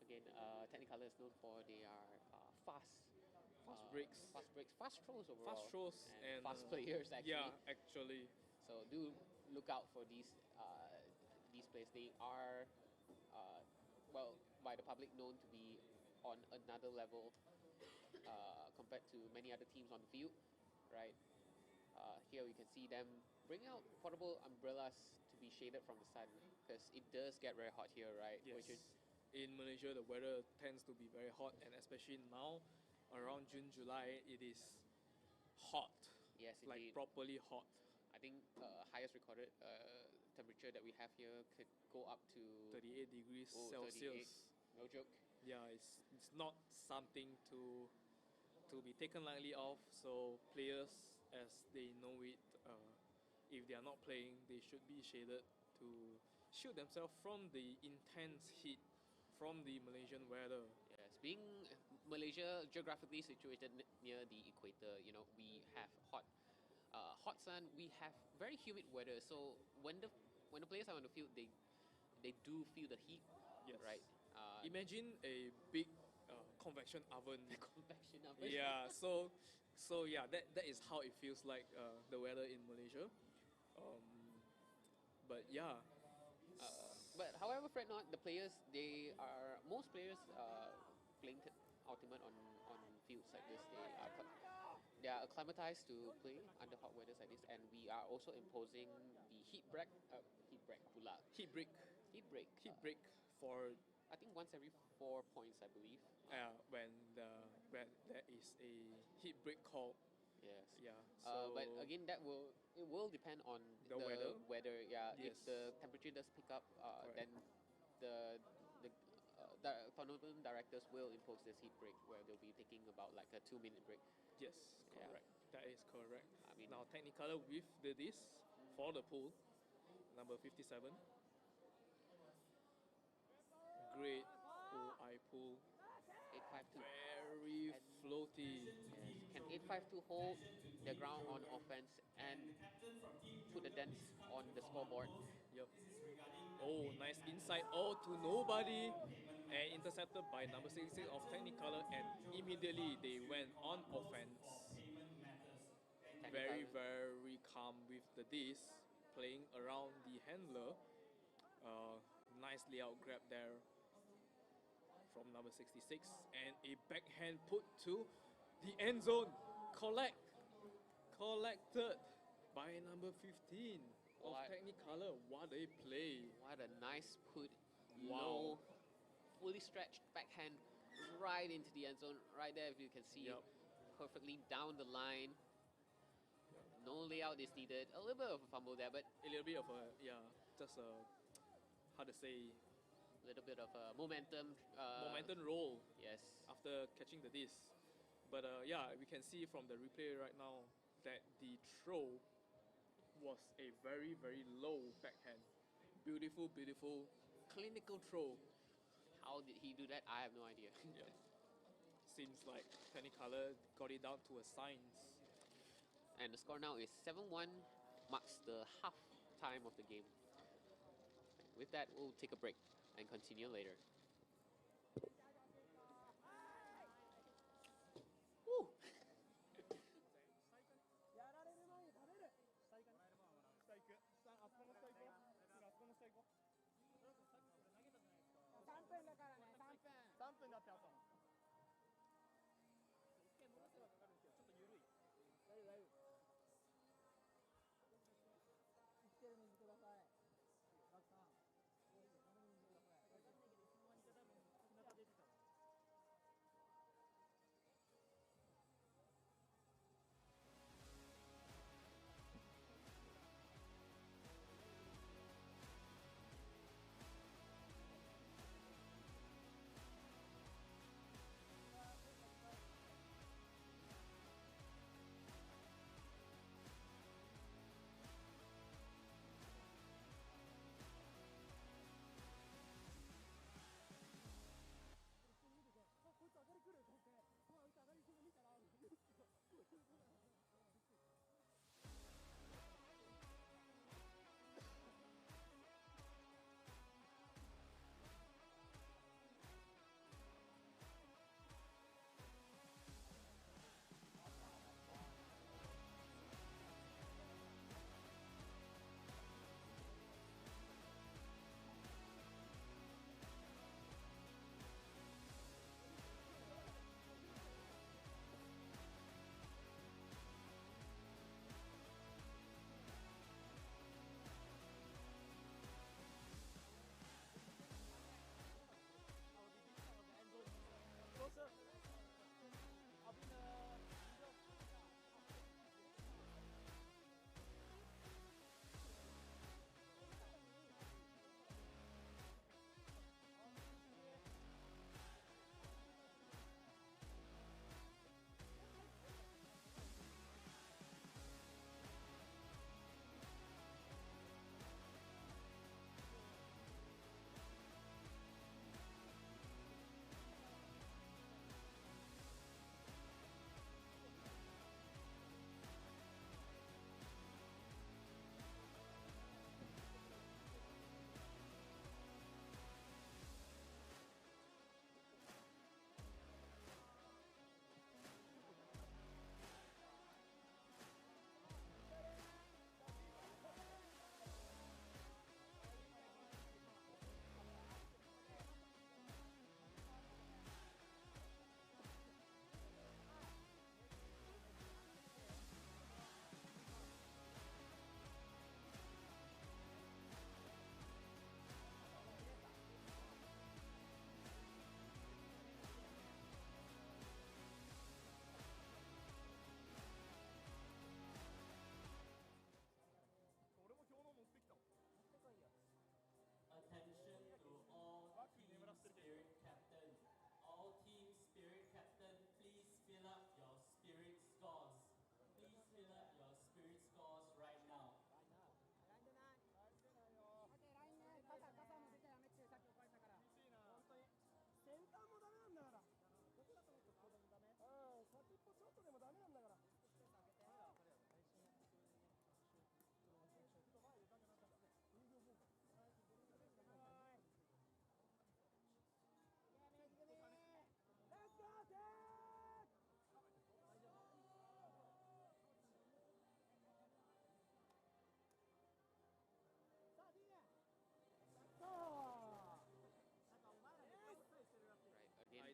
Again, Technicolor is known for they are fast breaks. fast breaks, fast throws overall, Fast throws and fast players actually. Yeah, actually. So do look out for these plays. They are by the public known to be on another level compared to many other teams on the field, right? Here we can see them bring out portable umbrellas to be shaded from the sun because it does get very hot here, right? Yes. Which is In Malaysia, the weather tends to be very hot, and especially now, around June, July, it is hot. yes, Like indeed. properly hot. I think highest recorded temperature that we have here could go up to 38 degrees 38. Celsius. No joke. yeah, it's not something to be taken lightly of. So players, as they know it, if they are not playing, they should be shaded to shield themselves from the intense heat from the Malaysian weather. Yes, being Malaysia geographically situated near the equator, you know, we have hot sun. We have very humid weather. So when the players are on the field, they do feel the heat, Yes. right? Imagine a big convection oven. The convection of it. Yeah. So yeah, that is how it feels like the weather in Malaysia. But yeah, But however, fret not. The players, most players playing ultimate on fields like this. They are acclimatized to play under hot weathers like this, and we are also imposing the heat break, heat break. heat break for I think once every 4 points, I believe. when there is a heat break call. Yes. Yeah. So But again, it will depend on The weather? Yeah. Yes. If the temperature does pick up, Correct. then the tournament directors will impose this heat break where they'll be taking about like a 2-minute break. Yes, Yeah. correct. That is correct. I mean, Now Technicolor with this for the pool, number 57. Great OI pool, 852. very And- floaty. Yes. Can 852 hold their ground on offense and put the dents on the scoreboard? Yep. Oh, nice inside. Oh, to nobody. And intercepted by number 66 of Technicolor, and immediately they went on offense. Very, Technicolor. very calm with the disc, playing around the handler. Nice layout grab there from number 66, and a backhand put to the end zone. Collected by number 15 of What? Technicolor. What a play! What a nice put. Wow. Low, fully stretched backhand right into the end zone. Right there, if you can see, Yep. perfectly down the line. No layout is needed. A little bit of a fumble there, but A little bit of a just a how to say a little bit of a momentum. momentum roll Yes. after catching the disc. But yeah, we can see from the replay right now that the throw was a very, very low backhand. Beautiful, beautiful, clinical throw. How did he do that? I have no idea. Yeah. Seems like Technicolor got it down to a science. And the score now is 7-1, marks the half time of the game. With that, we'll take a break and continue later. Woo! やられる前に食べる。下行かない。下行く。下あそこの下行こう。今あそこの下行こう。3分だからね。3分。3分だってあと。一回戻せばかかるんですけどちょっと緩い。大丈夫大丈夫。生きてる水ください。バクさん。生きてる水ください。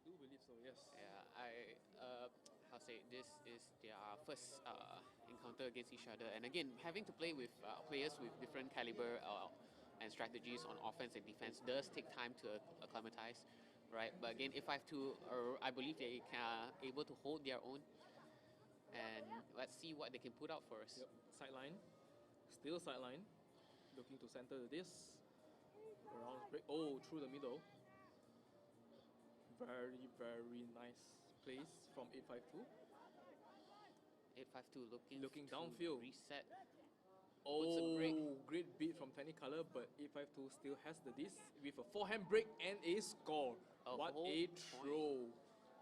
do believe so. Yes. Yeah, how say it, this is their first encounter against each other, and again, having to play with players with different caliber and strategies on offense and defense does take time to acclimatize, right? But again, A52, I believe they can able to hold their own, and let's see what they can put out for us. Yep. Sideline. Still sideline. Looking to center this. Around break. Oh, through the middle. Very, very nice place from 852. 852 looking to downfield. reset. Puts a Oh, break. great beat from Technicolor, but 852 still has the disc with a forehand break and a score. What whole a throw.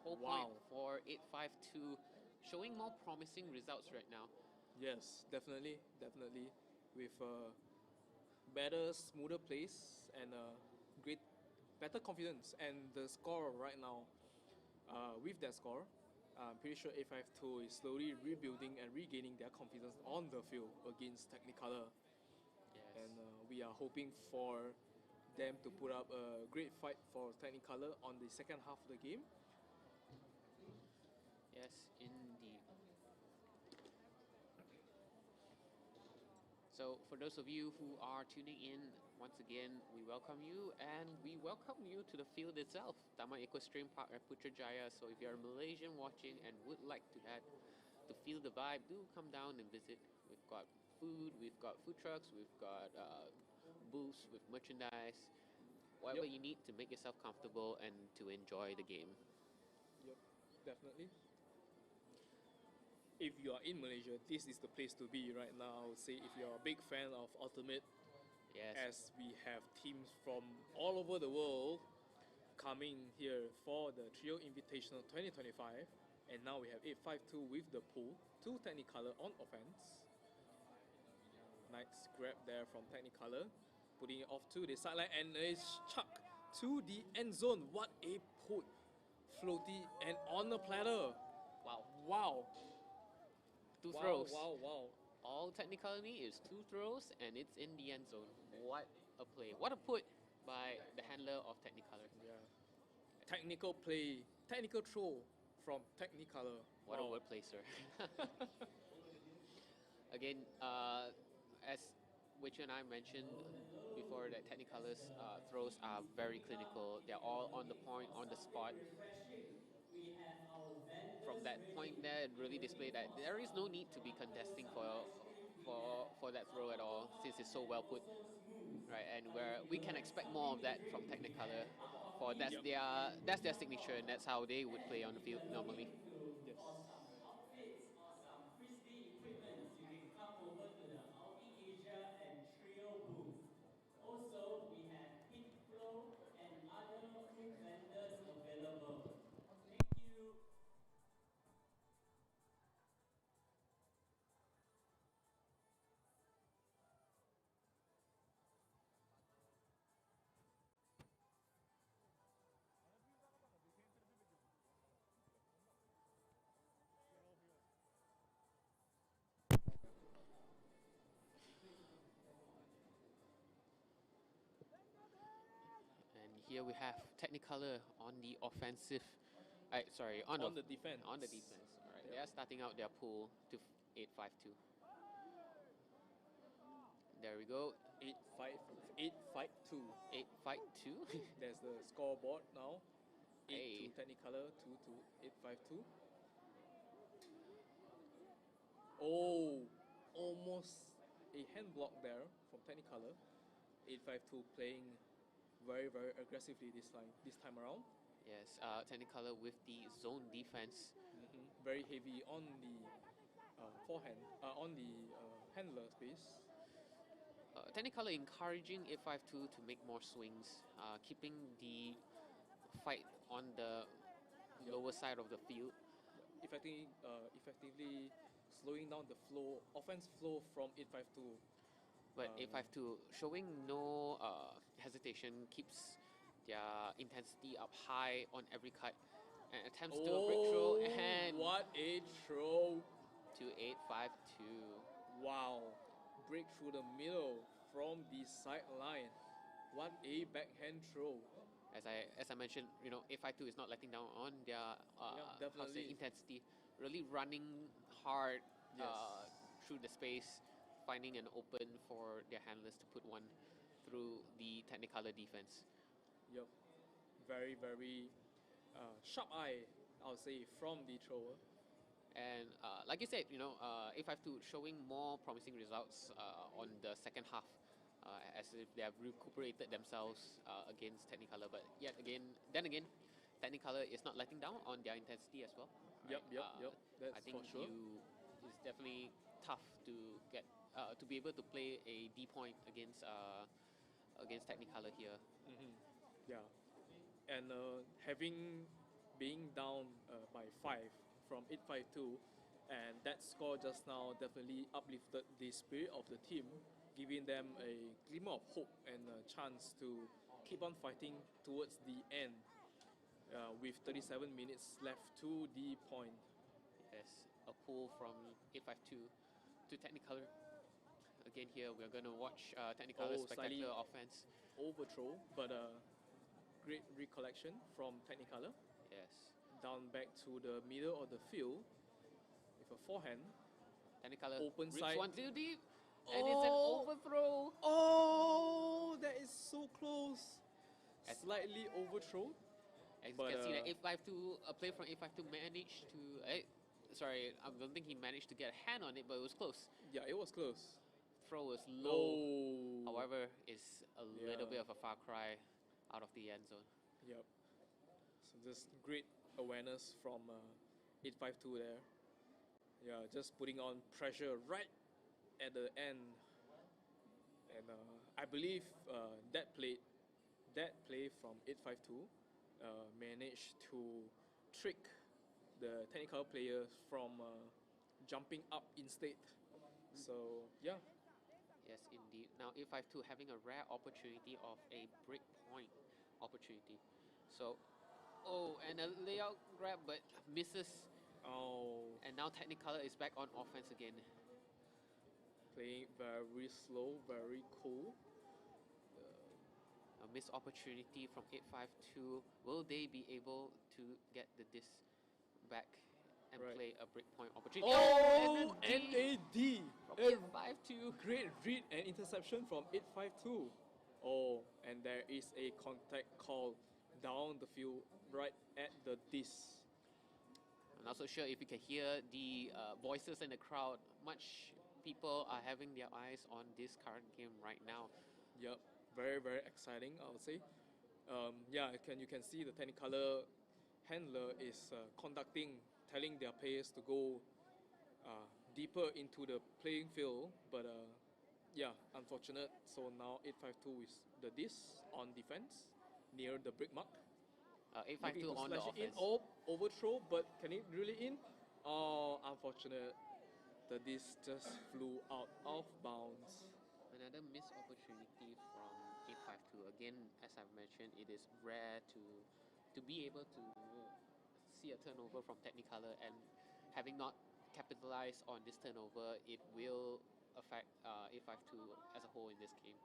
Whole Wow. point for 852, showing more promising results right now. Yes, definitely, definitely. With better, smoother plays and better confidence. And the score right now, with that score, I'm pretty sure A52 is slowly rebuilding and regaining their confidence on the field against Technicolor. Yes. And we are hoping for them to put up a great fight for Technicolor on the second half of the game. Yes, indeed. So for those of you who are tuning in, once again, we welcome you, and we welcome you to the field itself, Taman Equestrian Park at Putrajaya. So if you're a Malaysian watching and would like to feel the vibe, do come down and visit. We've got food, we've got food trucks, we've got booths with merchandise, whatever Yep. you need to make yourself comfortable and to enjoy the game. Yep, definitely. If you are in Malaysia, this is the place to be right now. I would say if you're a big fan of Ultimate, Yes. as we have teams from all over the world coming here for the Trio Invitational 2025, and now we have 852 with the pool, 2 Technicolor on offense. Nice grab there from Technicolor, putting it off to the sideline, and a chuck to the end zone. What a put! Floaty and on the platter. Wow. Wow. Two Wow, throws. wow, wow. All technically is 2 throws, and it's in the end zone. What a play. What a put by the handler of Technicolor. Yeah. Technical play, technical throw from Technicolor. What a Wow. wordplay, sir. Again, as Witcher and I mentioned before, that Technicolor's throws are very clinical. They're all on the point, on the spot. From that point there, it really displayed that there is no need to be contesting for that throw at all, since it's so well put, right? And where we can expect more of that from Technicolor, for that's their signature, and that's how they would play on the field normally. Yes. Awesome outfits, awesome frisbee equipment, you can come over to the Outing Asia and Trio booth. Also, we have pit flow and other food vendors available. Thank you. And here we have Technicolor on the offensive. On the defense. On the defense. All right, Yep. they are starting out their pool to 852. There we go. 852. 852. There's the scoreboard now. 8 Hey. to Technicolor, 2 to 852. Oh, almost a hand block there from Technicolor. 852 playing very, very aggressively this time around. Yes, Technicolor with the zone defense. Very heavy on the forehand, on the handler space. Technicolor encouraging 852 to make more swings, keeping the fight on the lower side of the field. Effectively slowing down the flow, offense flow from 852. But 852 showing no hesitation, keeps their intensity up high on every cut, and attempts to a break throw, and What a throw! to 852. Wow, break through the middle from the sideline. What a backhand throw. as I mentioned, A52 is not letting down on their definitely. intensity, really running hard Yes. through the space, finding an open for their handlers to put one through the Technicolor defense. Yep. Very, very sharp eye, I would say, from the thrower. And like you said, A52 showing more promising results on the second half, as if they have recuperated themselves against Technicolor. But then again, Technicolor is not letting down on their intensity as well. Right? Yep. That's I think for sure. it's definitely tough to get to be able to play a D point against Technicolor here. Yeah. And being down by 5 from 852, and that score just now definitely uplifted the spirit of the team, giving them a glimmer of hope and a chance to keep on fighting towards the end with 37 minutes left to the point. Yes, a pull from 852 to Technicolor. Again here, we're going to watch Technicolor's Slightly spectacular offense. overthrow, but great recollection from Technicolor. Yes. Down back to the middle of the field with a forehand. Technicolor Open rips side. one too deep, and it's an overthrow. Oh, that is so close. As- Slightly overthrow. As you But, can see, that 852, a player from 852 managed to. Sorry, I don't think he managed to get a hand on it, but it was close. Yeah, it was close. Throw was low. Oh. However, it's a little Yeah. bit of a far cry out of the end zone. Yep. So just great awareness from 852 there. Yeah, just putting on pressure right at the end. And I believe that play from 852 managed to trick the Technicolor players from jumping up instead. So yeah. Yes, indeed. Now 852 having a rare opportunity of a break point opportunity. So, and a layout grab, but misses. Oh, And now Technicolor is back on offense again. playing very slow, very cool. A missed opportunity from 852. Will they be able to get the disc back and Right. play a breakpoint opportunity? Oh, and a D NAD! from 852. Great read and interception from 852. Oh, and there is a contact call down the field right at the disc. I'm not so sure if you can hear the voices in the crowd. Much people are having their eyes on this current game right now. Yep, very, very exciting, I would say. You can see the Technicolor handler is telling their players to go deeper into the playing field, but unfortunate. So now 852 is the disc on defense near the brick mark. 852 Looking to on the slash it in. offense. Oh, overthrow, but can it really in? Oh, unfortunate. The disc just flew out of bounds. Another missed opportunity from 852. Again, as I've mentioned, it is rare to be able to see a turnover from Technicolor, and having not capitalized on this turnover, it will affect 852 as a whole in this game.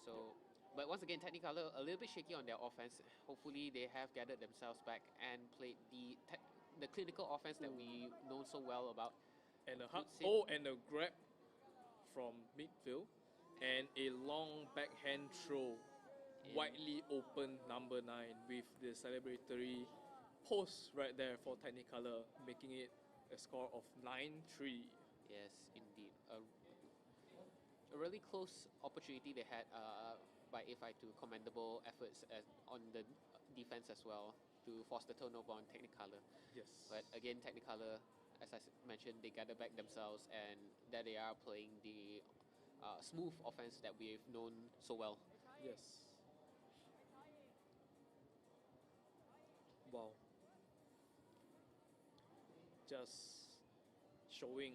So, but once again, Technicolor a little bit shaky on their offense. Hopefully, they have gathered themselves back and played the clinical offense that we know so well about. And Puts it- and a grab from midfield, and a long backhand throw, In- widely open number 9 with the celebratory post right there for Technicolor, making it a score of 9-3. Yes, indeed. A really close opportunity they had by 852. Commendable efforts on the defense as well to force the turnover on Technicolor. Yes. But again, Technicolor, as I mentioned, they gather back themselves, and there they are playing the smooth offense that we've known so well. Yes. Wow. Just showing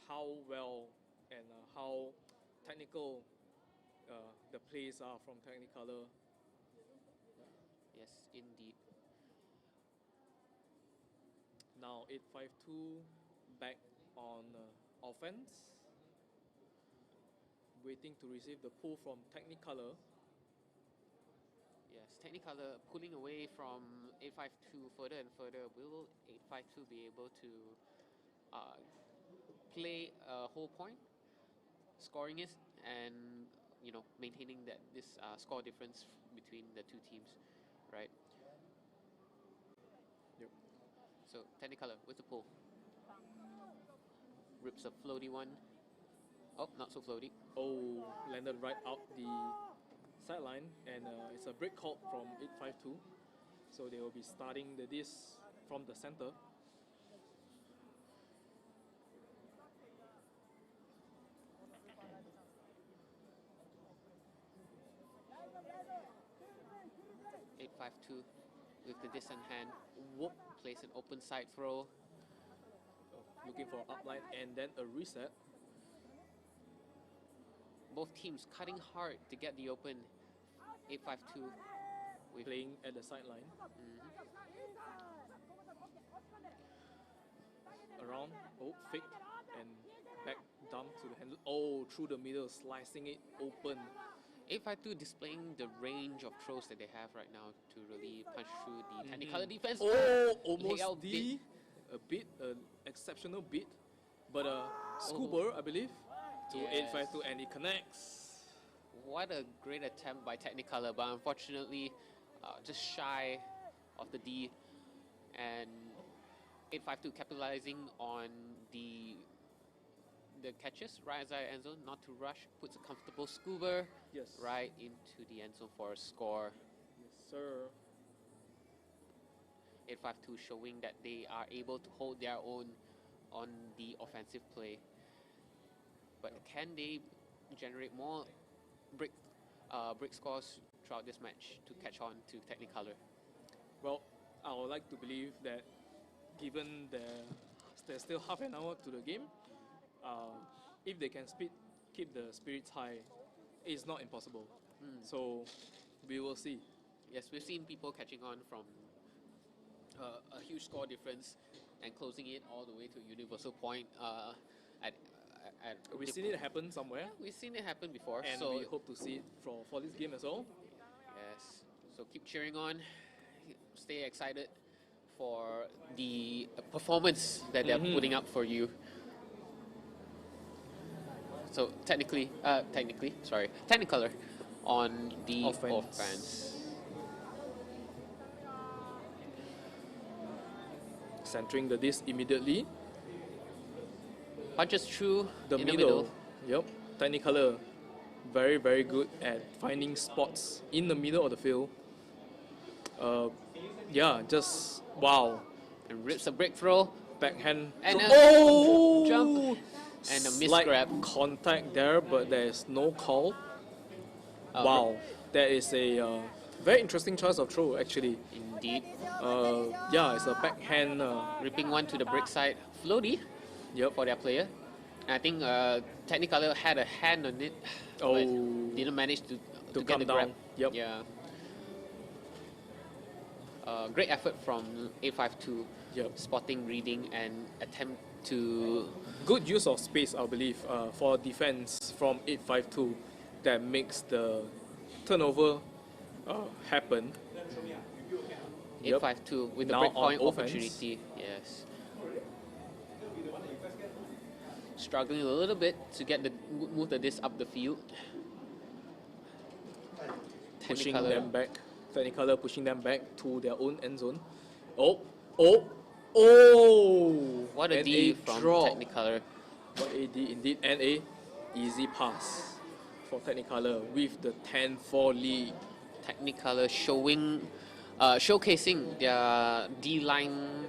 how well and how technical the plays are from Technicolor. Yes, indeed. Now 852 back on offense, waiting to receive the pull from Technicolor. Yes, Technicolor pulling away from 852 further and further. Will 852 be able to play a whole point, scoring it, and maintaining this score difference between the two teams, right? Yep. So Technicolor with the pull, rips a floaty one. Oh, not so floaty. Oh, landed right out the sideline, and it's a break call from 852. So they will be starting the disc from the center. With the disc in hand, whoop, plays an open side throw. Looking for upline and then a reset. Both teams cutting hard to get the open. 852 with Playing at the sideline. Around, oh, fake, and back dump to the handle. Oh, through the middle, slicing it open. 852 displaying the range of throws that they have right now to really punch through the Technicolor defense. Oh, almost Layout D. A bit, an exceptional bit. But a scuba, I believe, to Yes. 852, and it connects. What a great attempt by Technicolor, but unfortunately, just shy of the D. And 852 capitalizing on the catches right outside end zone, not to rush, puts a comfortable scuba Yes. right into the end zone for a score. Yes, sir. 852 showing that they are able to hold their own on the offensive play. But can they generate more break scores throughout this match to catch on to Technicolor? Well, I would like to believe that given there's still half an hour to the game, if they can keep the spirits high, it's not impossible. So we will see. Yes, we've seen people catching on from a huge score difference and closing it all the way to a universal point. We've seen it happen somewhere, Yeah, we've seen it happen before. and so we hope to see it for this game as well. yes, so keep cheering on. Stay excited for the performance that they're putting up for you. So Technicolor on the offense. Centering the disc immediately. Punches through The in middle. the middle. Yep. Technicolor, very, very good at finding spots in the middle of the field. Yeah, just wow. And rips a break throw. Backhand. And a oh! jump. And a miss Slight grab. contact there, but there is no call. Uh, Wow, that is a very interesting choice of throw actually. Indeed. Yeah, it's a backhand. Ripping one to the break side. Floaty Yep. for their player. And I think Technicolor had a hand on it. Oh. But didn't manage to get come the down. grab. Yep. Yeah. Great effort from 852. Yep. Spotting, reading, and attempt to Good use of space, I believe, for defense from 852 that makes the turnover happen. 852 with the Now breakpoint on offense. opportunity. Yes. Struggling a little bit to get move the disc up the field. Pushing Technicolor. them back. Technicolor pushing them back to their own end zone. Oh! What a And D from drop. Technicolor. What a D indeed, and a easy pass for Technicolor with the 10-4 lead. Technicolor showcasing their D-line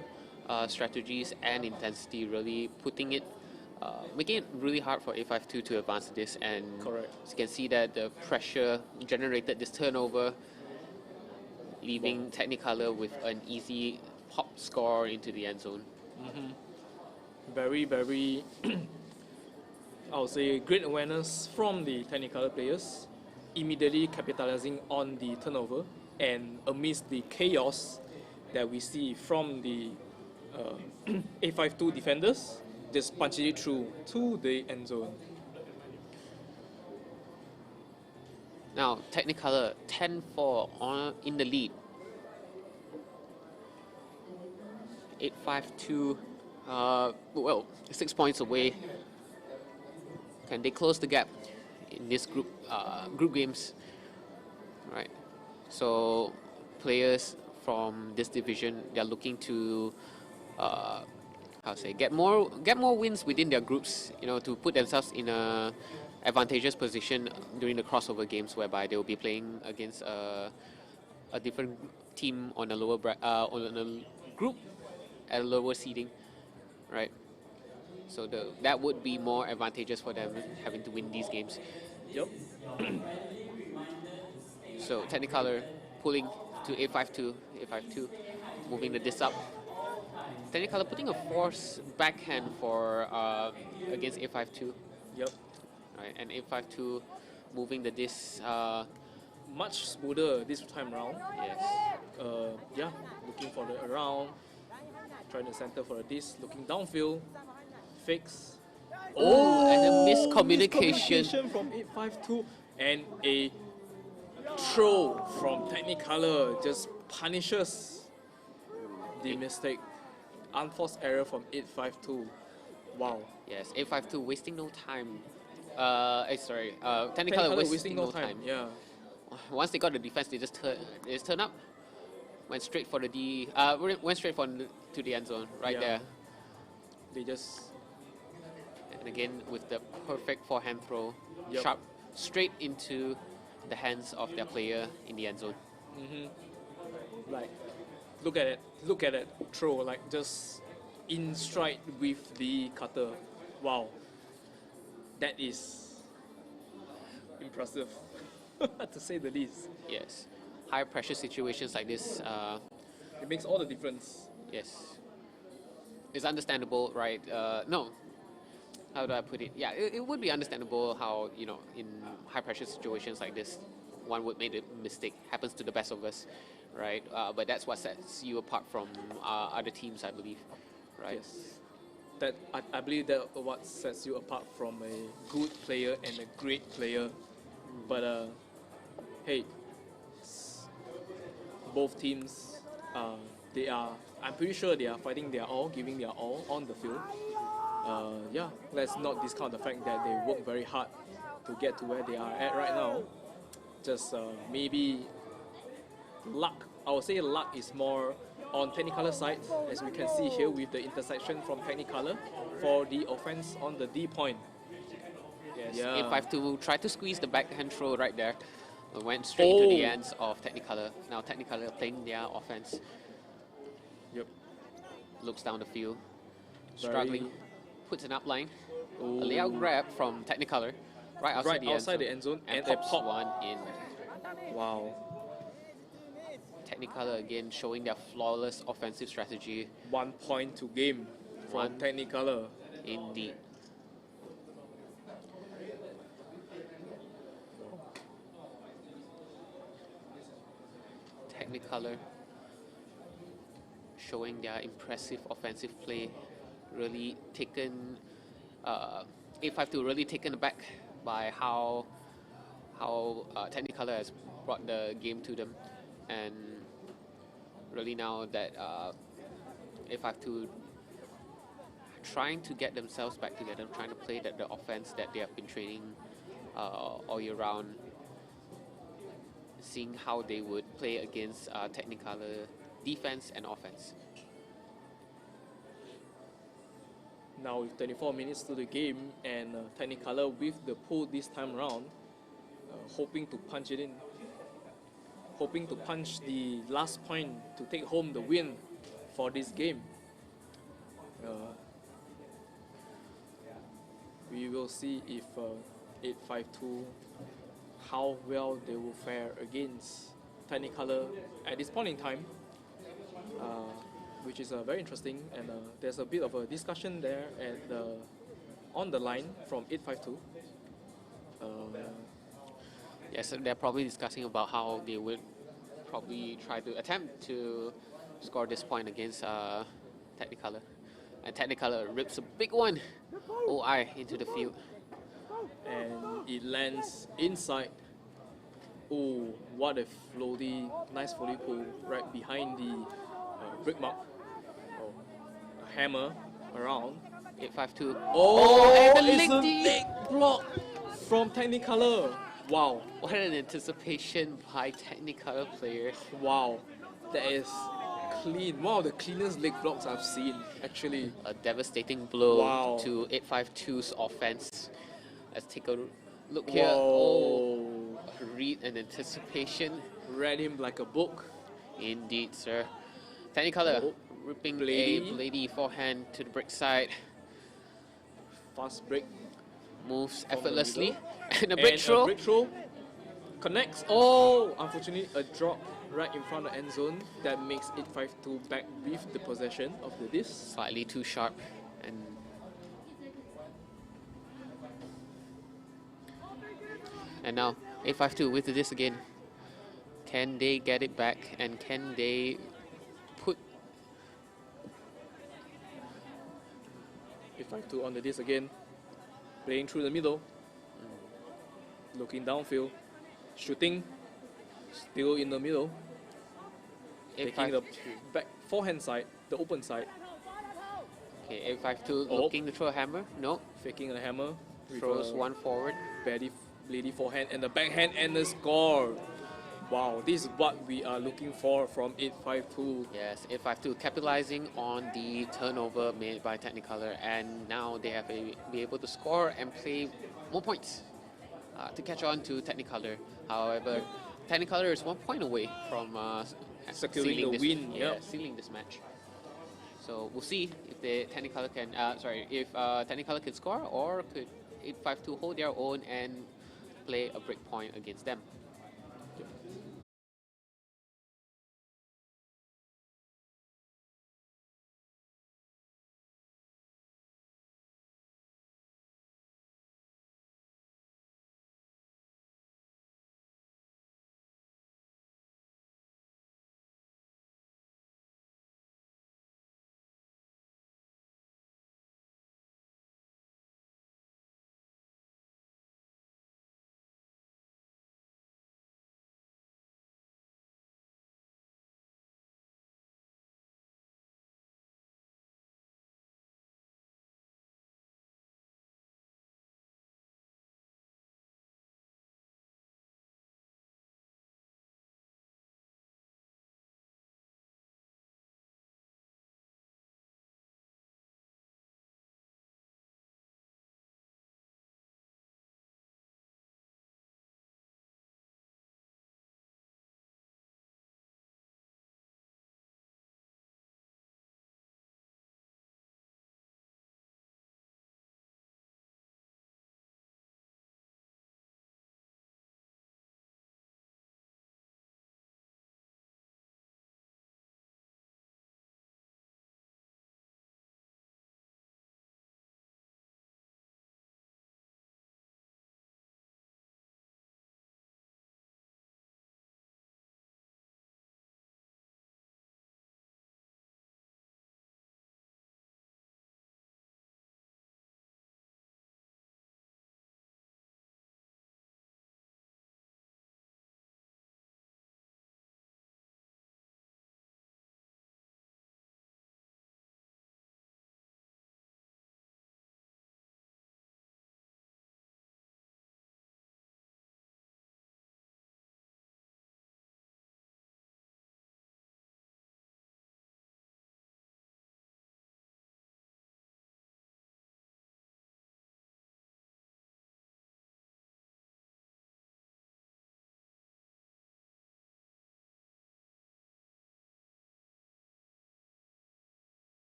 strategies and intensity, really putting it, making it really hard for 852 to advance this. And Correct. as you can see that the pressure generated this turnover, leaving Technicolor with an easy pop score into the end zone. Very, very, I would say, great awareness from the Technicolor players, immediately capitalizing on the turnover, and amidst the chaos that we see from the 852 defenders, just punching it through to the end zone. Now Technicolor 10-4 on in the lead. 8-5-2. Well, 6 points away. Can they close the gap in this group games? Right. So players from this division, they're looking to get more wins within their groups, to put themselves in a advantageous position during the crossover games, whereby they will be playing against a different team on a lower on a group at a lower seeding, right? So that would be more advantageous for them having to win these games. Yep. So Technicolor pulling to 8-5-2, 8-5-2, moving the disc up. Technicolor putting a force backhand for against 8-5-2. Yep. Right, and 8-5-2 moving the disc. Much smoother this time round. Yes. Yeah, looking for the around, trying to center for a disc, looking downfield, fix. Oh, and a miscommunication from 8-5-2, and a throw from Technicolor just punishes the mistake. Unforced error from 8-5-2. Wow. Yes, 8-5-2 wasting no time. Technicolor wasting no time. Yeah. Once they got the defense, they just turn up, went straight for the went straight to the end zone right there. They just, and again with the perfect forehand throw, Yep. sharp straight into the hands of their player in the end zone. like, look at it, throw, like just in stride with the cutter. Wow. That is impressive, to say the least. Yes, high pressure situations like this. It makes all the difference. Yes, it's understandable, right? No, how do I put it? Yeah, it would be understandable how, in high pressure situations like this, one would make a mistake. Happens to the best of us, right? But that's what sets you apart from other teams, I believe, right? Yes. That I believe that what sets you apart from a good player and a great player. But hey, both teams, I'm pretty sure they are fighting their all, giving their all on the field. Yeah, let's not discount the fact that they work very hard to get to where they are at right now. Just maybe luck. I would say luck is more on Technicolor side, as we can see here with the intersection from Technicolor for the offense on the D point. Yes, Yeah. 8-5-2 tried to squeeze the backhand throw right there. Went straight into the Oh. hands of Technicolor. Now Technicolor playing their offense. Yep. Looks down the field, struggling, Very- puts an upline. Oh. A layout grab from Technicolor, right outside, Right the, outside the end zone, and and a pops pop. one in. Wow. Technicolor again showing their flawless offensive strategy. 1 point to game from One. Technicolor. Indeed. Technicolor showing their impressive offensive play. Really taken 8-5-2 really taken aback by how Technicolor has brought the game to them, and really now that 8-5-2 trying to get themselves back together, trying to play the offense that they have been training all year round, seeing how they would play against Technicolor defense and offense. Now with 24 minutes to the game, and Technicolor with the pull this time around, hoping to punch it in, hoping to punch the last point to take home the win for this game. We will see if 8-5-2, how well they will fare against Technicolor at this point in time, which is very interesting, and there's a bit of a discussion there on the line from 8-5-2. Yes, they're probably discussing about how they would probably try to attempt to score this point against Technicolor. And Technicolor rips a big one, OI, into the field. And it lands inside Oh, what a floaty, nice floaty pull right behind the brick mark. Oh, a hammer around. 852. Oh, and the it's leg a deep. leg block from Technicolor. Wow, What an anticipation by Technicolor players. wow, that is clean. One of the cleanest leg blocks I've seen, actually. A devastating blow Wow. to 852's offense. Let's take a look here. Whoa. Oh, a read and anticipation. Read him like a book. Indeed, sir. Technicolor Oh, ripping Blady. a Blady forehand to the brick side. Fast break. Moves the effortlessly. middle. And a brick And throw. a brick throw. Connects. Oh, unfortunately, a drop right in front of the end zone that makes 852 back with the possession of the disc. Slightly too sharp. And now 852 with the disc again. Can they get it back, and can they put 852 on the disc again. Playing through the middle. Looking downfield. Shooting. Still in the middle. Taking the 852? back forehand side, the open side. Okay, 852 Oh. looking to throw a hammer. No, Faking a hammer. With throws a one forward. Blady forehand and the backhand and the score. Wow, this is what we are looking for from 852. Yes, 852 capitalizing on the turnover made by Technicolor, and now they have be able to score and play more points to catch on to Technicolor. However, Technicolor is 1 point away from Securing sealing the this, win, yeah, yep. sealing this match. So we'll see if the Technicolor can, if Technicolor can score, or could 852 hold their own and play a break point against them.